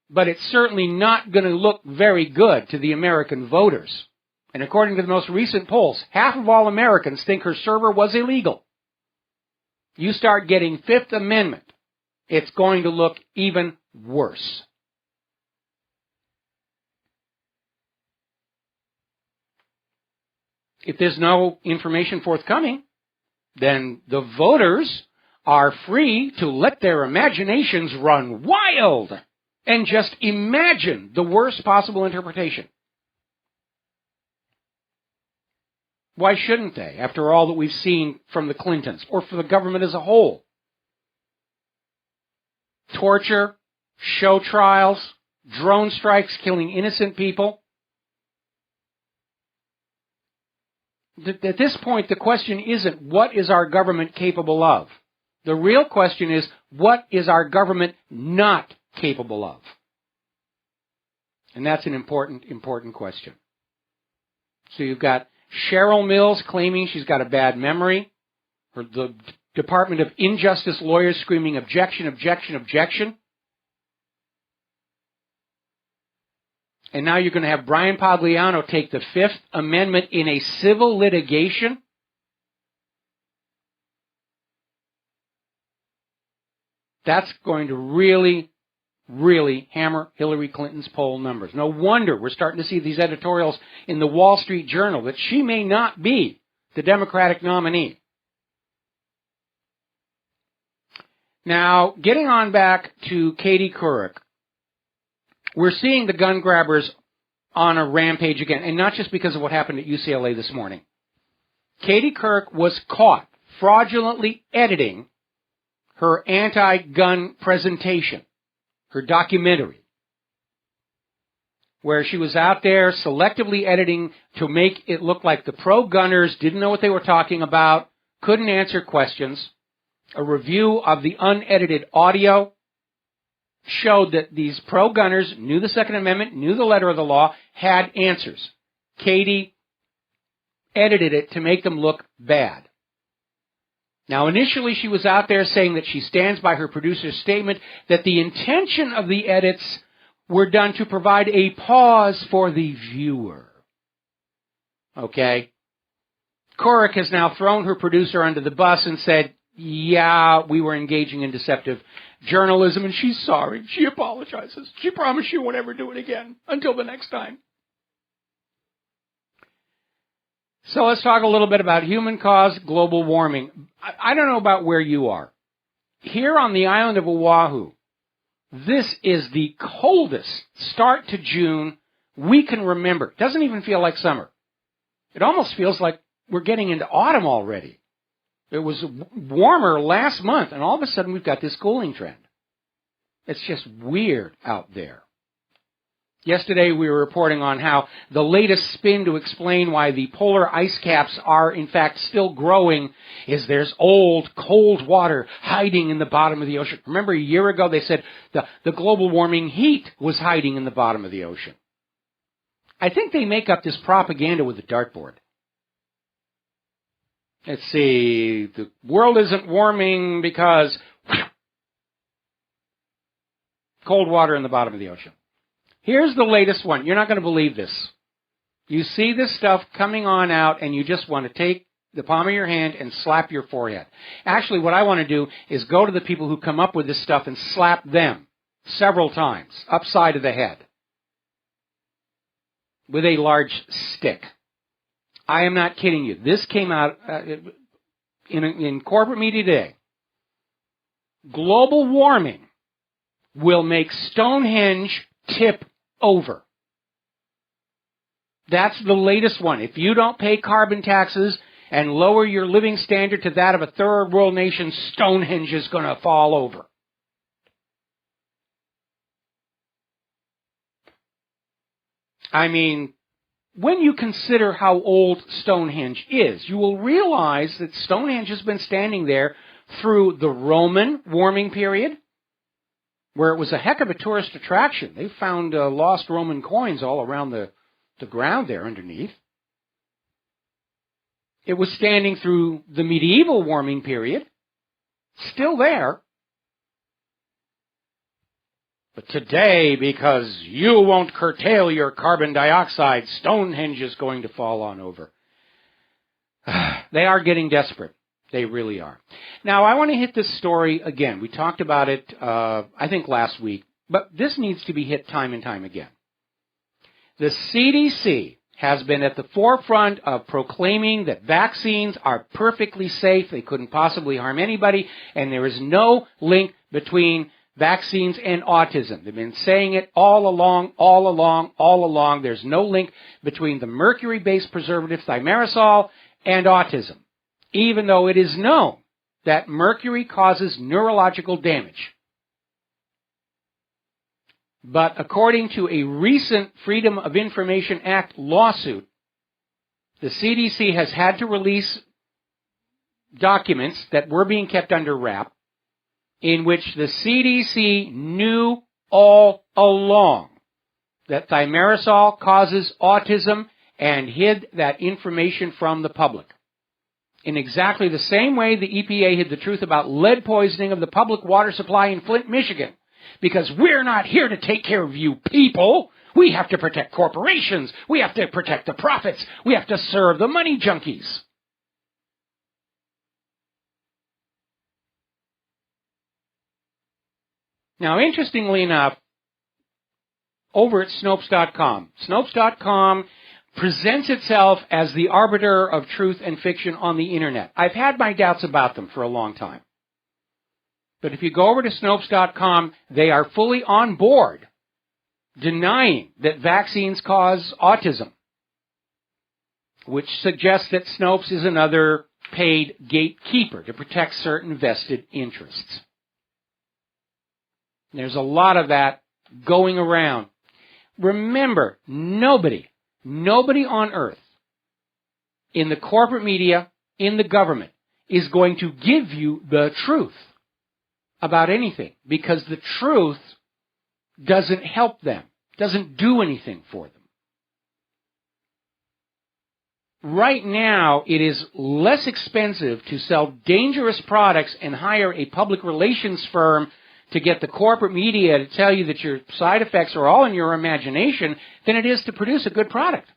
but it's certainly not going to look very good to the American voters. And according to the most recent polls, half of all Americans think her server was illegal. You start getting Fifth Amendment, it's going to look even worse. If there's no information forthcoming, then the voters are free to let their imaginations run wild and just imagine the worst possible interpretation. Why shouldn't they, after all that we've seen from the Clintons, or for the government as a whole? Torture, show trials, drone strikes killing innocent people. At this point, the question isn't, what is our government capable of? The real question is, what is our government not capable of? And that's an important, important question. So you've got Cheryl Mills claiming she's got a bad memory. The Department of Injustice lawyers screaming objection, objection, objection. And now you're going to have Brian Pagliano take the Fifth Amendment in a civil litigation? That's going to really, really hammer Hillary Clinton's poll numbers. No wonder we're starting to see these editorials in the Wall Street Journal that she may not be the Democratic nominee. Now, getting on back to Katie Couric, we're seeing the gun grabbers on a rampage again, and not just because of what happened at UCLA this morning. Katie Couric was caught fraudulently editing her anti-gun presentation, her documentary, where she was out there selectively editing to make it look like the pro-gunners didn't know what they were talking about, couldn't answer questions. A review of the unedited audio showed that these pro-gunners knew the Second Amendment, knew the letter of the law, had answers. Katie edited it to make them look bad. Now, initially she was out there saying that she stands by her producer's statement that the intention of the edits were done to provide a pause for the viewer. Okay? Couric has now thrown her producer under the bus and said, yeah, we were engaging in deceptive journalism, and she's sorry. She apologizes. She promised she won't ever do it again until the next time. So let's talk a little bit about human-caused global warming. I don't know about where you are. Here on the island of Oahu, this is the coldest start to June we can remember. It doesn't even feel like summer. It almost feels like we're getting into autumn already. It was warmer last month, and all of a sudden we've got this cooling trend. It's just weird out there. Yesterday we were reporting on how the latest spin to explain why the polar ice caps are in fact still growing is there's old, cold water hiding in the bottom of the ocean. Remember a year ago they said the global warming heat was hiding in the bottom of the ocean. I think they make up this propaganda with a dartboard. Let's see, the world isn't warming because cold water in the bottom of the ocean. Here's the latest one. You're not going to believe this. You see this stuff coming on out, and you just want to take the palm of your hand and slap your forehead. Actually, what I want to do is go to the people who come up with this stuff and slap them several times, upside of the head, with a large stick. I am not kidding you. This came out in corporate media today. Global warming will make Stonehenge tip over. That's the latest one. If you don't pay carbon taxes and lower your living standard to that of a third world nation, Stonehenge is going to fall over. I mean, when you consider how old Stonehenge is, you will realize that Stonehenge has been standing there through the Roman warming period, where it was a heck of a tourist attraction. They found lost Roman coins all around the ground there underneath. It was standing through the medieval warming period, still there. But today, because you won't curtail your carbon dioxide, Stonehenge is going to fall on over. They are getting desperate. They really are. Now, I want to hit this story again. We talked about it, I think, last week, but this needs to be hit time and time again. The CDC has been at the forefront of proclaiming that vaccines are perfectly safe, they couldn't possibly harm anybody, and there is no link between vaccines and autism. They've been saying it all along. There's no link between the mercury-based preservative thimerosal and autism, even though it is known that mercury causes neurological damage. But according to a recent Freedom of Information Act lawsuit, the CDC has had to release documents that were being kept under wrap in which the CDC knew all along that thimerosal causes autism and hid that information from the public. In exactly the same way the EPA hid the truth about lead poisoning of the public water supply in Flint, Michigan. Because we're not here to take care of you people. We have to protect corporations. We have to protect the profits. We have to serve the money junkies. Now, interestingly enough, over at Snopes.com presents itself as the arbiter of truth and fiction on the Internet. I've had my doubts about them for a long time. But if you go over to Snopes.com, they are fully on board denying that vaccines cause autism, which suggests that Snopes is another paid gatekeeper to protect certain vested interests. There's a lot of that going around. Remember, nobody on earth, in the corporate media, in the government, is going to give you the truth about anything, because the truth doesn't help them, doesn't do anything for them. Right now, it is less expensive to sell dangerous products and hire a public relations firm to get the corporate media to tell you that your side effects are all in your imagination than it is to produce a good product.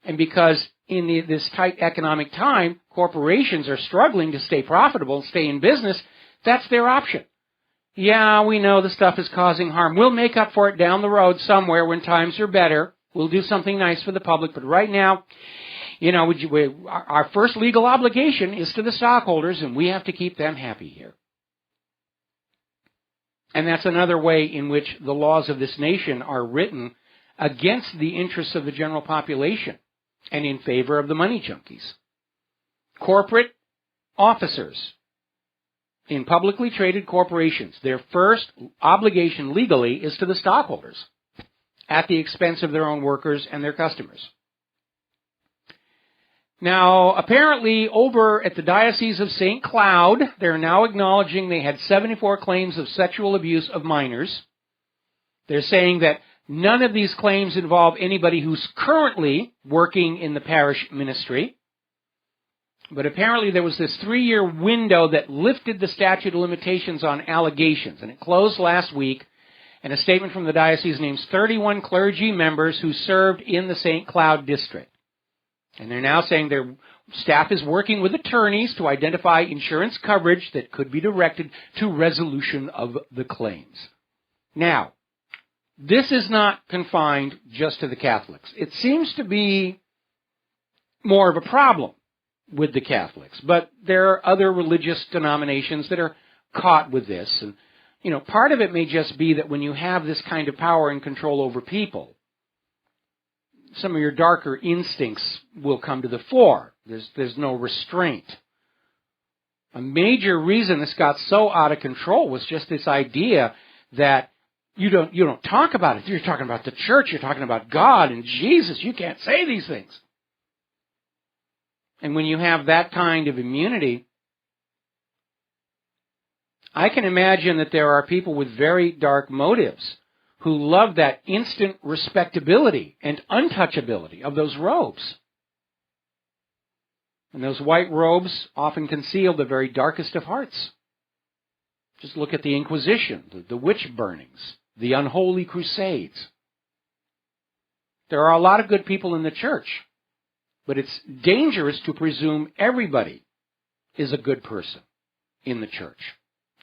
And because in this tight economic time, corporations are struggling to stay profitable and stay in business, that's their option. Yeah, we know the stuff is causing harm. We'll make up for it down the road somewhere when times are better. We'll do something nice for the public. But right now, you know, our first legal obligation is to the stockholders, and we have to keep them happy here. And that's another way in which the laws of this nation are written against the interests of the general population and in favor of the money junkies. Corporate officers in publicly traded corporations, their first obligation legally is to the stockholders at the expense of their own workers and their customers. Now, apparently, over at the Diocese of St. Cloud, they're now acknowledging they had 74 claims of sexual abuse of minors. They're saying that none of these claims involve anybody who's currently working in the parish ministry. But apparently there was this 3-year window that lifted the statute of limitations on allegations, and it closed last week. And a statement from the diocese names 31 clergy members who served in the St. Cloud district. And they're now saying their staff is working with attorneys to identify insurance coverage that could be directed to resolution of the claims. Now, this is not confined just to the Catholics. It seems to be more of a problem with the Catholics, but there are other religious denominations that are caught with this. And, you know, part of it may just be that when you have this kind of power and control over people, some of your darker instincts will come to the fore. There's no restraint. A major reason this got so out of control was just this idea that you don't talk about it. You're talking about the church. You're talking about God and Jesus. You can't say these things. And when you have that kind of immunity, I can imagine that there are people with very dark motives who love that instant respectability and untouchability of those robes. And those white robes often conceal the very darkest of hearts. Just look at the Inquisition, the witch burnings, the unholy crusades. There are a lot of good people in the church, but it's dangerous to presume everybody is a good person in the church.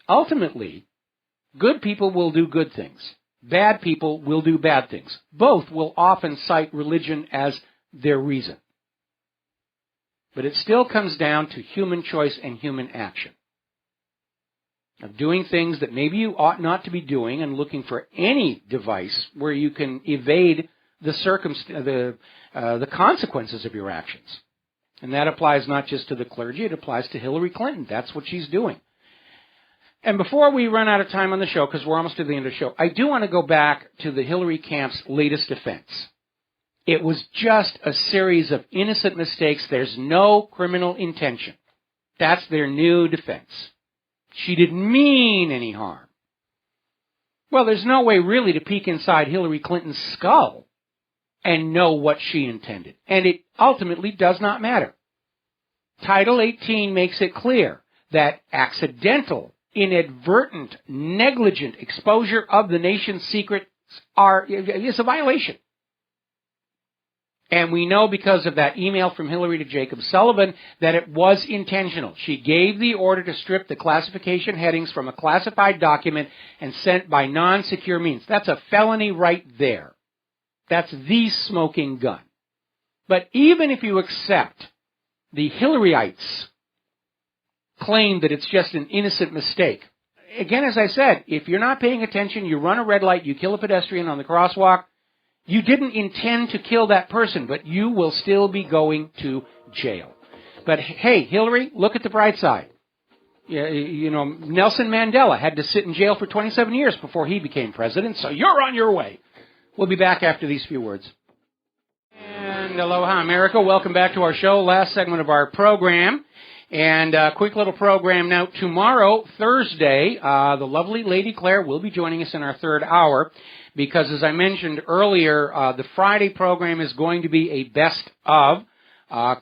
Ultimately, good people will do good things. Bad people will do bad things. Both will often cite religion as their reason. But it still comes down to human choice and human action. Of doing things that maybe you ought not to be doing and looking for any device where you can evade the consequences of your actions. And that applies not just to the clergy, it applies to Hillary Clinton. That's what she's doing. And before we run out of time on the show, because we're almost to the end of the show, I do want to go back to the Hillary camp's latest defense. It was just a series of innocent mistakes. There's no criminal intention. That's their new defense. She didn't mean any harm. Well, there's no way really to peek inside Hillary Clinton's skull and know what she intended. And it ultimately does not matter. Title 18 makes it clear that accidental, inadvertent, negligent exposure of the nation's secrets is a violation. And we know because of that email from Hillary to Jacob Sullivan that it was intentional. She gave the order to strip the classification headings from a classified document and sent by non-secure means. That's a felony right there. That's the smoking gun. But even if you accept the Hillaryites' claim that it's just an innocent mistake, again, as I said, if you're not paying attention, you run a red light, you kill a pedestrian on the crosswalk, you didn't intend to kill that person, but you will still be going to jail. But hey, Hillary, look at the bright side. You know, Nelson Mandela had to sit in jail for 27 years before he became president, so you're on your way. We'll be back after these few words. And aloha, America. Welcome back to our show, last segment of our program. And a quick little program now. Tomorrow, Thursday, the lovely Lady Claire will be joining us in our third hour because, as I mentioned earlier, the Friday program is going to be a best of.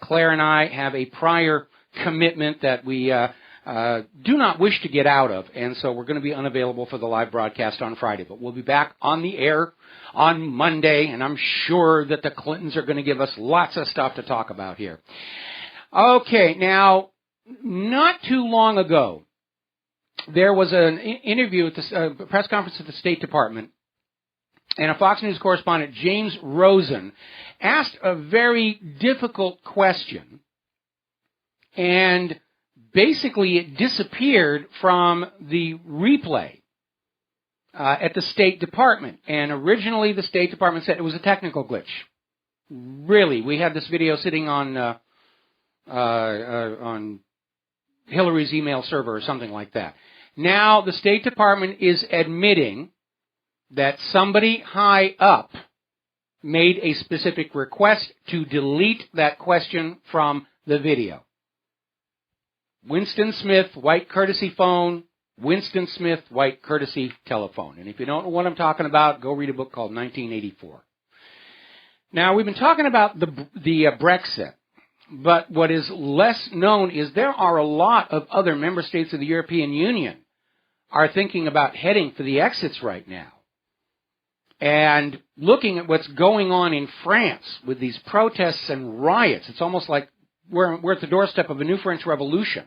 Claire and I have a prior commitment that we do not wish to get out of, and so we're going to be unavailable for the live broadcast on Friday. But we'll be back on the air on Monday, and I'm sure that the Clintons are going to give us lots of stuff to talk about here. Okay, now, not too long ago, there was an interview at the press conference at the State Department and a Fox News correspondent, James Rosen, asked a very difficult question, and basically it disappeared from the replay at the State Department. And originally the State Department said it was a technical glitch. Really, we had this video sitting on Hillary's email server or something like that. Now the State Department is admitting that somebody high up made a specific request to delete that question from the video. Winston Smith, white courtesy phone, Winston Smith, white courtesy telephone. And if you don't know what I'm talking about, go read a book called 1984. Now, we've been talking about the Brexit, but what is less known is there are a lot of other member states of the European Union are thinking about heading for the exits right now. And looking at what's going on in France with these protests and riots, it's almost like we're at the doorstep of a new French Revolution.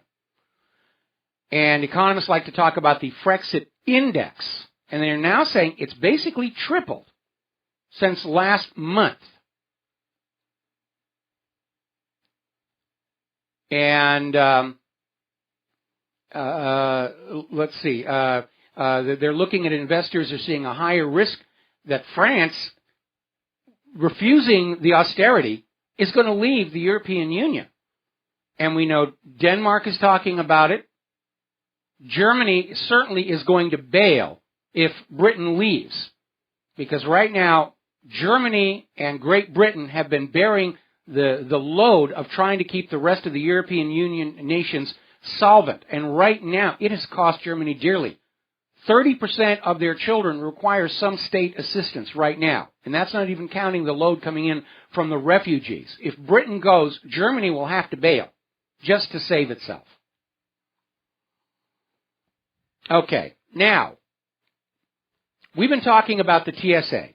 And economists like to talk about the Frexit index, and they're now saying it's basically tripled since last month. And let's see, they're looking at investors are seeing a higher risk that France, refusing the austerity, is going to leave the European Union. And we know Denmark is talking about it. Germany certainly is going to bail if Britain leaves. Because right now, Germany and Great Britain have been bearing the load of trying to keep the rest of the European Union nations solvent. And right now, it has cost Germany dearly. 30% of their children require some state assistance right now. And that's not even counting the load coming in from the refugees. If Britain goes, Germany will have to bail just to save itself. Okay, now, we've been talking about the TSA,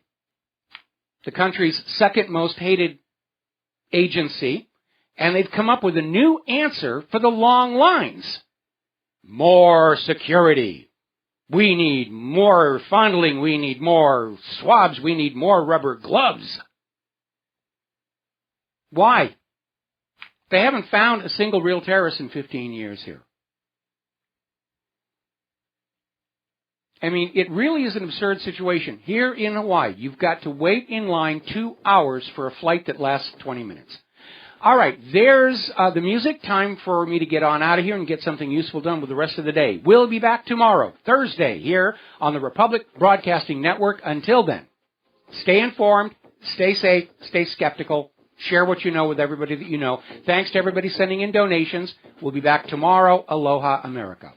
the country's second most hated agency, and they've come up with a new answer for the long lines. More security. We need more fondling. We need more swabs. We need more rubber gloves. Why? They haven't found a single real terrorist in 15 years here. I mean, it really is an absurd situation. Here in Hawaii, you've got to wait in line 2 hours for a flight that lasts 20 minutes. All right, there's the music. Time for me to get on out of here and get something useful done with the rest of the day. We'll be back tomorrow, Thursday, here on the Republic Broadcasting Network. Until then, stay informed, stay safe, stay skeptical, share what you know with everybody that you know. Thanks to everybody sending in donations. We'll be back tomorrow. Aloha, America.